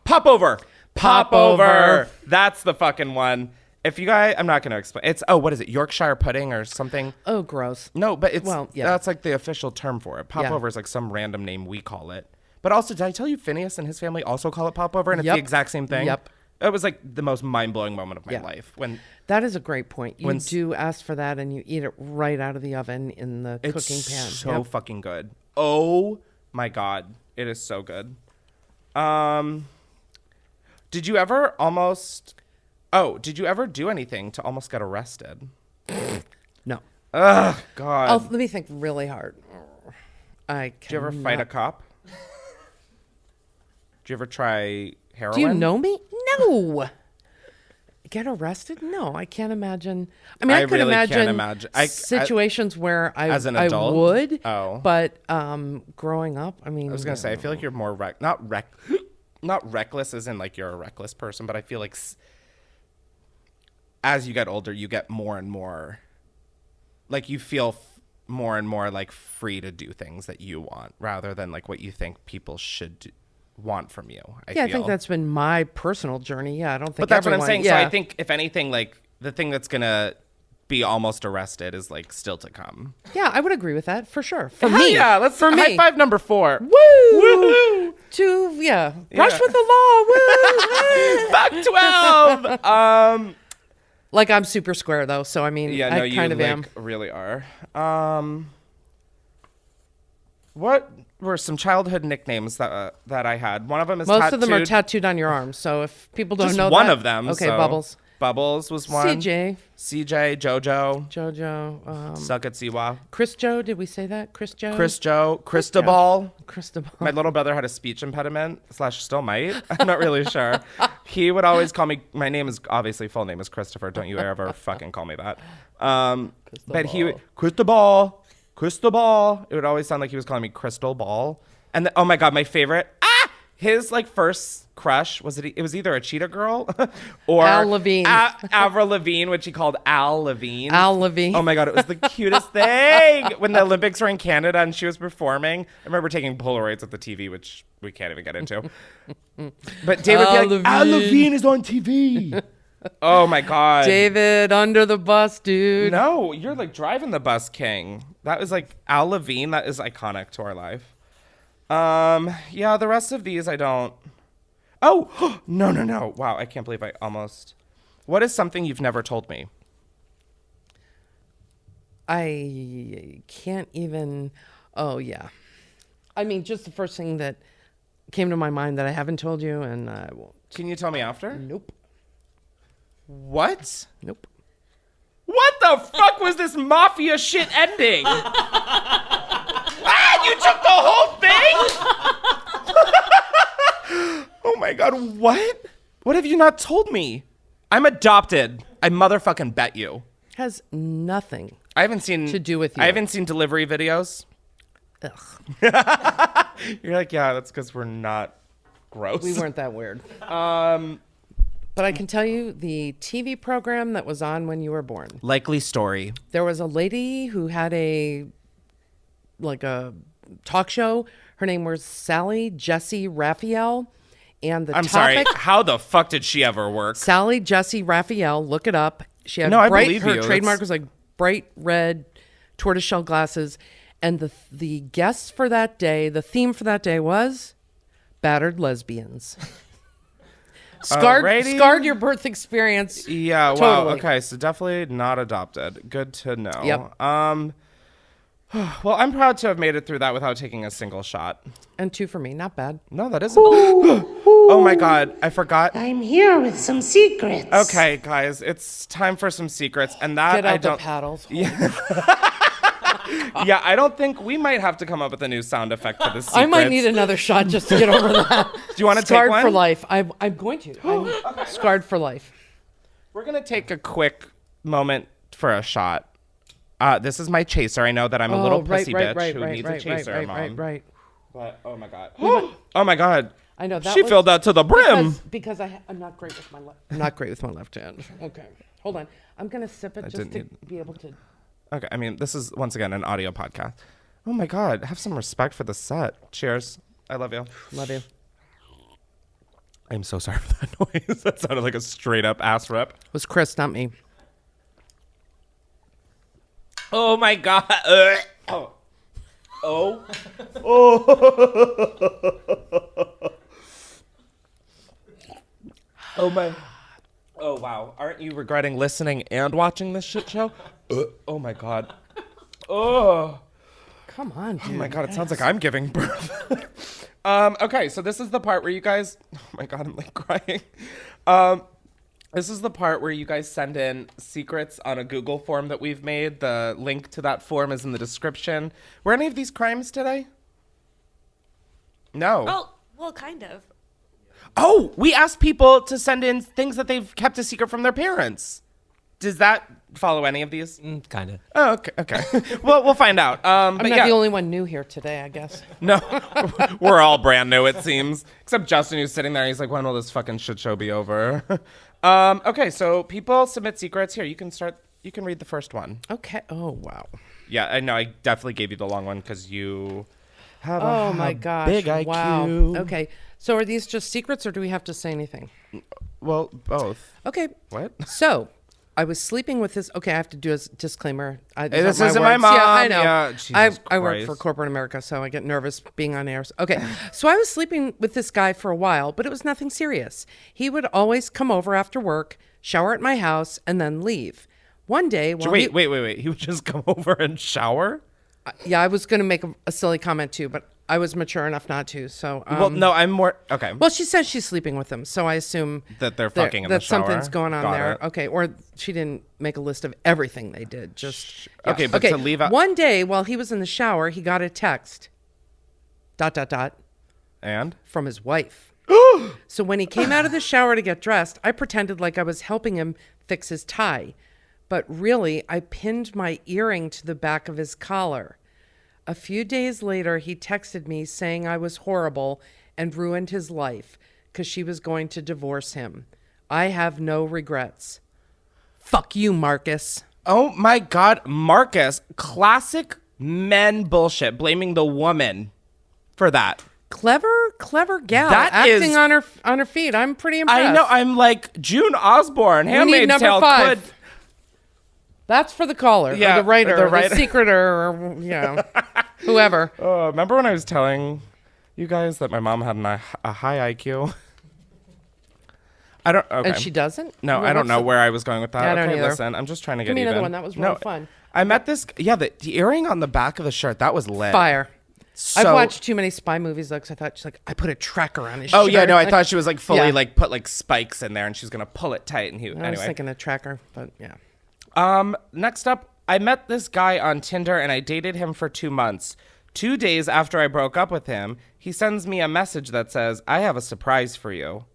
[SPEAKER 2] Popover.
[SPEAKER 3] Popover.
[SPEAKER 2] That's the fucking one. If you guys, I'm not going to explain. It's, what is it? Yorkshire pudding or something?
[SPEAKER 3] Oh, gross.
[SPEAKER 2] No, but it's,
[SPEAKER 3] Well, yeah.
[SPEAKER 2] that's like the official term for it. Popover is like some random name we call it. But also, did I tell you Phineas and his family also call it popover? And it's
[SPEAKER 3] Yep.
[SPEAKER 2] the exact same thing?
[SPEAKER 3] Yep.
[SPEAKER 2] It was like the most mind-blowing moment of my
[SPEAKER 3] Yeah.
[SPEAKER 2] life. When
[SPEAKER 3] That is a great point. You
[SPEAKER 2] When-
[SPEAKER 3] do ask for that and you eat it right out of the oven in the
[SPEAKER 2] it's
[SPEAKER 3] cooking pan.
[SPEAKER 2] so
[SPEAKER 3] Yep.
[SPEAKER 2] fucking good. Oh my God. It is so good. Did you ever do anything to almost get arrested?
[SPEAKER 3] No.
[SPEAKER 2] Ugh, God.
[SPEAKER 3] Let me think really hard.
[SPEAKER 2] Did you ever fight a cop? Did you ever try heroin?
[SPEAKER 3] Do you know me? No. Get arrested? No, I can't imagine. I mean, I could
[SPEAKER 2] really can't
[SPEAKER 3] imagine,
[SPEAKER 2] imagine.
[SPEAKER 3] situations where
[SPEAKER 2] As an adult?
[SPEAKER 3] I would.
[SPEAKER 2] Oh.
[SPEAKER 3] But growing up, I mean,
[SPEAKER 2] I was gonna say, I feel like you're more not reckless as in like you're a reckless person, but I feel like as you get older, you get more and more, like you feel more and more like free to do things that you want rather than like what you think people should want from you. I
[SPEAKER 3] think that's been my personal journey. Yeah, I don't think.
[SPEAKER 2] But that's what I'm
[SPEAKER 3] everyone-
[SPEAKER 2] saying.
[SPEAKER 3] Yeah.
[SPEAKER 2] So I think if anything, like the thing that's gonna be almost arrested is like still to come.
[SPEAKER 3] Yeah, I would agree with that for sure. For
[SPEAKER 2] Hell
[SPEAKER 3] me,
[SPEAKER 2] yeah, let's
[SPEAKER 3] for
[SPEAKER 2] high
[SPEAKER 3] me.
[SPEAKER 2] five number 4.
[SPEAKER 3] Woo!
[SPEAKER 2] Woohoo!
[SPEAKER 3] Brush with the law. Woo!
[SPEAKER 2] Fuck 12.
[SPEAKER 3] Like I'm super square though, so I mean,
[SPEAKER 2] Yeah,
[SPEAKER 3] I
[SPEAKER 2] no, you
[SPEAKER 3] kind of
[SPEAKER 2] like
[SPEAKER 3] am.
[SPEAKER 2] really are. What were some childhood nicknames that I had? One of them is
[SPEAKER 3] Most of them are
[SPEAKER 2] tattooed.
[SPEAKER 3] tattooed on your arms. So if people don't
[SPEAKER 2] Just
[SPEAKER 3] know
[SPEAKER 2] one
[SPEAKER 3] that,
[SPEAKER 2] of them.
[SPEAKER 3] okay,
[SPEAKER 2] so
[SPEAKER 3] Bubbles,
[SPEAKER 2] Bubbles was one.
[SPEAKER 3] CJ,
[SPEAKER 2] JoJo.
[SPEAKER 3] JoJo,
[SPEAKER 2] Suck at Siwa.
[SPEAKER 3] Chris Joe. Did we say that? Chris Joe.
[SPEAKER 2] Chris Joe. Cristobal.
[SPEAKER 3] Cristobal.
[SPEAKER 2] My little brother had a speech impediment / still might. I'm not really sure. He would always call me. My name is obviously full name is Christopher. Don't you ever fucking call me that. But he would Cristobal. Crystal Ball. It would always sound like he was calling me Crystal Ball. And oh my God, my favorite. His like first crush it was either a cheetah girl or
[SPEAKER 3] Al Levine.
[SPEAKER 2] Avril Lavigne, which he called Al Levine.
[SPEAKER 3] Al Levine.
[SPEAKER 2] Oh my God, it was the cutest thing when the Olympics were in Canada and she was performing. I remember taking Polaroids at the TV, which we can't even get into. But David would be like, Al Levine is on TV. Oh my God.
[SPEAKER 3] David under the bus, dude.
[SPEAKER 2] No, you're like driving the bus king. That was like Al Levine. That is iconic to our life. Yeah, the rest of these I don't. Oh, no. Wow, I can't believe I almost. What is something you've never told me?
[SPEAKER 3] I can't even. Oh, yeah. I mean, just the first thing that came to my mind that I haven't told you, and I won't.
[SPEAKER 2] Can you tell me after?
[SPEAKER 3] Nope.
[SPEAKER 2] What?
[SPEAKER 3] Nope.
[SPEAKER 2] What the fuck was this mafia shit ending? You took the whole thing? Oh my God, what? What have you not told me? I'm adopted. I motherfucking bet you.
[SPEAKER 3] Has nothing
[SPEAKER 2] I haven't seen
[SPEAKER 3] to do with you.
[SPEAKER 2] I haven't seen delivery videos.
[SPEAKER 3] Ugh.
[SPEAKER 2] You're like, yeah, that's because we're not gross.
[SPEAKER 3] We weren't that weird. But I can tell you the TV program that was on when you were born.
[SPEAKER 2] Likely story.
[SPEAKER 3] There was a lady who had a talk show. Her name was Sally Jesse Raphael. And the
[SPEAKER 2] I'm sorry. How the fuck did she ever work?
[SPEAKER 3] Sally Jesse Raphael, look it up. She had
[SPEAKER 2] I
[SPEAKER 3] bright,
[SPEAKER 2] believe
[SPEAKER 3] her
[SPEAKER 2] you.
[SPEAKER 3] trademark was like bright red tortoiseshell glasses. And the guests for that day, the theme for that day was battered lesbians. Scarred your birth experience.
[SPEAKER 2] Yeah, wow.
[SPEAKER 3] Totally.
[SPEAKER 2] Okay, so definitely not adopted. Good to know.
[SPEAKER 3] Yep.
[SPEAKER 2] Well, I'm proud to have made it through that without taking a single shot.
[SPEAKER 3] And 2 for me, not bad.
[SPEAKER 2] No, that isn't. Oh my God, I forgot.
[SPEAKER 7] I'm here with some secrets.
[SPEAKER 2] Okay, guys, it's time for some secrets, and that
[SPEAKER 3] Get out
[SPEAKER 2] I
[SPEAKER 3] the
[SPEAKER 2] don't.
[SPEAKER 3] paddles.
[SPEAKER 2] Yeah, I don't think we might have to come up with a new sound effect for this.
[SPEAKER 3] I might need another shot just to get over that.
[SPEAKER 2] Do you want to take
[SPEAKER 3] Scarred
[SPEAKER 2] one?
[SPEAKER 3] for life. I'm going to. I'm scarred for life.
[SPEAKER 2] We're gonna take a quick moment for a shot. This is my chaser. I know that I'm a little pussy bitch who needs a chaser, Mom.
[SPEAKER 3] Right.
[SPEAKER 2] But oh my God. Oh my God.
[SPEAKER 3] I know that
[SPEAKER 2] She
[SPEAKER 3] was
[SPEAKER 2] filled that to the brim.
[SPEAKER 3] because I'm not great with my left. I'm not great with my left hand. Okay, hold on. I'm gonna sip it just to be able to.
[SPEAKER 2] Okay, I mean, this is once again an audio podcast. Oh my God, have some respect for the set. Cheers. I love you.
[SPEAKER 3] Love you.
[SPEAKER 2] I'm so sorry for that noise. That sounded like a straight up ass rip.
[SPEAKER 3] It was Chris, not me.
[SPEAKER 2] Oh my God. Oh. Oh. Oh my. Oh wow. Aren't you regretting listening and watching this shit show? Oh my God. Oh.
[SPEAKER 3] Come on, dude.
[SPEAKER 2] Oh my God, it sounds like I'm giving birth. Okay, so this is the part where you guys, oh my God, I'm like crying. This is the part where you guys send in secrets on a Google form that we've made. The link to that form is in the description. Were any of these crimes today? No.
[SPEAKER 9] Well, kind of.
[SPEAKER 2] Oh, we asked people to send in things that they've kept a secret from their parents. Does that follow any of these?
[SPEAKER 4] Kind of.
[SPEAKER 2] Oh, okay. Well, we'll find out.
[SPEAKER 3] I'm
[SPEAKER 2] but
[SPEAKER 3] not
[SPEAKER 2] yeah.
[SPEAKER 3] the only one new here today, I guess.
[SPEAKER 2] No, we're all brand new, it seems. Except Justin, who's sitting there. He's like, when will this fucking shit show be over? Okay, so people submit secrets. Here, you can start. You can read the first one.
[SPEAKER 3] Okay. Oh, wow.
[SPEAKER 2] Yeah, I know. I definitely gave you the long one because you have
[SPEAKER 3] Oh, my gosh.
[SPEAKER 2] big IQ.
[SPEAKER 3] Wow. Okay. So are these just secrets or do we have to say anything?
[SPEAKER 2] Well, both.
[SPEAKER 3] Okay.
[SPEAKER 2] What?
[SPEAKER 3] So I was sleeping with this. Okay, I have to do a disclaimer.
[SPEAKER 2] This isn't my
[SPEAKER 3] words.
[SPEAKER 2] mom.
[SPEAKER 3] Yeah, I know.
[SPEAKER 2] Yeah, Jesus
[SPEAKER 3] I work
[SPEAKER 2] Christ.
[SPEAKER 3] for corporate America, so I get nervous being on air. Okay, so I was sleeping with this guy for a while, but it was nothing serious. He would always come over after work, shower at my house, and then leave. One day,
[SPEAKER 2] Wait. He would just come over and shower?
[SPEAKER 3] Yeah, I was going to make a silly comment too, but I was mature enough not to. So,
[SPEAKER 2] Well, no, I'm more okay.
[SPEAKER 3] Well, she says she's sleeping with him, so I assume
[SPEAKER 2] That they're fucking in the
[SPEAKER 3] that
[SPEAKER 2] shower.
[SPEAKER 3] something's going on
[SPEAKER 2] Got
[SPEAKER 3] there.
[SPEAKER 2] it.
[SPEAKER 3] Okay, or she didn't make a list of everything they did. Just
[SPEAKER 2] Okay, but to leave out-
[SPEAKER 3] One day while he was in the shower, he got a text. ...
[SPEAKER 2] And?
[SPEAKER 3] From his wife. So when he came out of the shower to get dressed, I pretended like I was helping him fix his tie, but really I pinned my earring to the back of his collar. A few days later, he texted me saying I was horrible and ruined his life because she was going to divorce him. I have no regrets. Fuck you, Marcus.
[SPEAKER 2] Oh my God, Marcus. Classic men bullshit, blaming the woman for that.
[SPEAKER 3] Clever gal.
[SPEAKER 2] That
[SPEAKER 3] acting
[SPEAKER 2] is-
[SPEAKER 3] on her feet. I'm pretty impressed.
[SPEAKER 2] I know. I'm like June Osborne.
[SPEAKER 3] We need
[SPEAKER 2] Handmaid's
[SPEAKER 3] number
[SPEAKER 2] Tale
[SPEAKER 3] 5.
[SPEAKER 2] could.
[SPEAKER 3] That's for the caller,
[SPEAKER 2] Yeah,
[SPEAKER 3] or the writer,
[SPEAKER 2] the
[SPEAKER 3] or
[SPEAKER 2] writer.
[SPEAKER 3] the secreter, or whoever.
[SPEAKER 2] Remember when I was telling you guys that my mom had a high IQ? I don't. Okay.
[SPEAKER 3] And she doesn't?
[SPEAKER 2] No, I don't know where I was going with that.
[SPEAKER 3] Yeah, I don't
[SPEAKER 2] okay,
[SPEAKER 3] either.
[SPEAKER 2] listen, I'm just trying to get
[SPEAKER 3] Give me
[SPEAKER 2] even.
[SPEAKER 3] another one. That was really fun.
[SPEAKER 2] I met this. Yeah, the earring on the back of the shirt. That was lit.
[SPEAKER 3] Fire.
[SPEAKER 2] So,
[SPEAKER 3] I've watched too many spy movies, though, because I thought she's like, I put a tracker on his
[SPEAKER 2] Oh
[SPEAKER 3] shirt.
[SPEAKER 2] yeah, no, I thought she was like fully
[SPEAKER 3] Yeah.
[SPEAKER 2] like put like spikes in there, and she's gonna pull it tight. And he
[SPEAKER 3] I was
[SPEAKER 2] anyway.
[SPEAKER 3] thinking a tracker, but yeah.
[SPEAKER 2] Next up, I met this guy on Tinder and I dated him for 2 months. 2 days after I broke up with him, he sends me a message that says, I have a surprise for you.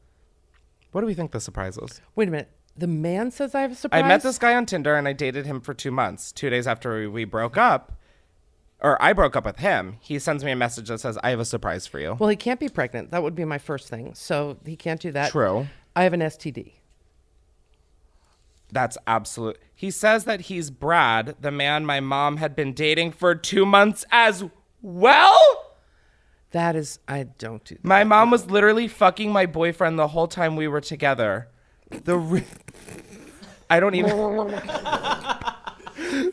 [SPEAKER 2] What do we think the surprise is?
[SPEAKER 3] Wait a minute. The man says I have a surprise?
[SPEAKER 2] I met this guy on Tinder and I dated him for 2 months. 2 days after we broke up, or I broke up with him, he sends me a message that says, I have a surprise for you.
[SPEAKER 3] Well, he can't be pregnant. That would be my first thing. So he can't do that.
[SPEAKER 2] True.
[SPEAKER 3] I have an STD.
[SPEAKER 2] That's absolute. He says that he's Brad, the man my mom had been dating for 2 months as well.
[SPEAKER 3] That is, I don't do that.
[SPEAKER 2] My mom was literally fucking my boyfriend the whole time we were together. I don't even.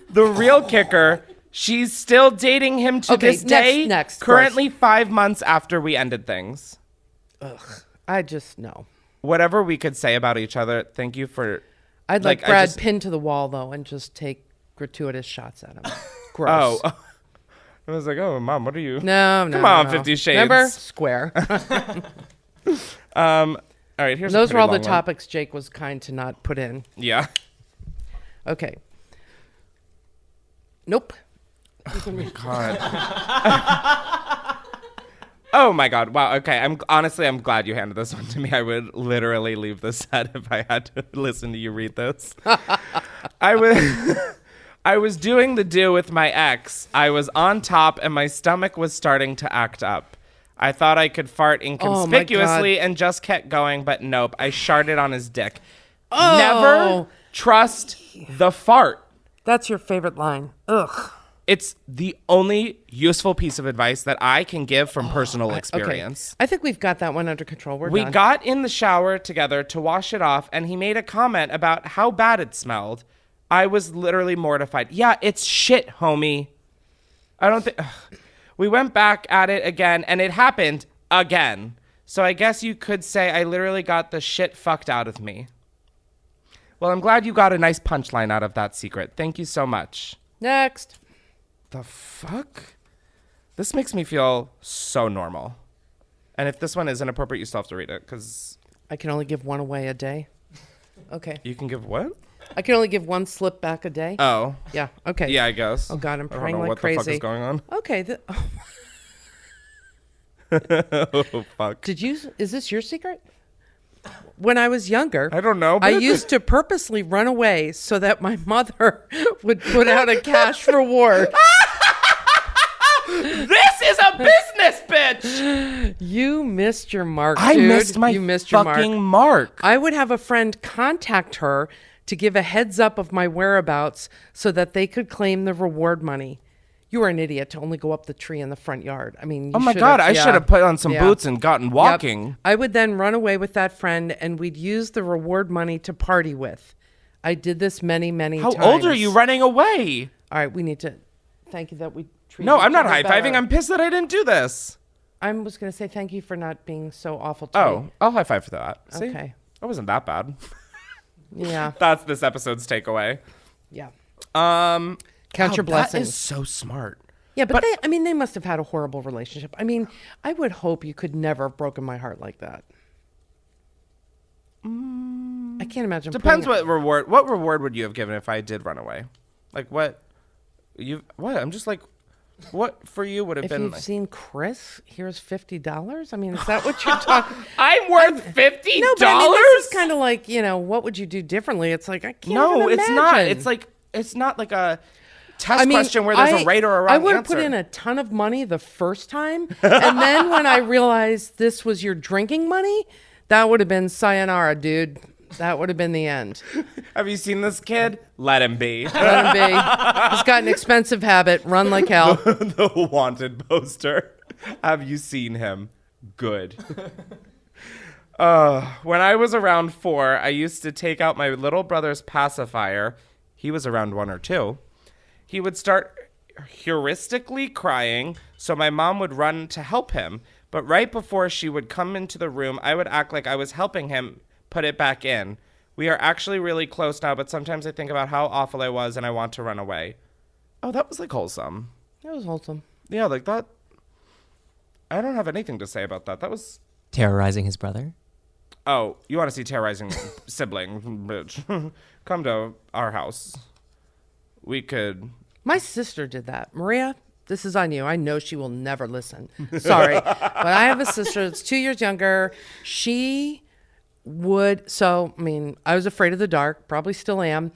[SPEAKER 2] The real kicker, she's still dating him to
[SPEAKER 3] Okay,
[SPEAKER 2] this day.
[SPEAKER 3] next,
[SPEAKER 2] currently 5 months after we ended things.
[SPEAKER 3] I just, no.
[SPEAKER 2] Whatever we could say about each other, thank you for.
[SPEAKER 3] I'd like
[SPEAKER 2] I
[SPEAKER 3] Brad
[SPEAKER 2] just-
[SPEAKER 3] pinned to the wall, though, and just take gratuitous shots at him. Gross.
[SPEAKER 2] Oh. I was like, oh, Mom, what are you?
[SPEAKER 3] No.
[SPEAKER 2] Come on,
[SPEAKER 3] no.
[SPEAKER 2] 50 Shades.
[SPEAKER 3] Remember? Square.
[SPEAKER 2] All right, here's
[SPEAKER 3] Those
[SPEAKER 2] a
[SPEAKER 3] were all the
[SPEAKER 2] pretty long one.
[SPEAKER 3] topics Jake was kind to not put in.
[SPEAKER 2] Yeah.
[SPEAKER 3] Okay. Nope.
[SPEAKER 2] God. Oh my God. Wow. Okay. I'm glad you handed this one to me. I would literally leave the set if I had to listen to you read this. I was doing the do with my ex. I was on top and my stomach was starting to act up. I thought I could fart inconspicuously and just kept going, but nope. I sharted on his dick.
[SPEAKER 3] Oh.
[SPEAKER 2] Never trust the fart.
[SPEAKER 3] That's your favorite line. Ugh.
[SPEAKER 2] It's the only useful piece of advice that I can give from personal experience.
[SPEAKER 3] Okay. I think we've got that one under control.
[SPEAKER 2] We
[SPEAKER 3] done.
[SPEAKER 2] got in the shower together to wash it off, and he made a comment about how bad it smelled. I was literally mortified. Yeah, it's shit, homie. I don't think... We went back at it again, and it happened again. So I guess you could say I literally got the shit fucked out of me. Well, I'm glad you got a nice punchline out of that secret. Thank you so much.
[SPEAKER 3] Next.
[SPEAKER 2] The fuck? This makes me feel so normal. And if this one is inappropriate, you still have to read it, because...
[SPEAKER 3] I can only give one away a day. Okay.
[SPEAKER 2] You can give what?
[SPEAKER 3] I can only give one slip back a day.
[SPEAKER 2] Oh.
[SPEAKER 3] Yeah. Okay.
[SPEAKER 2] Yeah, I guess.
[SPEAKER 3] Oh God, I'm
[SPEAKER 2] I don't
[SPEAKER 3] praying
[SPEAKER 2] know
[SPEAKER 3] like
[SPEAKER 2] what
[SPEAKER 3] crazy.
[SPEAKER 2] the fuck is going on.
[SPEAKER 3] Okay.
[SPEAKER 2] Oh, fuck.
[SPEAKER 3] Is this your secret? When I was younger,
[SPEAKER 2] I don't know.
[SPEAKER 3] I
[SPEAKER 2] but-
[SPEAKER 3] used to purposely run away so that my mother would put out a cash reward.
[SPEAKER 2] This is a business, bitch!
[SPEAKER 3] You missed your mark,
[SPEAKER 2] I
[SPEAKER 3] dude.
[SPEAKER 2] missed my
[SPEAKER 3] you missed your
[SPEAKER 2] fucking mark.
[SPEAKER 3] I would have a friend contact her to give a heads up of my whereabouts so that they could claim the reward money. You were an idiot to only go up the tree in the front yard. I mean, you
[SPEAKER 2] Oh my
[SPEAKER 3] should've-
[SPEAKER 2] God, I
[SPEAKER 3] yeah.
[SPEAKER 2] should have put on some
[SPEAKER 3] Yeah.
[SPEAKER 2] boots and gotten walking.
[SPEAKER 3] Yep. I would then run away with that friend and we'd use the reward money to party with. I did this many, many
[SPEAKER 2] How
[SPEAKER 3] times.
[SPEAKER 2] old are you running away?
[SPEAKER 3] All right, we need to thank you that we treated
[SPEAKER 2] No, I'm
[SPEAKER 3] each
[SPEAKER 2] not
[SPEAKER 3] other
[SPEAKER 2] high-fiving.
[SPEAKER 3] better.
[SPEAKER 2] I'm pissed that I didn't do this.
[SPEAKER 3] I was going to say thank you for not being so awful to
[SPEAKER 2] Oh,
[SPEAKER 3] me.
[SPEAKER 2] I'll high-five for that. See?
[SPEAKER 3] Okay.
[SPEAKER 2] That wasn't that bad.
[SPEAKER 3] Yeah.
[SPEAKER 2] That's this episode's takeaway.
[SPEAKER 3] Yeah.
[SPEAKER 2] Count
[SPEAKER 3] Count your blessings.
[SPEAKER 2] That is so smart.
[SPEAKER 3] Yeah, but they must have had a horrible relationship. I mean, I would hope you could never have broken my heart like that. I can't imagine.
[SPEAKER 2] Depends
[SPEAKER 3] putting-
[SPEAKER 2] what reward would you have given if I did run away? Like what? I'm just like, what for you would have
[SPEAKER 3] If
[SPEAKER 2] been
[SPEAKER 3] you've
[SPEAKER 2] like?
[SPEAKER 3] seen Chris, here's $50. I mean, is that what you're talking?
[SPEAKER 2] I'm worth $50.
[SPEAKER 3] No, but I mean, this is kind of like, what would you do differently? It's like I can't.
[SPEAKER 2] No,
[SPEAKER 3] even
[SPEAKER 2] it's not.
[SPEAKER 3] imagine.
[SPEAKER 2] It's not like a. test question where there's a right or a wrong
[SPEAKER 3] I would have
[SPEAKER 2] answer.
[SPEAKER 3] put in a ton of money the first time. And then when I realized this was your drinking money, that would have been sayonara, dude. That would have been the end.
[SPEAKER 2] Have you seen this kid? Let him be.
[SPEAKER 3] Let him be. He's got an expensive habit. Run like hell.
[SPEAKER 2] The wanted poster. Have you seen him? Good. When I was around 4, I used to take out my little brother's pacifier. He was around 1 or 2. He would start heuristically crying, so my mom would run to help him. But right before she would come into the room, I would act like I was helping him put it back in. We are actually really close now, but sometimes I think about how awful I was and I want to run away. Oh, that was like wholesome.
[SPEAKER 3] That was wholesome.
[SPEAKER 2] Yeah, like that. I don't have anything to say about that. That was...
[SPEAKER 4] Terrorizing his brother?
[SPEAKER 2] Oh, you want to see terrorizing sibling, bitch. Come to our house. We could...
[SPEAKER 3] My sister did that. Maria, this is on you. I know she will never listen. Sorry. But I have a sister that's 2 years younger. She would... I was afraid of the dark. Probably still am.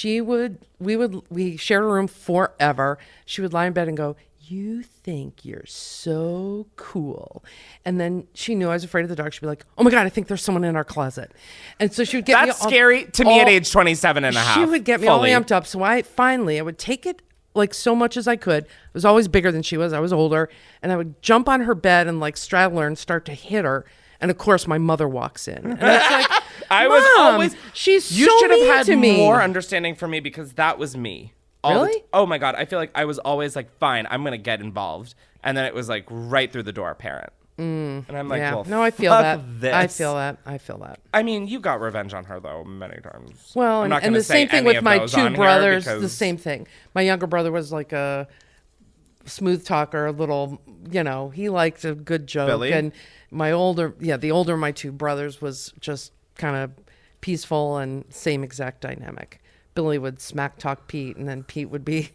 [SPEAKER 3] We shared a room forever. She would lie in bed and go, "You think you're so cool." And then she knew I was afraid of the dark. She'd be like, "Oh my God, I think there's someone in our closet." And so she would get
[SPEAKER 2] That's scary to me at age 27 and a half.
[SPEAKER 3] She would get me all amped up. So I would take it like so much as I could. I was always bigger than she was. I was older. And I would jump on her bed and like straddle her and start to hit her. And of course, my mother walks in. And it's like,
[SPEAKER 2] I was
[SPEAKER 3] Mom,
[SPEAKER 2] always...
[SPEAKER 3] she's
[SPEAKER 2] You
[SPEAKER 3] so
[SPEAKER 2] should have
[SPEAKER 3] mean
[SPEAKER 2] had
[SPEAKER 3] to me.
[SPEAKER 2] more understanding for me because that was me.
[SPEAKER 3] Really?
[SPEAKER 2] Oh my God. I feel like I was always like, fine, I'm going to get involved. And then it was like right through the door, parent. And I'm like, well,
[SPEAKER 3] no, I feel
[SPEAKER 2] fuck
[SPEAKER 3] that.
[SPEAKER 2] this.
[SPEAKER 3] I feel that.
[SPEAKER 2] I mean, you got revenge on her though many times.
[SPEAKER 3] Well,
[SPEAKER 2] I'm not
[SPEAKER 3] and
[SPEAKER 2] gonna
[SPEAKER 3] the
[SPEAKER 2] say
[SPEAKER 3] same thing
[SPEAKER 2] any
[SPEAKER 3] with
[SPEAKER 2] of
[SPEAKER 3] my
[SPEAKER 2] those
[SPEAKER 3] 2
[SPEAKER 2] on here
[SPEAKER 3] brothers. The
[SPEAKER 2] because-
[SPEAKER 3] same thing. My younger brother was like a smooth talker, a little, he liked a good joke.
[SPEAKER 2] Billy?
[SPEAKER 3] And the older of my 2 brothers was just kind of peaceful and same exact dynamic. Billy would smack talk Pete, and then Pete would be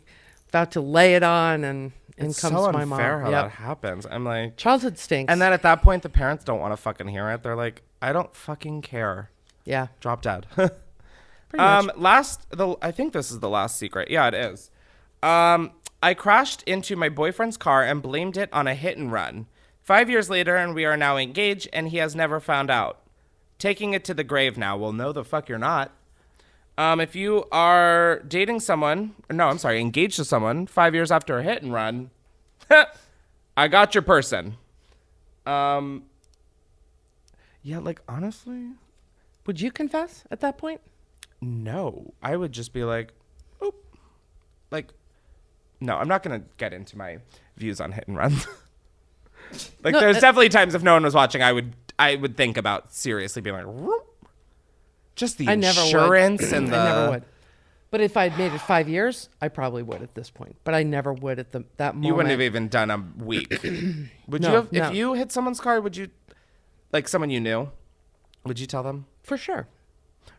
[SPEAKER 3] about to lay it on, and in
[SPEAKER 2] It's
[SPEAKER 3] comes
[SPEAKER 2] so
[SPEAKER 3] my mom.
[SPEAKER 2] unfair how
[SPEAKER 3] Yep.
[SPEAKER 2] that happens. I'm like,
[SPEAKER 3] Childhood stinks.
[SPEAKER 2] and then at that point, the parents don't want to fucking hear it. They're like, I don't fucking care.
[SPEAKER 3] yeah,
[SPEAKER 2] Drop dead.
[SPEAKER 3] pretty much.
[SPEAKER 2] I think this is the last secret. Yeah, it is. I crashed into my boyfriend's car and blamed it on a hit and run. 5 years later, and we are now engaged, and he has never found out. Taking it to the grave now. Well, no, the fuck you're not. If you are engaged to someone 5 years after a hit and run, I got your person. Yeah, like honestly,
[SPEAKER 3] Would you confess at that point?
[SPEAKER 2] no. I would just be like, oop. Like, no, I'm not going to get into my views on hit and runs. Like,
[SPEAKER 3] No,
[SPEAKER 2] there's definitely times if no one was watching, I would think about seriously being like, whoop. Just the
[SPEAKER 3] I never
[SPEAKER 2] insurance
[SPEAKER 3] would.
[SPEAKER 2] and the...
[SPEAKER 3] I never would. But if I'd made it 5 years, I probably would at this point. But I never would at that moment.
[SPEAKER 2] You wouldn't have even done a week. Would you
[SPEAKER 3] No,
[SPEAKER 2] have?
[SPEAKER 3] no.
[SPEAKER 2] If you hit someone's car, would you, like someone you knew, would you tell them?
[SPEAKER 3] For sure.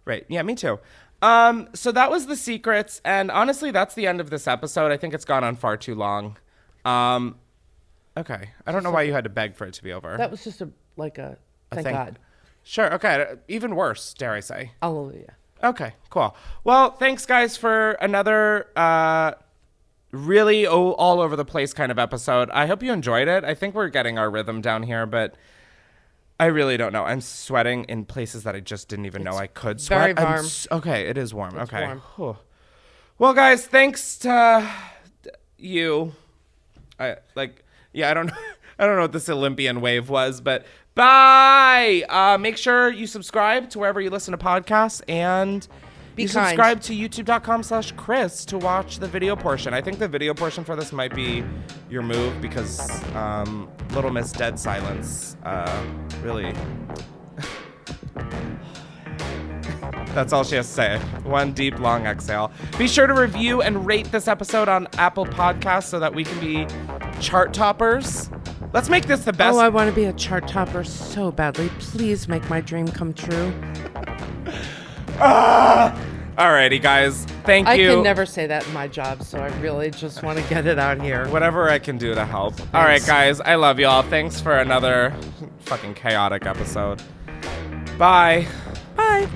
[SPEAKER 2] Right. Yeah, me too. So that was the secrets. And honestly, that's the end of this episode. I think it's gone on far too long. Okay. I don't know why you had to beg for it to be over.
[SPEAKER 3] That was just a thank
[SPEAKER 2] thing.
[SPEAKER 3] God.
[SPEAKER 2] Sure. Okay. Even worse, dare I say.
[SPEAKER 3] Hallelujah.
[SPEAKER 2] Okay, cool. Well, thanks guys for another really all over the place kind of episode. I hope you enjoyed it. I think we're getting our rhythm down here, but I really don't know. I'm sweating in places that I just didn't even know I could sweat.
[SPEAKER 3] very warm.
[SPEAKER 2] Okay, it is warm.
[SPEAKER 3] It's
[SPEAKER 2] okay.
[SPEAKER 3] warm.
[SPEAKER 2] Whew. Well, guys, thanks to you. I don't know. I don't know what this Olympian wave was, but bye. Make sure you subscribe to wherever you listen to podcasts, and
[SPEAKER 3] Be
[SPEAKER 2] you
[SPEAKER 3] kind.
[SPEAKER 2] subscribe to youtube.com/Chris to watch the video portion. I think the video portion for this might be your move because Little Miss Dead Silence really... That's all she has to say. One deep, long exhale. Be sure to review and rate this episode on Apple Podcasts so that we can be chart toppers. Let's make this the best.
[SPEAKER 3] Oh, I want to be a chart topper so badly. Please make my dream come true.
[SPEAKER 2] Alrighty, guys. Thank you.
[SPEAKER 3] I can never say that in my job, so I really just want to get it out here.
[SPEAKER 2] Whatever I can do to help. All right, guys. I love y'all. Thanks for another fucking chaotic episode. Bye.
[SPEAKER 3] Bye.